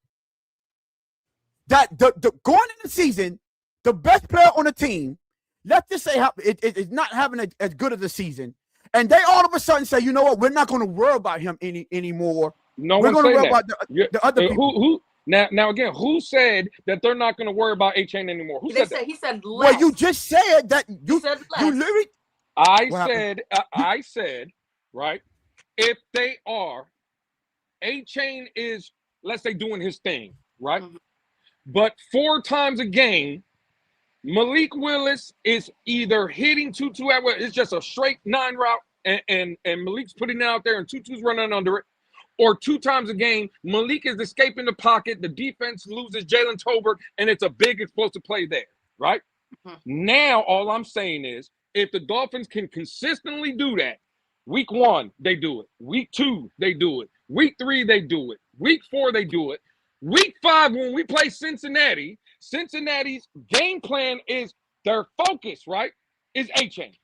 That the going into the season, the best player on the team, let's just say it is not having as good of a season, and they all of a sudden say, you know what, we're not going to worry about him anymore. No We're one going to say worry that. about the other people. Who now again? Who said that they're not going to worry about Achane anymore? Who said that? He said less. Well, you just said that He said less. you literally. I said, right? If they are, Achane is, let's say, doing his thing, right? Mhm. But 4 times a game, Malik Willis is either hitting Tutu at what it's just a straight 9 route, and Malik's putting it out there, and Tutu's running under it. Or 2 times a game, Malik is escaping the pocket. The defense loses Jalen Tolbert, and it's a big explosive play there, right? Mhm. Now, all I'm saying is, if the Dolphins can consistently do that, week 1, they do it. Week 2, they do it. Week 3, they do it. Week 4, they do it. Week 5, when we play Cincinnati, Cincinnati's game plan is their focus, right? Is Achane.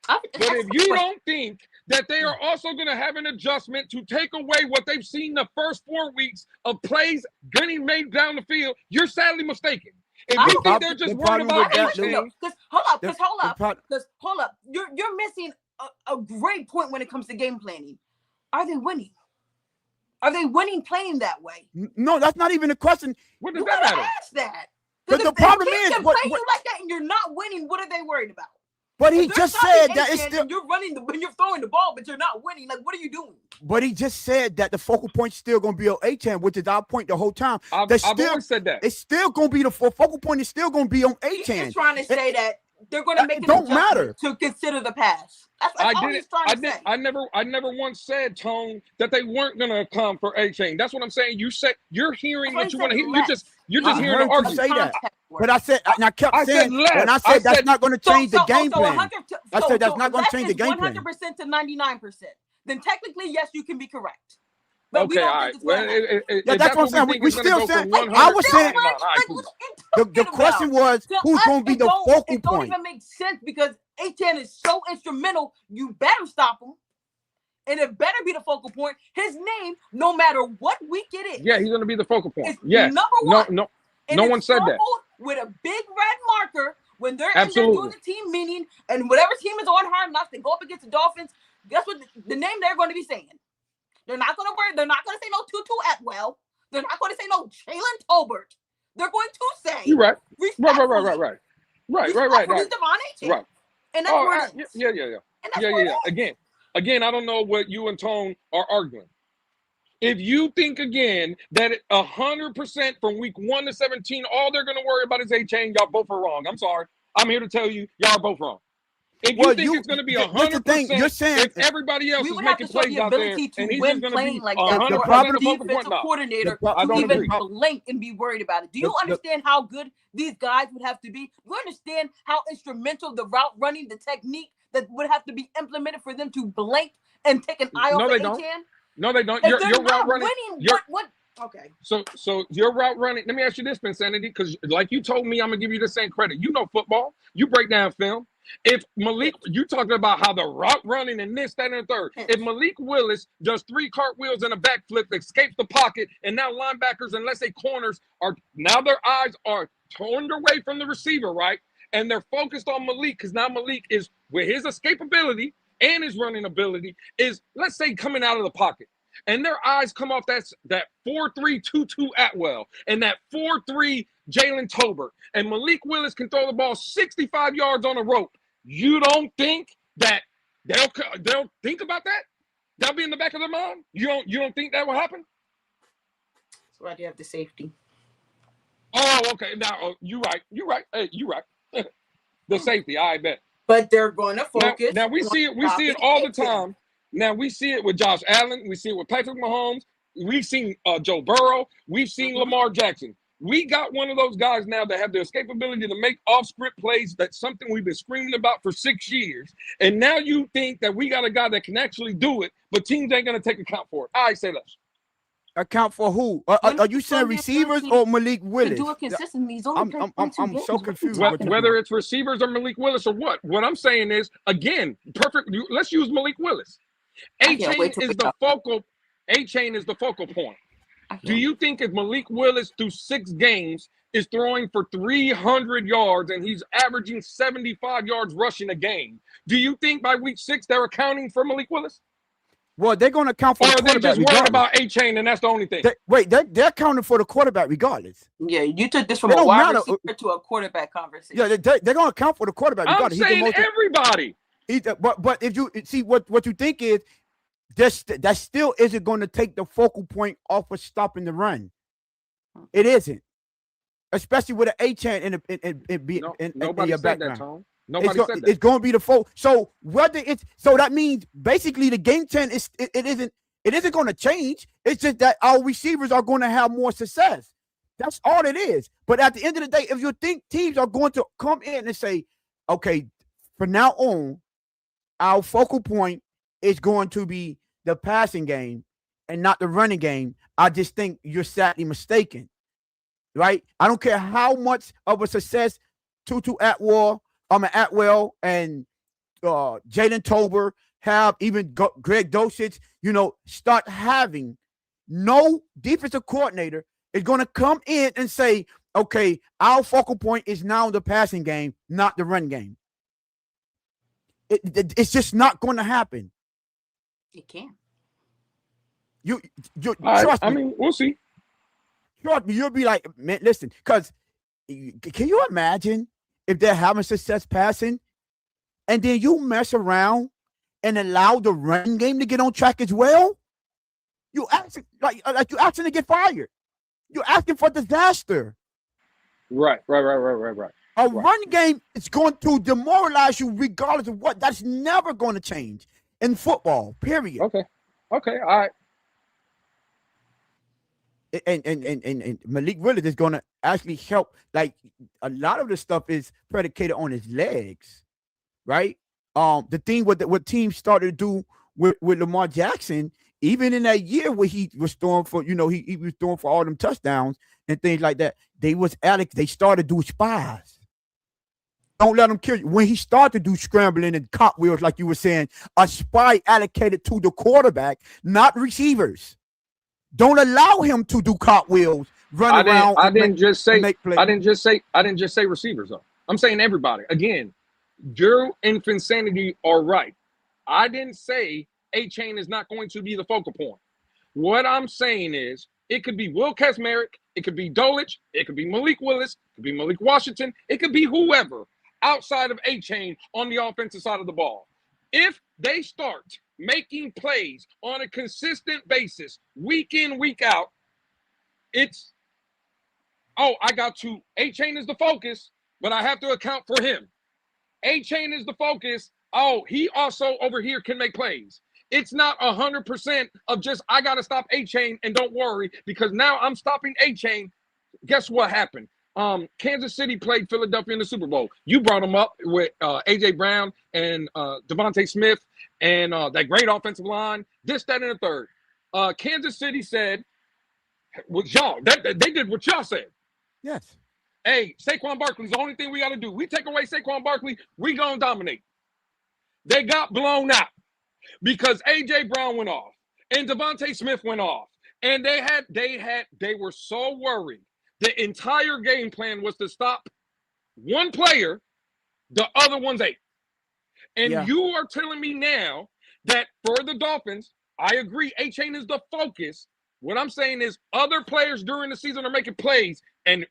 But if you don't think that they are also going to have an adjustment to take away what they've seen the first 4 weeks of plays getting made down the field, you're sadly mistaken. If you think they're just worried about Achane, Hold up. You're missing a great point when it comes to game planning. Are they winning? Are they winning playing that way? No, that's not even a question. what You does that gotta matter? ask that. But the problem is, can what- play you like that and you're not winning. What are they worried about? But he If they're just stopping said that it's Achane still. and you're running when you're throwing the ball, but you're not winning. Like, what are you doing? But he just said that the focal point's still going to be on Achane, which is our point the whole time. I've still- always said that. It's still going to be the focal point is still going to be on He's Achane. just trying to say that they're going to make It an don't adjustment matter. to consider the pass. That's all he's trying to say. I never once said, Tone, that they weren't gonna come for Achane. That's what I'm saying. You said you're hearing That's what why you he want to hear. said You're just I hearing the heard you argument. say that. Contact work. But I said, and I kept I said saying, less. and I I said that's said- not going to change the game plan. I said that's not gonna change the game plan. 100% to 99%. Then technically, yes, you can be correct. But we Okay, don't all think right. it's Well, gonna happen. Yeah, that's what I'm saying. We still saying. I was saying the question was To who's us, going to be it the don't- focal It don't point. even make sense because A10 is so instrumental. You better stop him, and it better be the focal point. His name, no matter what week it is, Yeah, he's gonna be the focal point. it's Yes. number one. No. And No it's one said that. circled with a big red marker when they're in there Absolutely. doing the team meeting, and whatever team is on Hard Knocks, they go up against the Dolphins. Guess what? The name they're going to be saying. They're not going to worry. They're not going to say no Tutu Atwell. They're not going to say no Jalen Tolbert. They're going to say, You're right. Right. Right. Devon Achane. Right. And that's Oh, where it is. yeah. And that's where it is. Again, I don't know what you and Tone are arguing. If you think again that 100% from week 1 to 17, all they're going to worry about is Achane, y'all both are wrong. I'm sorry. I'm here to tell you, y'all are both wrong. If you think it's going to be 100%, you're saying if everybody else is we would have making to show plays the out there, ability to and he's win just going to playing be like that 100% for of a the focal point, defensive no. coordinator I to don't even agree. blink and be worried about it. Do you understand how good these guys would have to be? Do you understand how instrumental the route running, the technique that would have to be implemented for them to blink and take an eye off of Achane? No, they don't. If Your they're route not running. winning, what? Okay. So your route running. Let me ask you this, Insanity, because like you told me, I'm gonna give you the same credit. You know football. You break down film. If Malik, you talking about how the route running and this, that, and the third. If Malik Willis does 3 cartwheels and a backflip, escapes the pocket, and now linebackers and let's say corners are now their eyes are turned away from the receiver, right? And they're focused on Malik because now Malik is with his escapability and his running ability is let's say coming out of the pocket. And their eyes come off that 4-3 Tutu Atwell and that 4-3 Jalen Tolbert. And Malik Willis can throw the ball 65 yards on a rope. You don't think that they'll think about that? That'll be in the back of their mind? You don't think that will happen? That's why they have the safety. Oh, okay. Now you're right. Hey, you're right. The safety, I bet. But they're going to focus. Now we see it all the time. Now we see it with Josh Allen. We see it with Patrick Mahomes. We've seen Joe Burrow. We've seen Lamar Jackson. We got one of those guys now that have the escapability to make off-script plays. That's something we've been screaming about for 6 years. And now you think that we got a guy that can actually do it, but teams ain't going to take account for it. I say that. Account for who? Are you saying receivers or Malik Willis? To do it consistently. He's only I'm so confused. Whether it's receivers or Malik Willis or what? What I'm saying is, again, perfect. Let's use Malik Willis. Achane is the focal. Achane is the focal point. Do you think if Malik Willis through 6 games is throwing for 300 yards and he's averaging 75 yards rushing a game, do you think by week 6 they're accounting for Malik Willis? Well, they're going to account for the quarterback. Or are they just worried about Achane and that's the only thing? They're accounting for the quarterback regardless. Yeah, you took this from a wide receiver to a quarterback conversation. Yeah, they're going to account for the quarterback regardless. I'm saying everybody. But if you see what you think is that still isn't going to take the focal point off of stopping the run. It isn't, especially with an Achane in nobody your said background. That, Tom. Nobody said that. It's going to be the focal. So that means basically the game plan it isn't going to change. It's just that our receivers are going to have more success. That's all it is. But at the end of the day, if you think teams are going to come in and say, okay, from now on, our focal point is going to be the passing game and not the running game, I just think you're sadly mistaken, right? I don't care how much of a success Tutu Atwell and Jalen Tolbert have, even Greg Dulcich, start having. No defensive coordinator is going to come in and say, okay, our focal point is now the passing game, not the run game. It's just not going to happen. It can. You trust me. I mean, we'll see. Trust me, you'll be like, man, listen, because can you imagine if they're having success passing and then you mess around and allow the run game to get on track as well? You asking you're asking to get fired. You're asking for disaster. Right. A run game is going to demoralize you regardless of what. That's never going to change in football, period. Okay, all right. And Malik Willis is going to actually help. Like, a lot of the stuff is predicated on his legs, right? The thing what teams started to do with Lamar Jackson, even in that year where he was throwing for, he was throwing for all them touchdowns and things like that, they started to do spies. Don't let him kill you. When he started to do scrambling and cartwheels, like you were saying, a spy allocated to the quarterback, not receivers. Don't allow him to do cartwheels, run around. I didn't just say receivers though. I'm saying everybody. Again, Drew and Insanity are right. I didn't say Achane is not going to be the focal point. What I'm saying is, it could be Will Kesmerick, it could be Dolich, it could be Malik Willis, it could be Malik Washington, it could be whoever outside of A-Chain on the offensive side of the ball. If they start making plays on a consistent basis, week in, week out, it's, oh, I got to, A-Chain is the focus, but I have to account for him. A-Chain is the focus. Oh, he also over here can make plays. It's not 100% of just, I got to stop A-Chain and don't worry because now I'm stopping A-Chain. Guess what happened? Kansas City played Philadelphia in the Super Bowl. You brought them up with A.J. Brown and Devontae Smith and that great offensive line, this, that, and the third. Kansas City said, well, y'all, they did what y'all said. Yes. Hey, Saquon Barkley's the only thing we got to do. We take away Saquon Barkley, we going to dominate. They got blown out because A.J. Brown went off and Devontae Smith went off. And they were so worried. The entire game plan was to stop one player, the other one's 8. And you are telling me now that for the Dolphins, I agree, A-Chain is the focus. What I'm saying is other players during the season are making plays. And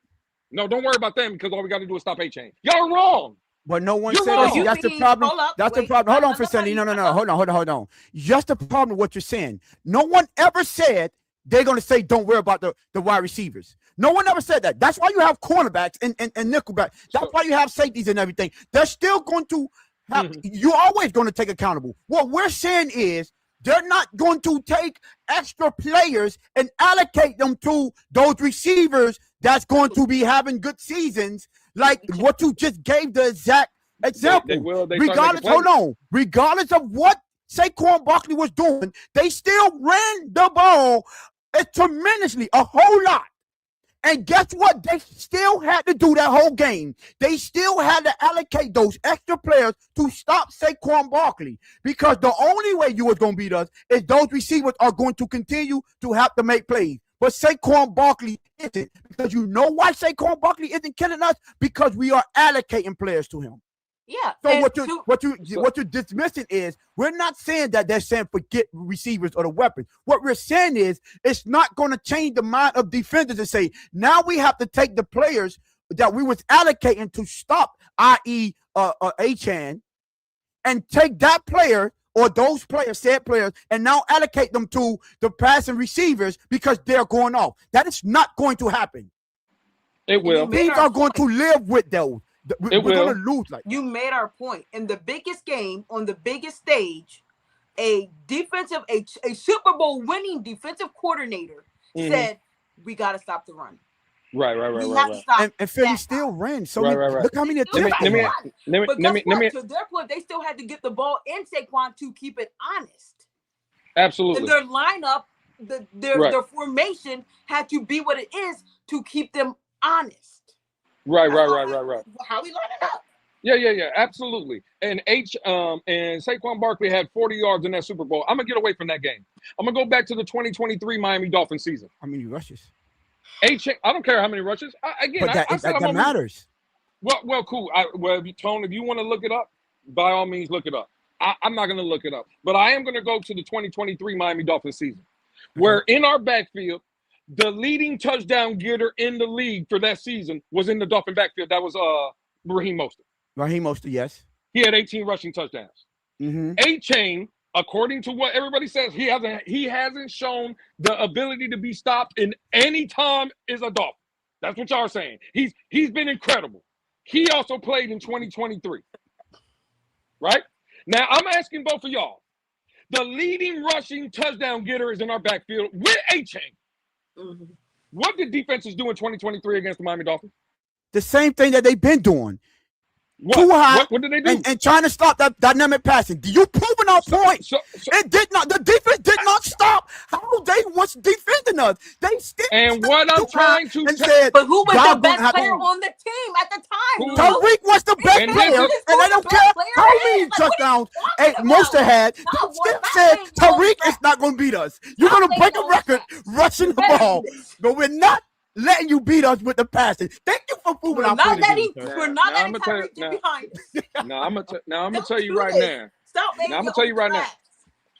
no, don't worry about them because all we got to do is stop A-Chain. Y'all are wrong. But no one You're said wrong. that's the problem. That's the problem. Hold on, Facility. No. Hold Hold on. Just the problem with what you're saying. No one ever said they're going to say, don't worry about the wide receivers. No one ever said that. That's why you have cornerbacks and nickelbacks. That's why you have safeties and everything. They're still going to have, you're always going to take accountable. What we're saying is they're not going to take extra players and allocate them to those receivers that's going to be having good seasons, like what you just gave the exact example. Regardless of what Saquon Barkley was doing, they still ran the ball tremendously, a whole lot. And guess what? They still had to do that whole game. They still had to allocate those extra players to stop Saquon Barkley because the only way you was going to beat us is those receivers are going to continue to have to make plays. But Saquon Barkley isn't, because you know why Saquon Barkley isn't killing us? Because we are allocating players to him. Yeah. So what you're dismissing is we're not saying that they're saying forget receivers or the weapons. What we're saying is it's not going to change the mind of defenders and say now we have to take the players that we was allocating to stop, i.e. A-Chan, and take that player or those players, said players, and now allocate them to the passing receivers because they're going off. That is not going to happen. It will. Teams are going to live with those. We're going to lose like that. You made our point. In the biggest game, on the biggest stage, a Super Bowl winning defensive coordinator said, we got to stop the run. Right. And Philly still ran. So look how many attempts. But guess what? To their point, they still had to get the ball in Saquon to keep it honest. Absolutely. And their lineup, their formation had to be what it is to keep them honest. Right. How we line it up. Yeah, absolutely. And Saquon Barkley had 40 yards in that Super Bowl. I'm gonna get away from that game. I'm gonna go back to the 2023 Miami Dolphins season. How many rushes? I don't care how many rushes. That matters. Well, cool. Tone, if you want to look it up, by all means, look it up. I'm not gonna look it up, but I am gonna go to the 2023 Miami Dolphins season, where in our backfield, the leading touchdown getter in the league for that season was in the Dolphin backfield. That was Raheem Mostert. Raheem Mostert, yes. He had 18 rushing touchdowns. A-Chain, according to what everybody says, he hasn't shown the ability to be stopped in any time is a Dolphin. That's what y'all are saying. He's been incredible. He also played in 2023. Right? Now, I'm asking both of y'all. The leading rushing touchdown getter is in our backfield with A-Chain. What did defenses do in 2023 against the Miami Dolphins? The same thing that they've been doing. What? Too high. What did they do? And trying to stop that dynamic passing. You proven our point. It did not. The defense did not stop how they was defending us. They still. And what I'm trying to say, but who was the best player on the team at the time? Tariq was the best player, and I don't care how many touchdowns Mostert had. They still said Tariq is not going to beat us. You're going to break a record rushing the ball, but we're not letting you beat us with the passing. Thank you for proving our point. We're not letting Tyreek get behind us. I'm gonna tell you right now. Stop making I'm gonna tell you right now.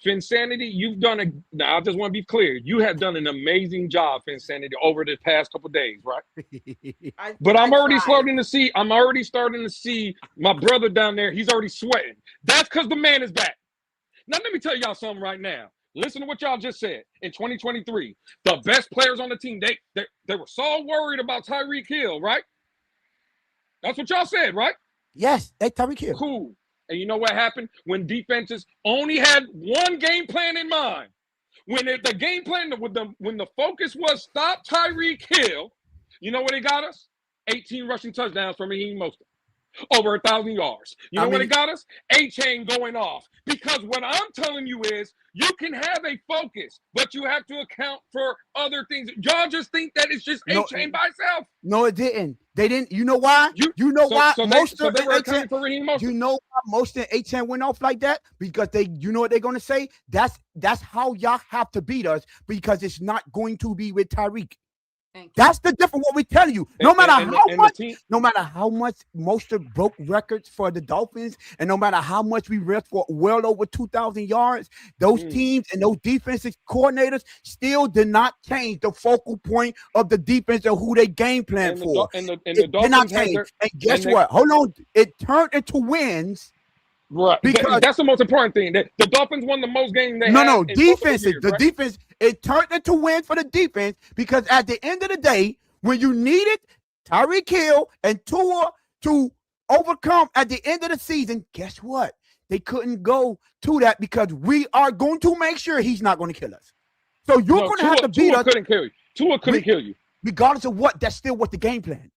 Finsanity, you've done a. Now, I just want to be clear. You have done an amazing job, Finsanity, over the past couple of days, right? But I'm already starting to see. I'm already starting to see my brother down there. He's already sweating. That's because the man is back. Now, let me tell y'all something right now. Listen to what y'all just said. In 2023, the best players on the team, they were so worried about Tyreek Hill, right? That's what y'all said, right? Yes, they Tyreek Hill. Cool. And you know what happened? When defenses only had one game plan in mind, when the game plan, when the focus was stop Tyreek Hill, you know what it got us? 18 rushing touchdowns from Raheem Mostert. Over 1,000 yards. You know what it got us? A-Chain going off. Because what I'm telling you is you can have a focus, but you have to account for other things. Y'all just think that it's just A-Chain by itself. No, it didn't. They didn't. You know why? You know why? So they were accounting for Raheem Mostert. You know why Mostert and A-Chain went off like that? Because you know what they're going to say? That's how y'all have to beat us, because it's not going to be with Tyreek. That's the difference. What we tell you. No matter how much Mostert broke records for the Dolphins, and no matter how much we ripped for well over 2,000 yards, those teams and those defensive coordinators still did not change the focal point of the defense and who they game plan for. The Dolphins did not change. And guess what? Hold on. It turned into wins. Right. Because that's the most important thing. The Dolphins won the most games they had. Defenses. The defense, it turned into wins for the defense, because at the end of the day, when you needed Tyreek Hill and Tua to overcome at the end of the season, guess what? They couldn't go to that, because we are going to make sure he's not going to kill us. So you're going to have to beat us. Tua couldn't kill you. Regardless of what, that's still what the game plan.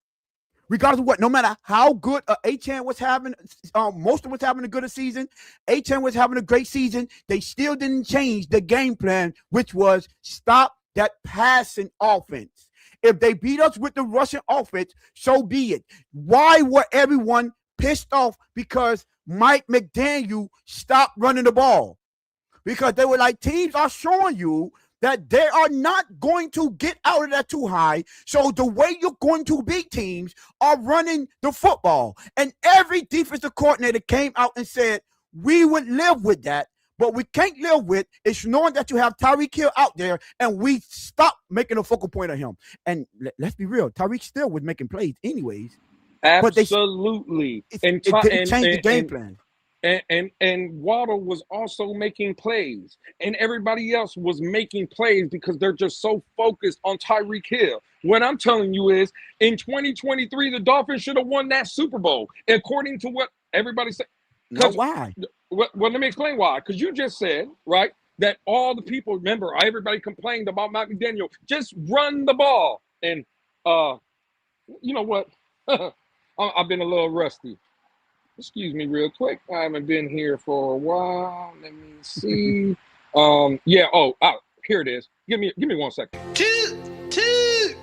Regardless of what, no matter how good A-Chan was having, Mostert was having a good season, A-Chan was having a great season, they still didn't change the game plan, which was stop that passing offense. If they beat us with the rushing offense, so be it. Why were everyone pissed off because Mike McDaniel stopped running the ball? Because they were like, teams are showing you that they are not going to get out of that too high. So the way you're going to beat teams are running the football. And every defensive coordinator came out and said, we would live with that. But we can't live with is knowing that you have Tyreek Hill out there, and we stop making a focal point of him. And let's be real, Tyreek still was making plays anyways. Absolutely. It didn't change the game plan. And Waddle was also making plays, and everybody else was making plays because they're just so focused on Tyreek Hill. What I'm telling you is, in 2023, the Dolphins should have won that Super Bowl, according to what everybody said. No, why? Well, let me explain why. Because you just said, right, that all the people, remember, everybody complained about Mike McDaniel. Just run the ball. And you know what? I've been a little rusty. Excuse me real quick. I haven't been here for a while. Let me see. Yeah. Oh, here it is. Give me 1 second. Toot.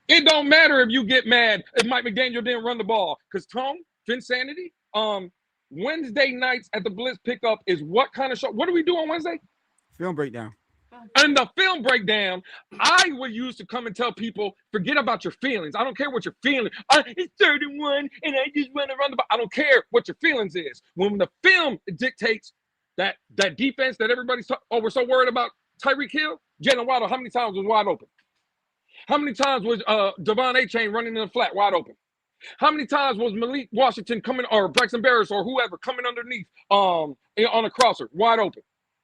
It don't matter if you get mad if Mike McDaniel didn't run the ball, because Tom, Finsanity, Wednesday nights at the Blitz Pickup is what kind of show? What do we do on Wednesday? Film breakdown. And the film breakdown, I would use to come and tell people, forget about your feelings. I don't care what you're feeling. It's 31, and I just want to run the ball. I don't care what your feelings is. When the film dictates that defense that everybody's we're so worried about Tyreek Hill, Jalen Waddle, how many times was wide open? How many times was Devon A-Chain running in the flat wide open? How many times was Malik Washington coming, or Braxton Barris or whoever coming underneath on a crosser wide open?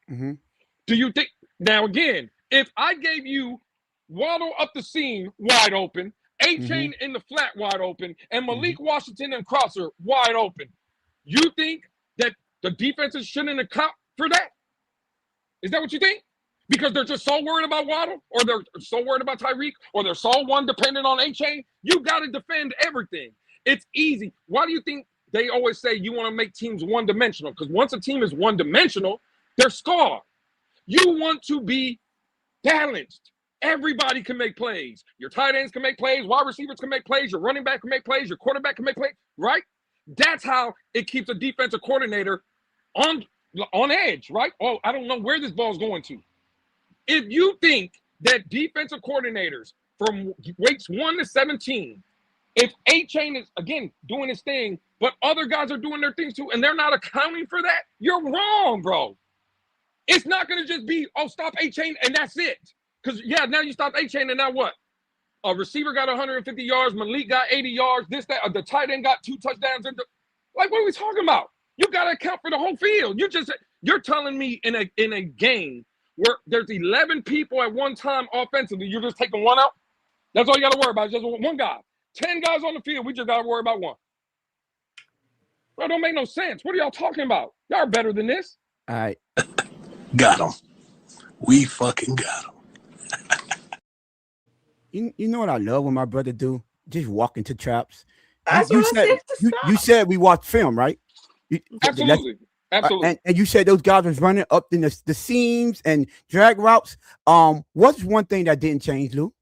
Mm-hmm. Do you think? Now, again, if I gave you Waddle up the seam wide open, A-Chain in the flat wide open, and Malik Washington and crosser wide open, you think that the defenses shouldn't account for that? Is that what you think? Because they're just so worried about Waddle, or they're so worried about Tyreek, or they're so one dependent on A-Chain? You got to defend everything. It's easy. Why do you think they always say you want to make teams one-dimensional? Because once a team is one-dimensional, they're scarred. You want to be balanced. Everybody can make plays. Your tight ends can make plays. Wide receivers can make plays. Your running back can make plays. Your quarterback can make plays, right? That's how it keeps a defensive coordinator on edge, right? Oh, I don't know where this ball's going to. If you think that defensive coordinators from weeks 1 to 17, if A-Chain is, again, doing his thing, but other guys are doing their things too, and they're not accounting for that. You're wrong, bro. It's not going to just be, oh, stop A-Chain, and that's it. Because, yeah, now you stop A-Chain, and now what? A receiver got 150 yards, Malik got 80 yards, this, that, the tight end got 2 touchdowns. Like, what are we talking about? You got to account for the whole field. You're telling me in a game where there's 11 people at one time offensively, you're just taking one out? That's all you got to worry about, just one guy. 10 guys on the field, we just got to worry about one. Bro, don't make no sense. What are y'all talking about? Y'all are better than this. All right. Got him. We fucking got him. You know what I love when my brother do? Just walk into traps. That's You what I said. you said we watched film, right? Absolutely. Absolutely. And you said those guys was running up in the seams and drag routes. What's one thing that didn't change, Lou?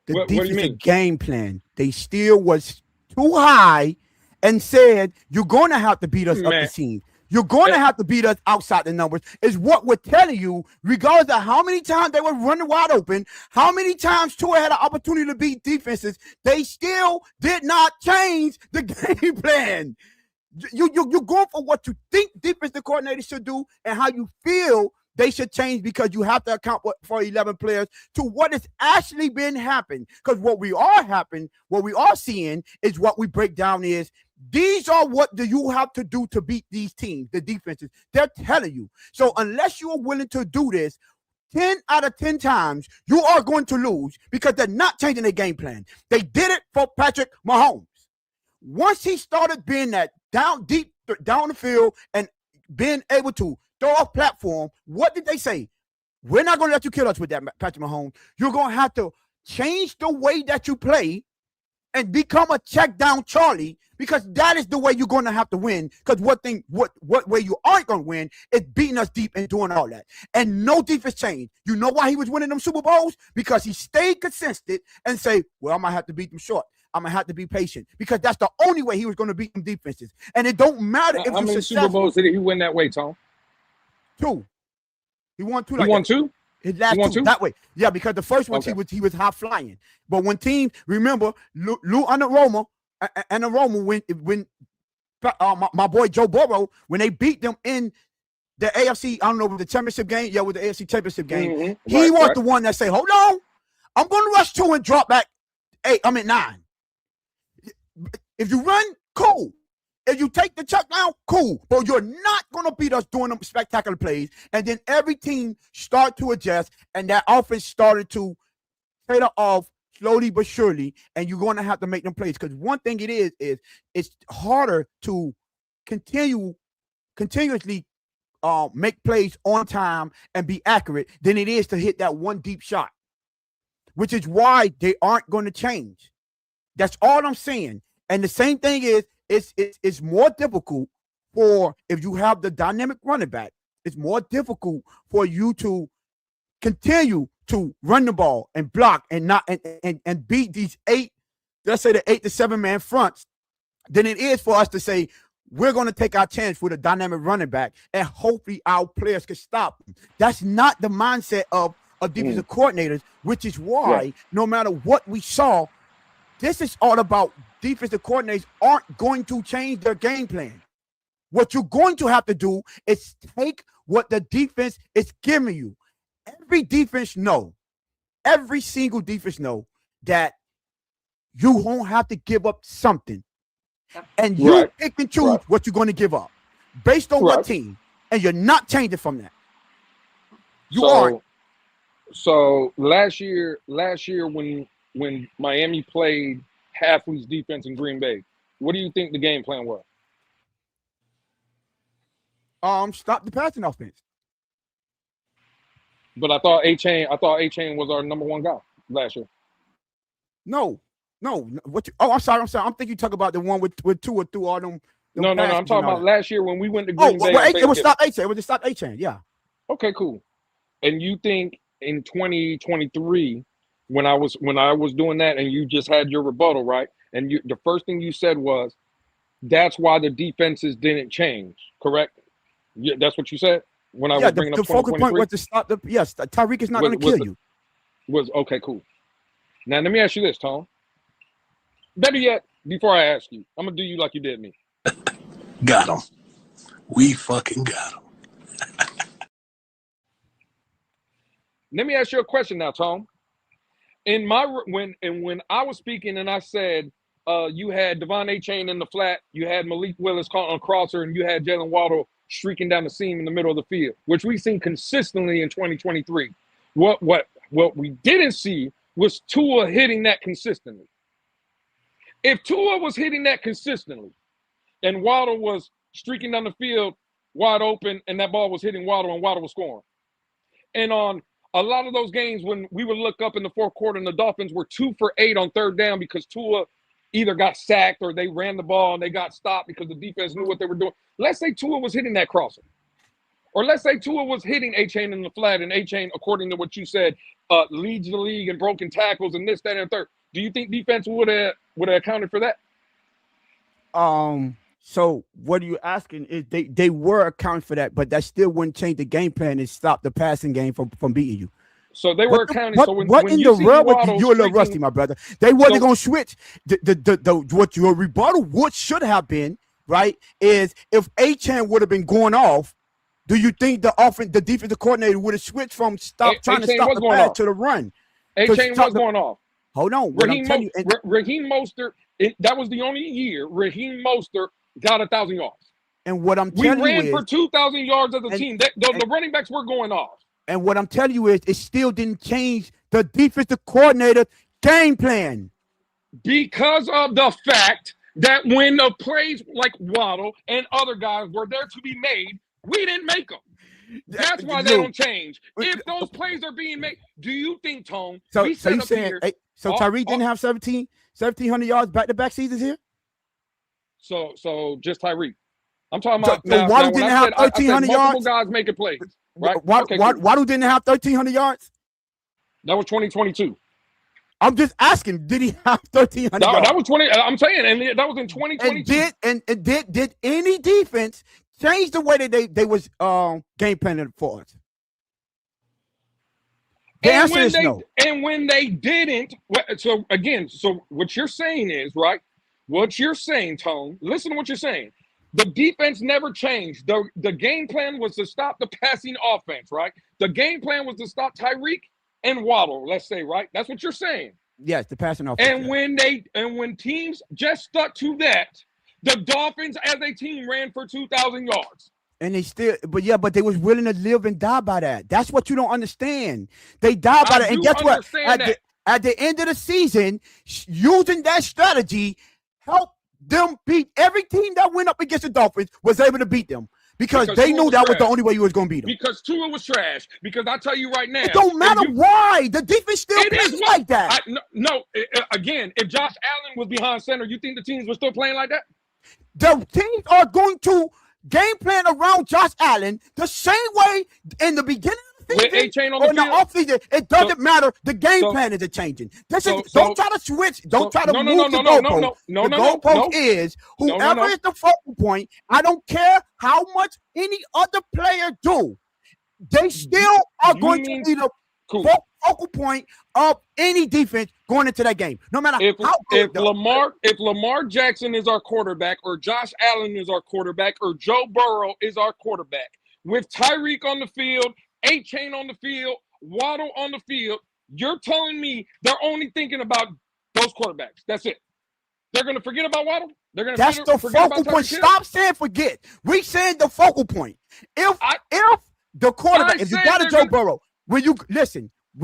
The What do you defensive mean? game plan. They still was too high and said, you're going to have to beat us up the seam. You're going to have to beat us outside the numbers, is what we're telling you, regardless of how many times they were running wide open, how many times Tua had an opportunity to beat defenses, they still did not change the game plan. You're going for what you think defensive coordinators should do and how you feel they should change, because you have to account for 11 players to what has actually been happening. Because what we are seeing is what we break down is, these are what do you have to do to beat these teams, the defenses. They're telling you. So unless you are willing to do this, 10 out of 10 times, you are going to lose because they're not changing their game plan. They did it for Patrick Mahomes. Once he started being that deep down the field and being able to throw off platform, what did they say? We're not going to let you kill us with that, Patrick Mahomes. You're going to have to change the way that you play and become a check down Charlie, because that is the way you're going to have to win. Because what way you aren't going to win is beating us deep and doing all that. And no defense changed. You know why he was winning them Super Bowls? Because he stayed consistent and say, well, I might have to beat them short. I'm going to have to be patient, because that's the only way he was going to beat them defenses. And it don't matter if how many Super Bowls did he win that way, Tom? 2. He won 2. He won 2? His last 2 that way. Yeah, because the first one he was high flying. But when teams, remember, Lou under Roma and Roma, when my boy Joe Burrow, when they beat them in the AFC, I don't know, with the championship game, with the AFC championship game, he was the one that say, hold on, I'm going to rush 2 and drop back 8. I'm at 9. If you run, cool. If you take the check down, cool. But you're not going to beat us doing them spectacular plays. And then every team start to adjust, and that offense started to tailor off slowly but surely, and you're going to have to make them plays. Because one thing it is it's harder to continuously make plays on time and be accurate than it is to hit that one deep shot, which is why they aren't going to change. That's all I'm saying. And the same thing is, it's more difficult for, if you have the dynamic running back, it's more difficult for you to continue to run the ball and block and not and beat these 8, let's say the 8 to 7 man fronts, than it is for us to say we're going to take our chance with a dynamic running back and hopefully our players can stop them. That's not the mindset of defensive coordinators, which is why no matter what we saw, this is all about defensive coordinators aren't going to change their game plan. What you're going to have to do is take what the defense is giving you. Every single defense know that you won't have to give up something. And you pick and choose what you're going to give up based on what team. And you're not changing from that. You aren't. So last year when Miami played Halfley's defense in Green Bay, what do you think the game plan was? Stop the passing offense. But I thought A-Chain was our number 1 guy last year. No. What? I'm sorry. I'm thinking you talk about the one with 2 or through all them. No. I'm talking about last year when we went to Green Bay. It was stop A-Chain. It was just stop A-Chain. Yeah. Okay, cool. And you think in 2023, when I was doing that, and you just had your rebuttal, right? And the first thing you said was, that's why the defenses didn't change, correct? Yeah, that's what you said when I was bringing up the focal point was to stop the. Yes, Tyreek is not going to kill you. Was okay, cool. Now let me ask you this, Tom. Better yet, before I ask you, I'm gonna do you like you did me. Got him. We fucking got him. Let me ask you a question now, Tom. In my when I was speaking and I said you had Devon A-Chain in the flat, you had Malik Willis caught on crosser, and you had Jalen Waddle streaking down the seam in the middle of the field, which we've seen consistently in 2023. What we didn't see was Tua hitting that consistently. If Tua was hitting that consistently and Waddle was streaking down the field wide open and that ball was hitting Waddle and Waddle was scoring, and on a lot of those games when we would look up in the fourth quarter and the Dolphins were 2 for 8 on third down because Tua either got sacked or they ran the ball and they got stopped because the defense knew what they were doing. Let's say Tua was hitting that crosser. Or let's say Tua was hitting A-Chain in the flat, and A-Chain, according to what you said, leads the league in broken tackles and this, that, and third. Do you think defense would have accounted for that? So what are you asking is they were accounting for that, but that still wouldn't change the game plan and stop the passing game from beating you. So they were accounting. What, so when in you the world? You're a little streaking, rusty, my brother. They wasn't going to switch. What your rebuttal should have been, right, is if A-Chan would have been going off, do you think the defensive coordinator would have switched from trying to stop the pass to the run? A-Chain was going off. Hold on. Raheem Mostert, that was the only year Raheem Mostert got 1,000 yards. And what I'm telling you is, we ran for 2,000 yards as a team. The running backs were going off. And what I'm telling you is, it still didn't change the defensive coordinator game plan. Because of the fact that when the plays like Waddle and other guys were there to be made, we didn't make them. That's why they don't change. If those plays are being made, do you think, Tone? So you saying, Tyreek didn't have 1,700 yards back-to-back seasons here? So just Tyreek. I'm talking about. So Waddle didn't have 1,300 yards. Multiple guys making plays. Right? Waddle didn't have 1,300 yards? That was 2022. I'm just asking, did he have 1,300 yards? That was 20. I'm saying, and that was in 2022. And did any defense change the way that they was game planning for us? The answer is no. And when they didn't, so what you're saying is, right? What you're saying, Tone, listen to what you're saying. The defense never changed. The game plan was to stop the passing offense, right? The game plan was to stop Tyreek and Waddle, let's say, right? That's what you're saying. Yes, the passing offense. And when teams just stuck to that, the Dolphins as a team ran for 2,000 yards. And but they was willing to live and die by that. That's what you don't understand. They died by that. And guess what? At the end of the season, using that strategy helped them beat every team that went up against the Dolphins, was able to beat them because they knew that was the only way you was going to beat them. Because Tua was trash. Because I tell you right now, it don't matter why the defense still plays like that. Again, if Josh Allen was behind center, you think the teams were still playing like that? The teams are going to game plan around Josh Allen the same way in the beginning of the season or in the offseason. It doesn't matter. The game plan isn't changing. Don't try to switch. Don't try to move the goalpost. The goalpost is whoever is the focal point. I don't care how much any other player do. They still are going to be the focal point of any defense going into that game. No matter how good. If Lamar Jackson is our quarterback, or Josh Allen is our quarterback, or Joe Burrow is our quarterback, with Tyreek on the field, A-Chain on the field, Waddle on the field, you're telling me they're only thinking about those quarterbacks. That's it. They're going to forget about Waddle? That's the focal point. Stop saying forget. We saying the focal point. If the quarterback, if you got a Joe Burrow, when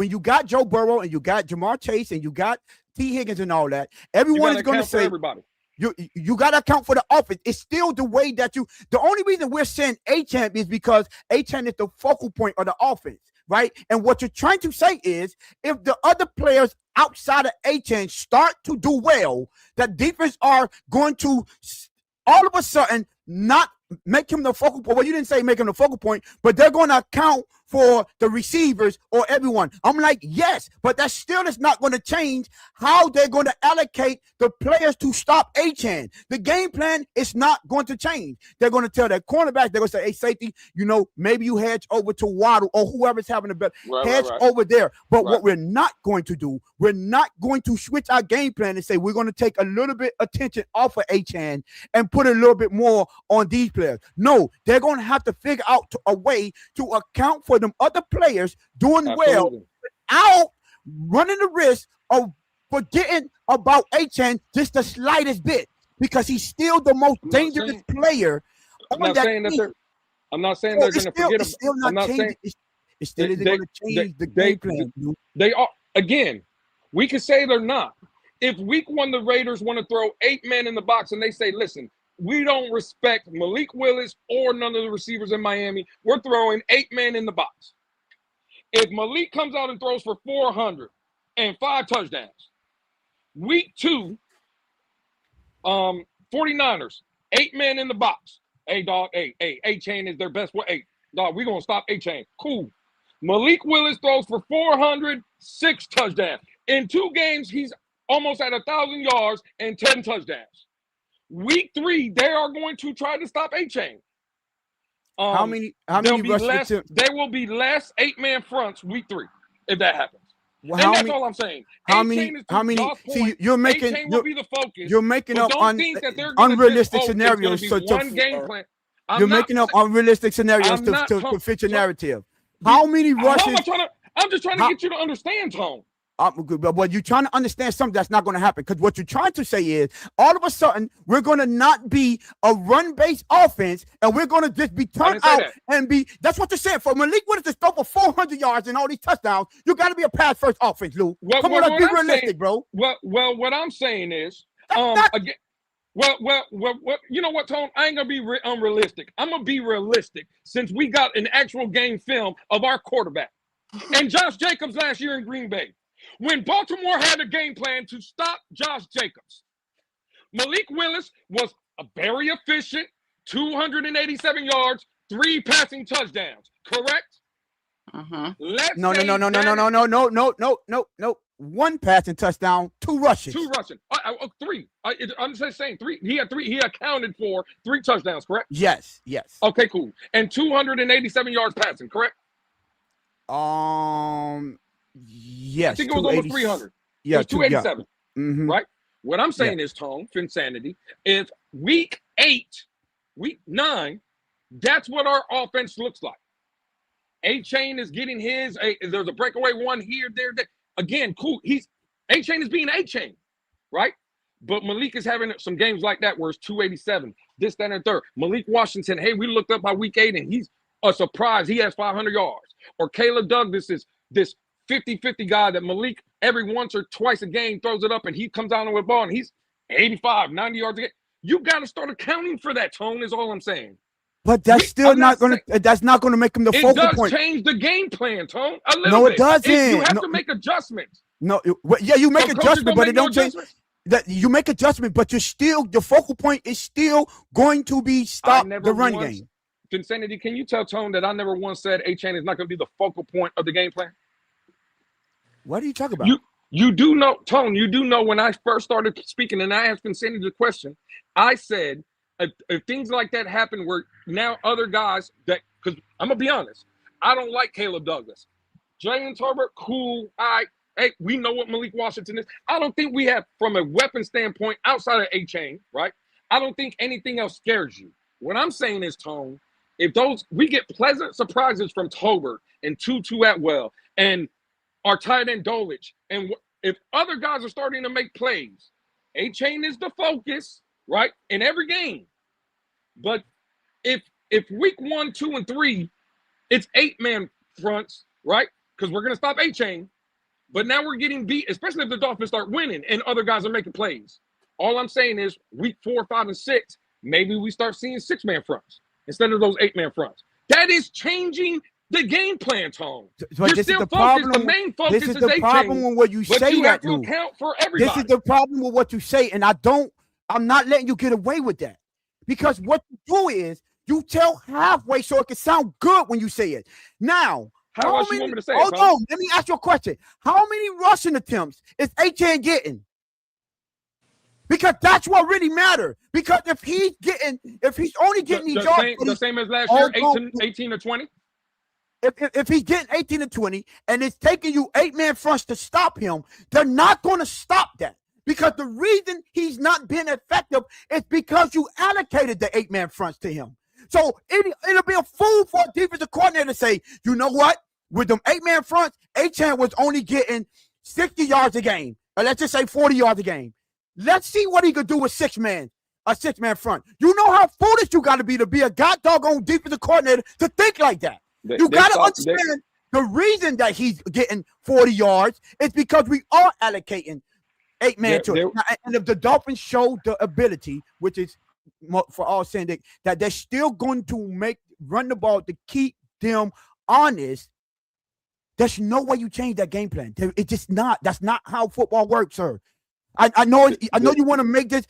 you got Joe Burrow and you got Jamar Chase and you got T. Higgins and all that, everyone is going to say everybody. You got to account for the offense. It's still the way that the only reason we're saying A-Champ is because A-Champ is the focal point of the offense, right? And what you're trying to say is if the other players outside of A-Champ start to do well, the defense are going to all of a sudden not make him the focal point. Well, you didn't say make him the focal point, but they're going to account for the receivers or everyone. I'm like, yes, but that still is not going to change how they're going to allocate the players to stop Achane. The game plan is not going to change. They're going to tell their cornerback, they're going to say, hey, safety, maybe you hedge over to Waddle or whoever's having a better hedge over there. But what we're not going to do, we're not going to switch our game plan and say we're going to take a little bit attention off of Achane and put a little bit more on these players. No, they're going to have to figure out a way to account for them other players doing well without running the risk of forgetting about Achane just the slightest bit, because he's still the most dangerous player on that team. I'm not saying they're going to forget him. I'm not saying it's still going to change the game plan. They are, again, we can say they're not. If week 1 the Raiders want to throw 8 men in the box and they say, listen, we don't respect Malik Willis or none of the receivers in Miami, we're throwing 8 men in the box. If Malik comes out and throws for 400 and 5 touchdowns, week 2, 49ers, 8 men in the box. Hey, dog, Achane is their best. Hey, dog, we're going to stop Achane. Cool. Malik Willis throws for 406 touchdowns. In 2 games, he's almost at 1,000 yards and 10 touchdowns. Week 3, they are going to try to stop Achane. How many there will be less 8-man fronts week 3 if that happens. Well, and that's all I'm saying. How many? See, you're making will be the focus. You're making up unrealistic scenarios. You're making up unrealistic scenarios to fit your narrative. How many rushes? I'm just trying to get you to understand, Tone. But you're trying to understand something that's not going to happen, because what you're trying to say is all of a sudden we're going to not be a run-based offense and we're going to just be turned out and be. That's what you're saying. For Malik Willis to throw for 400 yards and all these touchdowns, you got to be a pass-first offense, Lou. Come on, let's be realistic, bro. Well, what I'm saying is, again, you know what, Tone? I ain't gonna be unrealistic. I'm gonna be realistic since we got an actual game film of our quarterback and Josh Jacobs last year in Green Bay. When Baltimore had a game plan to stop Josh Jacobs, Malik Willis was a very efficient 287 yards, 3 passing touchdowns. Correct? No. 1 passing touchdown, 2 rushes. 2 rushing. 3. I'm just saying 3. He had 3. He accounted for 3 touchdowns. Correct? Yes. Okay, cool. And 287 yards passing. Correct? Yes. I think it was almost 300. Yeah, it was 287. Yeah. Mm-hmm. Right? What I'm saying is, Tone, Finsanity, if week 8, week 9, that's what our offense looks like. Achane is getting his. There's a breakaway one here, there. Again, cool. Achane is being Achane, right? But Malik is having some games like that where it's 287, this, that, and third. Malik Washington, hey, we looked up by week 8 and he's a surprise. He has 500 yards. Or Caleb Douglas is this 50-50 guy that Malik every once or twice a game throws it up and he comes down with the ball and he's 85, 90 yards a game. You got to start accounting for that, Tone, is all I'm saying. But that's not going to make him the focal point. It does change the game plan, Tone, a little bit. No, it doesn't. You have to make adjustments. No, you make adjustments, but it don't change. That you make adjustment, but your focal point is still going to be stop the run game. Insanity, can you tell Tone that I never once said Achane is not going to be the focal point of the game plan? What are you talking about? You do know, Tone, you do know when I first started speaking and I asked Insanity the question, I said, if things like that happen where now other guys because I'm going to be honest, I don't like Caleb Douglas. Jalen Tolbert, cool. Hey, we know what Malik Washington is. I don't think we have, from a weapon standpoint, outside of Achane, right? I don't think anything else scares you. What I'm saying is, Tone, if we get pleasant surprises from Tolbert and Tutu Atwell and our tight end Dolich, and if other guys are starting to make plays, Achane is the focus, right, in every game. But if week 1, 2, and 3, it's 8-man fronts, right? Because we're going to stop Achane. But now we're getting beat, especially if the Dolphins start winning and other guys are making plays. All I'm saying is week 4, 5, and 6, maybe we start seeing 6-man fronts instead of those 8-man fronts. That is changing the game plan, Tone. But You're still focused. The main focus is the problem with what you say. But you have to account for everybody. This is the problem with what you say, and I'm not letting you get away with that. Because what you do is you tell halfway so it can sound good when you say it. Now, How else you want me to say it, hold bro? on, let me ask you a question. How many rushing attempts is Achane getting? Because that's what really matters. Because if he's only getting these yards, the same as last year, 18 or 20. If he's getting 18 and 20 and it's taking you 8-man fronts to stop him, they're not going to stop that. Because the reason he's not being effective is because you allocated the 8-man fronts to him. So it'll be a fool for a defensive coordinator to say, you know what? With them 8-man fronts, Achane was only getting 60 yards a game. Or let's just say 40 yards a game. Let's see what he could do with a 6-man front. You know how foolish you got to be a god doggone defensive coordinator to think like that. You got to understand the reason that he's getting 40 yards is because we are allocating 8-man to it. And if the Dolphins show the ability, which is for all saying that they're still going to run the ball to keep them honest, there's no way you change that game plan. It's just not. That's not how football works, sir. I know you want to make it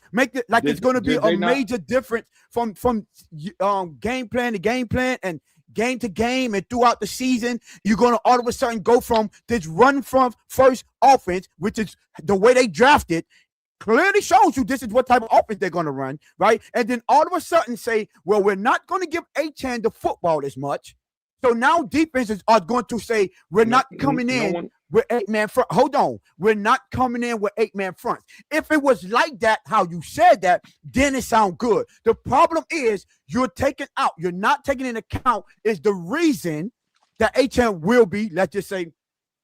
like it's going to be a major difference from game plan to game plan and game to game and throughout the season. You're going to all of a sudden go from this run from first offense, which is the way they drafted, clearly shows you this is what type of offense they're going to run, right? And then all of a sudden say, well, we're not going to give Achane the football as much. So now defenses are going to say, we're not coming in with 8-man front. Hold on. We're not coming in with 8-man fronts. If it was like that, how you said that, then it sounds good. The problem is you're not taking into account is the reason that Achane will be, let's just say,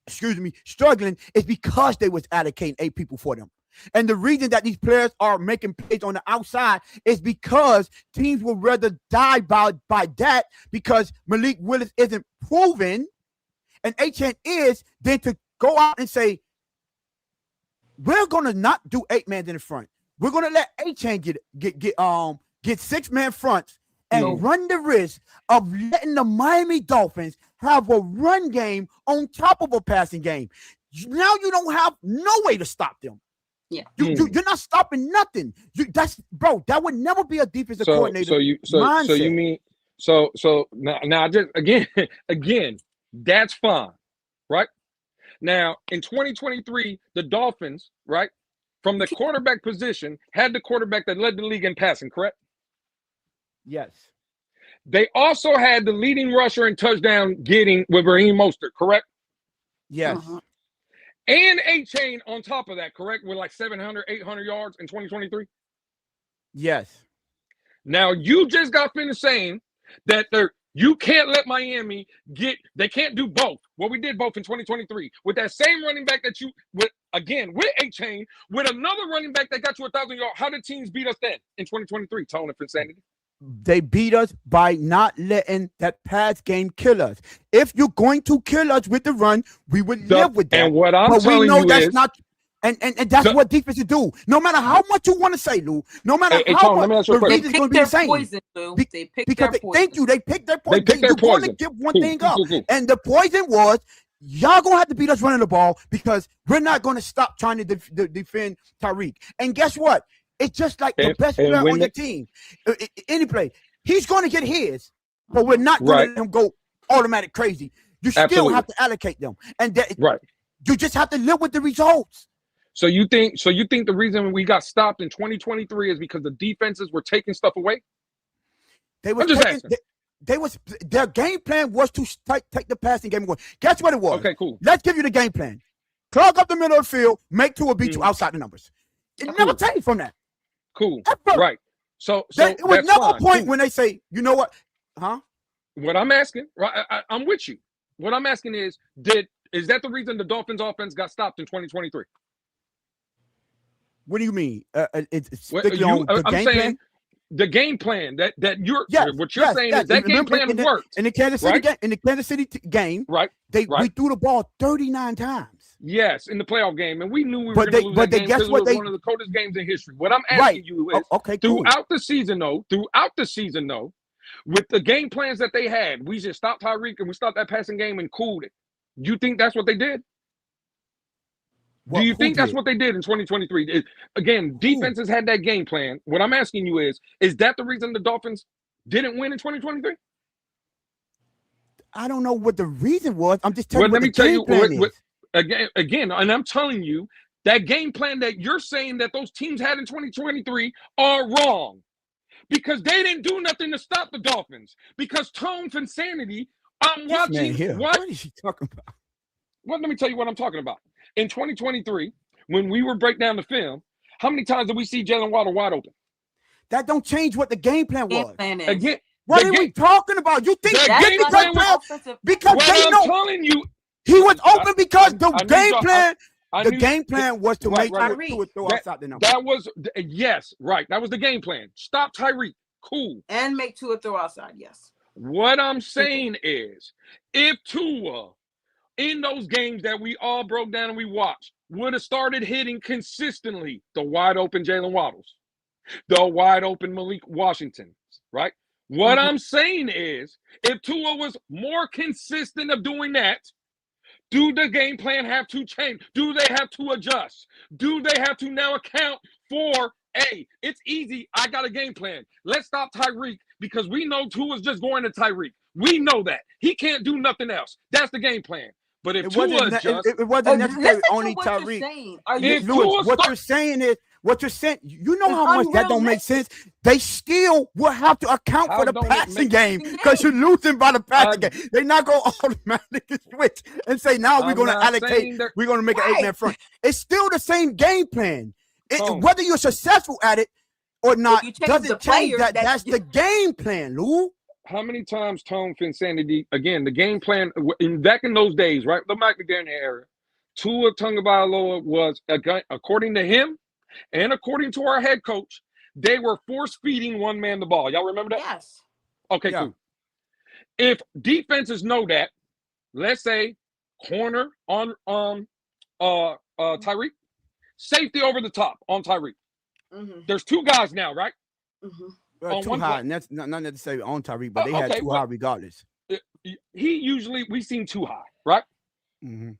struggling is because they was allocating 8 people for them. And the reason that these players are making plays on the outside is because teams will rather die by that because Malik Willis isn't proven and Achane is than to go out and say, we're going to not do 8-man in the front. We're going to let Achane get 6-man fronts and run the risk of letting the Miami Dolphins have a run game on top of a passing game. Now you don't have no way to stop them. Yeah, you're not stopping nothing. That would never be a defensive coordinator. So now just again, that's fine, right? Now in 2023, the Dolphins, right, from the quarterback position, had the quarterback that led the league in passing, correct? Yes. They also had the leading rusher in touchdown getting with Raheem Mostert, correct? Yes. And Achane on top of that, correct? With like 700, 800 yards in 2023? Yes. Now, you just got finished saying that you can't let Miami they can't do both. Well, we did both in 2023. With that same running back that with Achane, with another running back that got you 1,000 yards. How did teams beat us then in 2023, Tone, if insanity? They beat us by not letting that pass game kill us. If you're going to kill us with the run, we would live with that. And what I'm telling you that's is not. And that's what defenses do. No matter how much you want to say, Lou. No matter how much the reason's going to be the same. Poison, Lou. They pick their poison. Thank you. They picked their poison. They picked their poison. You're going to give one thing up. And the poison was, y'all going to have to beat us running the ball because we're not going to stop trying to defend Tyreek. And guess what? It's just like the best player on your team. Any play. He's going to get his, but we're not going to let him go automatic crazy. You still have to allocate them. And you just have to live with the results. So you think the reason we got stopped in 2023 is because the defenses were taking stuff away? Their game plan was to take the passing game away. Guess what it was? Okay, cool. Let's give you the game plan. Clog up the middle of the field, make Tua beat you outside the numbers. It never changed from that. Cool. Ever. Right. So it was never a point when they say, you know what? Huh? What I'm asking, right? I'm with you. What I'm asking is that the reason the Dolphins offense got stopped in 2023? What do you mean? It's I'm game saying plan? the game plan that you're what you're saying is that Remember, game plan worked in the Kansas City game. In the Kansas City game, we threw the ball 39 times. Yes, in the playoff game, and we knew we were going to lose that game because it was one of the coldest games in history. What I'm asking you is, throughout the season, though, with the game plans that they had, we just stopped Tyreek and we stopped that passing game and cooled it. You think that's what they did? Do you think that's what they did in 2023? Again, defenses had that game plan. What I'm asking you is that the reason the Dolphins didn't win in 2023? I don't know what the reason was. I'm just telling Well, you let what me the tell game you plan is. again, and I'm telling you that game plan that you're saying that those teams had in 2023 are wrong because they didn't do nothing to stop the Dolphins. Because Tone Insanity, I'm This man watching here, what? what is he talking about? Well, let me tell you what I'm talking about. In 2023, when we were break down the film, how many times did we see Jalen Waddle wide open? That don't change what the game plan Game was. plan is. Again, What the are we game, talking about? You think the the game plan was offensive. because what they I'm know telling you. he was open because the I game need plan. I The knew- game plan was to Right, make right. Tua throw outside the number. That was yes, right. That was the game plan. Stop Tyreek. Cool. And make Tua throw outside. Yes. What I'm saying is, if Tua in those games that we all broke down and we watched would have started hitting consistently the wide open Jalen Waddles, the wide open Malik Washington, right? What I'm saying is, if Tua was more consistent of doing that, do the game plan have to change? Do they have to adjust? Do they have to now account for, hey, it's easy. I got a game plan. Let's stop Tyreek because we know Tua's just going to Tyreek. We know that. He can't do nothing else. That's the game plan. But if Tua adjusts, it wasn't necessarily Listen to only what you're Tyreek. saying. Are If you? Lewis, Tua what start- you're saying is what you're saying. You know It's how much that don't make sense. They still will have to account How for the don't it passing make- game because you're losing by the passing I- game. They're not going to automatically switch and say now we're I'm going to not allocate. saying they're- We're going to make an Right. 8-man front. It's still the same game plan. Tone. Whether you're successful at it or not you change the doesn't change players, that. that's- That's the game plan, Lou. how many times Tone Insanity, again, the game plan, back in those days, right? The Mike McDaniel era, Tua Tagovailoa was, according to him and according to our head coach, they were force-feeding one man the ball. Y'all remember that? Yes. Okay, Yeah. cool. If defenses know that, let's say corner on Tyreek, safety over the top on Tyreek. Mm-hmm. There's two guys now, right? Mm-hmm. On Too one high, play. and that's not necessarily on Tyreek, but they had Okay, too well- high regardless. He usually, we seen too high, right? Mm-hmm.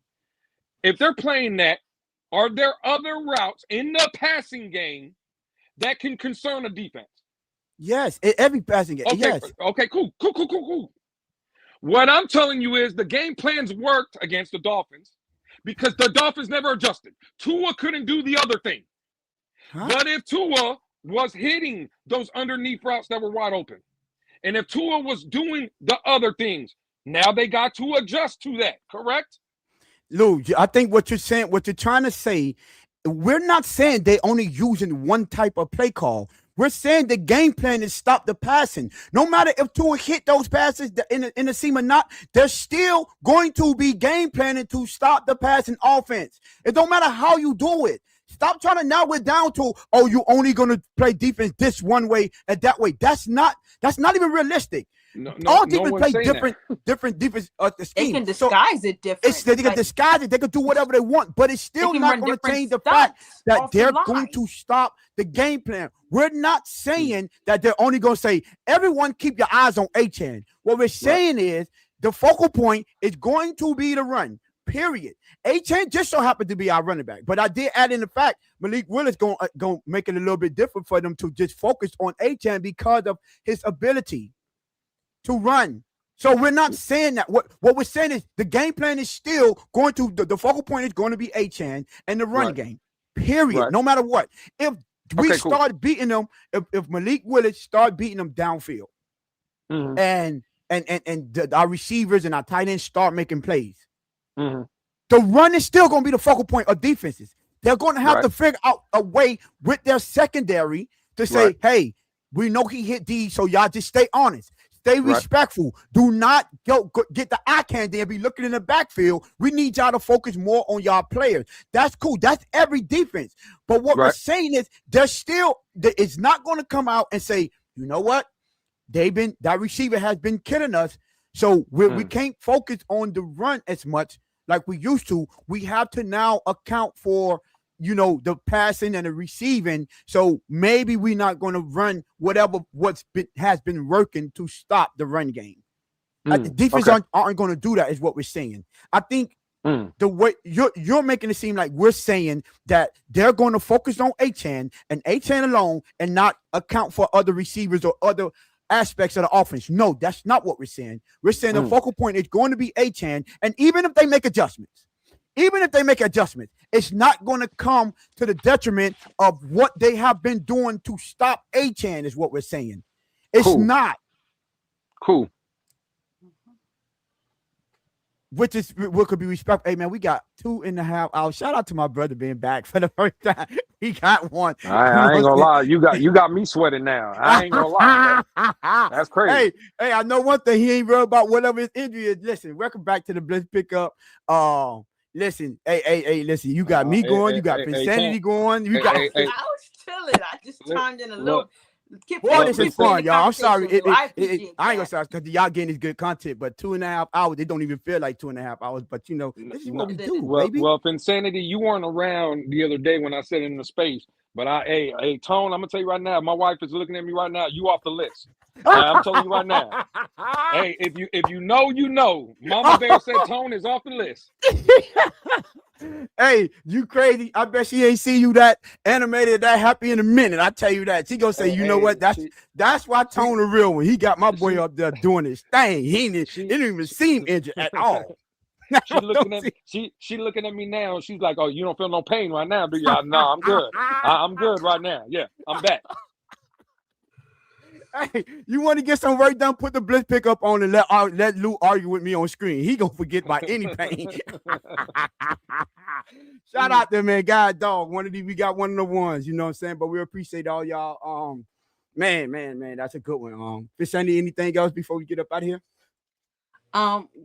If they're playing that, are there other routes in the passing game that can concern a defense? Yes, every passing game. Okay, Yes, okay, cool. What I'm telling you is the game plans worked against the Dolphins because the Dolphins never adjusted. Tua couldn't do the other thing. Huh? But if Tua was hitting those underneath routes that were wide open, and if Tua was doing the other things, now they got to adjust to that, correct? Lou, I think what you're saying, what you're trying to say, we're not saying they only using one type of play call. We're saying the game plan is stop the passing. No matter if Tua hit those passes in the seam or not, they're still going to be game planning to stop the passing offense. It don't matter how you do it. Stop trying to narrow it down to, oh, you're only going to play defense this one way and that way. That's not even realistic. All defense play different defense schemes. They can disguise it different. They can disguise it. They can do whatever they want, but it's still not going to change the fact that they're going to stop the game plan. We're not saying that they're only going to say, everyone keep your eyes on Achane. What we're saying is the focal point is going to be the run, period. Achane just so happened to be our running back. But I did add in the fact Malik Willis going to make it a little bit different for them to just focus on Achane because of his ability to run. So we're not saying that. What we're saying is the game plan is still going to, the focal point is going to be Achane and the run game, period, no matter what. If we start beating them, if Malik Willis start beating them downfield and our receivers and our tight ends start making plays, the run is still going to be the focal point of defenses. They're going to have to figure out a way with their secondary to say, hey, we know he hit these, so y'all just stay honest. Stay respectful. Do not go get the eye candy and be looking in the backfield. We need y'all to focus more on y'all players. That's cool. That's every defense. But what we're saying is it's not going to come out and say, you know what? That receiver has been killing us. So we can't focus on the run as much like we used to. We have to now account for, the passing and the receiving. So maybe we're not going to run whatever has been working to stop the run game. The defense aren't going to do that is what we're saying. I think the way you're making it seem like we're saying that they're going to focus on Achane and Achane alone and not account for other receivers or other aspects of the offense. No, that's not what we're saying. We're saying the focal point is going to be Achane, and even if they make adjustments, it's not going to come to the detriment of what they have been doing to stop Achane, is what we're saying. It's not. Cool. Which is what could be respectful. Hey man, we got 2.5 hours. Shout out to my brother being back for the first time. He got one. I ain't gonna lie. You got me sweating now. I ain't gonna lie. That's crazy. Hey, I know one thing. He ain't real about whatever his injury is. Listen, welcome back to the Blitz Pickup. Listen, listen. You got me going. You got Insanity going. You got. I was chilling. I just chimed in a little. Boy, this is fun, y'all. I'm sorry. I ain't gonna say because y'all getting this good content, but 2.5 hours, it don't even feel like 2.5 hours. But you know, this is what we do, baby. Well, if Insanity, you weren't around the other day when I said in the space, but hey, Tone, I'm gonna tell you right now, my wife is looking at me right now. You off the list. I'm telling you right now. Hey, if you know, you know. Mama Bear said Tone is off the list. Hey, you crazy? I bet she ain't see you that animated, that happy in a minute. I tell you that. She gonna say, you know what? That's why Tone the real one. He got my boy up there doing his thing. He didn't even seem injured at all. She looking at me now. She's like, "Oh, you don't feel no pain right now, do you?" No, I'm good. I'm good right now. Yeah, I'm back. Hey, you want to get some work done? Put the Blitz Pickup on and let Lou argue with me on screen. He gonna forget about any pain. Shout out there, man. God dog. We got one of the ones, you know what I'm saying? But we appreciate all y'all. Man, that's a good one. Fish, anything else before we get up out of here?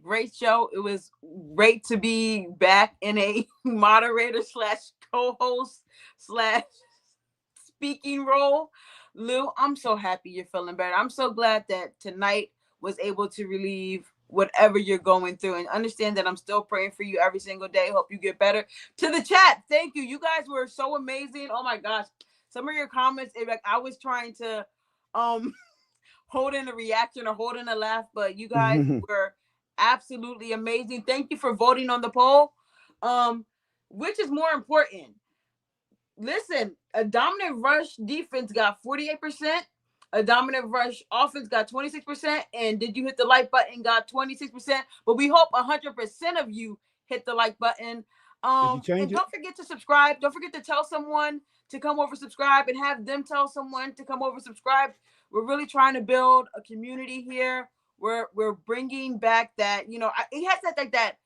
Great show. It was great to be back in a moderator / co-host / speaking role. Lou, I'm so happy you're feeling better. I'm so glad that tonight was able to relieve whatever you're going through, and understand that I'm still praying for you every single day. Hope you get better. To the chat, thank you. You guys were so amazing. Oh my gosh. Some of your comments, like I was trying to hold in a reaction or hold in a laugh, but you guys were absolutely amazing. Thank you for voting on the poll. Which is more important? Listen, a dominant rush defense got 48%. A dominant rush offense got 26%. And did you hit the like button? Got 26%. But we hope 100% of you hit the like button. And don't forget to subscribe. Don't forget to tell someone to come over, subscribe, and have them tell someone to come over, subscribe. We're really trying to build a community here. We're bringing back that, it has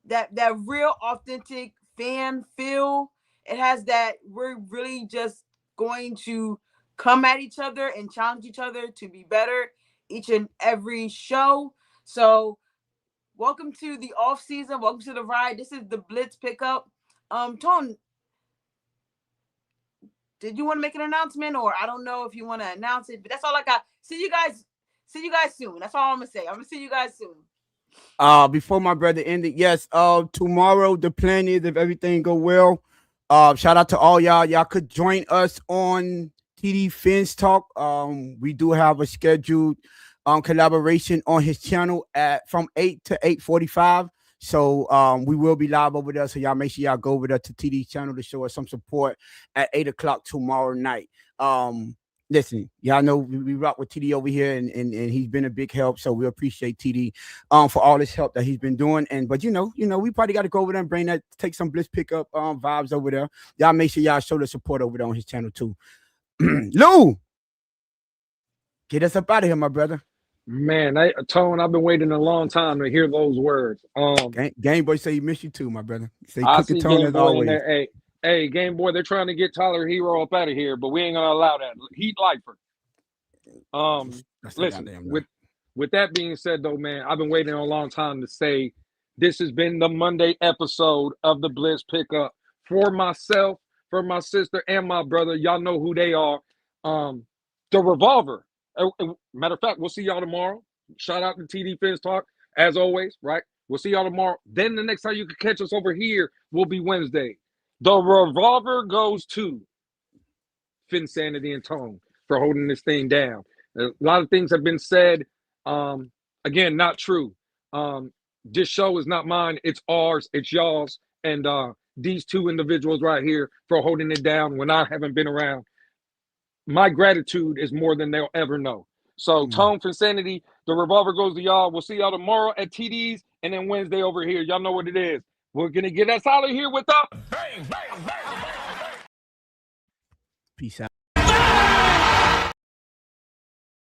that real authentic fan feel. It has that we're really just going to come at each other and challenge each other to be better each and every show. So welcome to the off season. Welcome to the ride. This is the Blitz Pickup. Tone, did you want to make an announcement, or I don't know if you want to announce it, but that's all I got. See you guys soon. That's all I'm gonna say. I'm gonna see you guys soon. Before my brother ended, yes, tomorrow the plan is, if everything go well, shout out to all y'all. Y'all could join us on TD Fins Talk. We do have a scheduled collaboration on his channel from 8 to 8:45. So we will be live over there. So y'all make sure y'all go over there to TD's channel to show us some support at 8 o'clock tomorrow night. Listen, y'all know we rock with TD over here, and he's been a big help. So we appreciate TD for all this help that he's been doing. But you know, we probably got to go over there and bring that, take some Blitz Pickup vibes over there. Y'all make sure y'all show the support over there on his channel too. Lou, get us up out of here, my brother. Man, Tone, I've been waiting a long time to hear those words. Game Boy say he miss you too, my brother. Say I see Tone Game as Boy always. in there. Hey, Game Boy, they're trying to get Tyler Hero up out of here, but we ain't gonna allow that. Heat Lifer. Listen, with that being said, though, man, I've been waiting a long time to say this has been the Monday episode of the Blitz Pickup for myself, for my sister, and my brother. Y'all know who they are. The Revolver. Matter of fact, we'll see y'all tomorrow. Shout out to TD Fins Talk, as always, right? We'll see y'all tomorrow. Then the next time you can catch us over here will be Wednesday. The Revolver goes to Finsanity and Tone for holding this thing down. A lot of things have been said. Again, not true. This show is not mine. It's ours. It's y'all's. And these two individuals right here for holding it down when I haven't been around. My gratitude is more than they'll ever know. So Tone for Insanity, the revolver goes to y'all. We'll see y'all tomorrow at TD's and then Wednesday over here. Y'all know what it is. We're gonna get us out of here with the Peace out.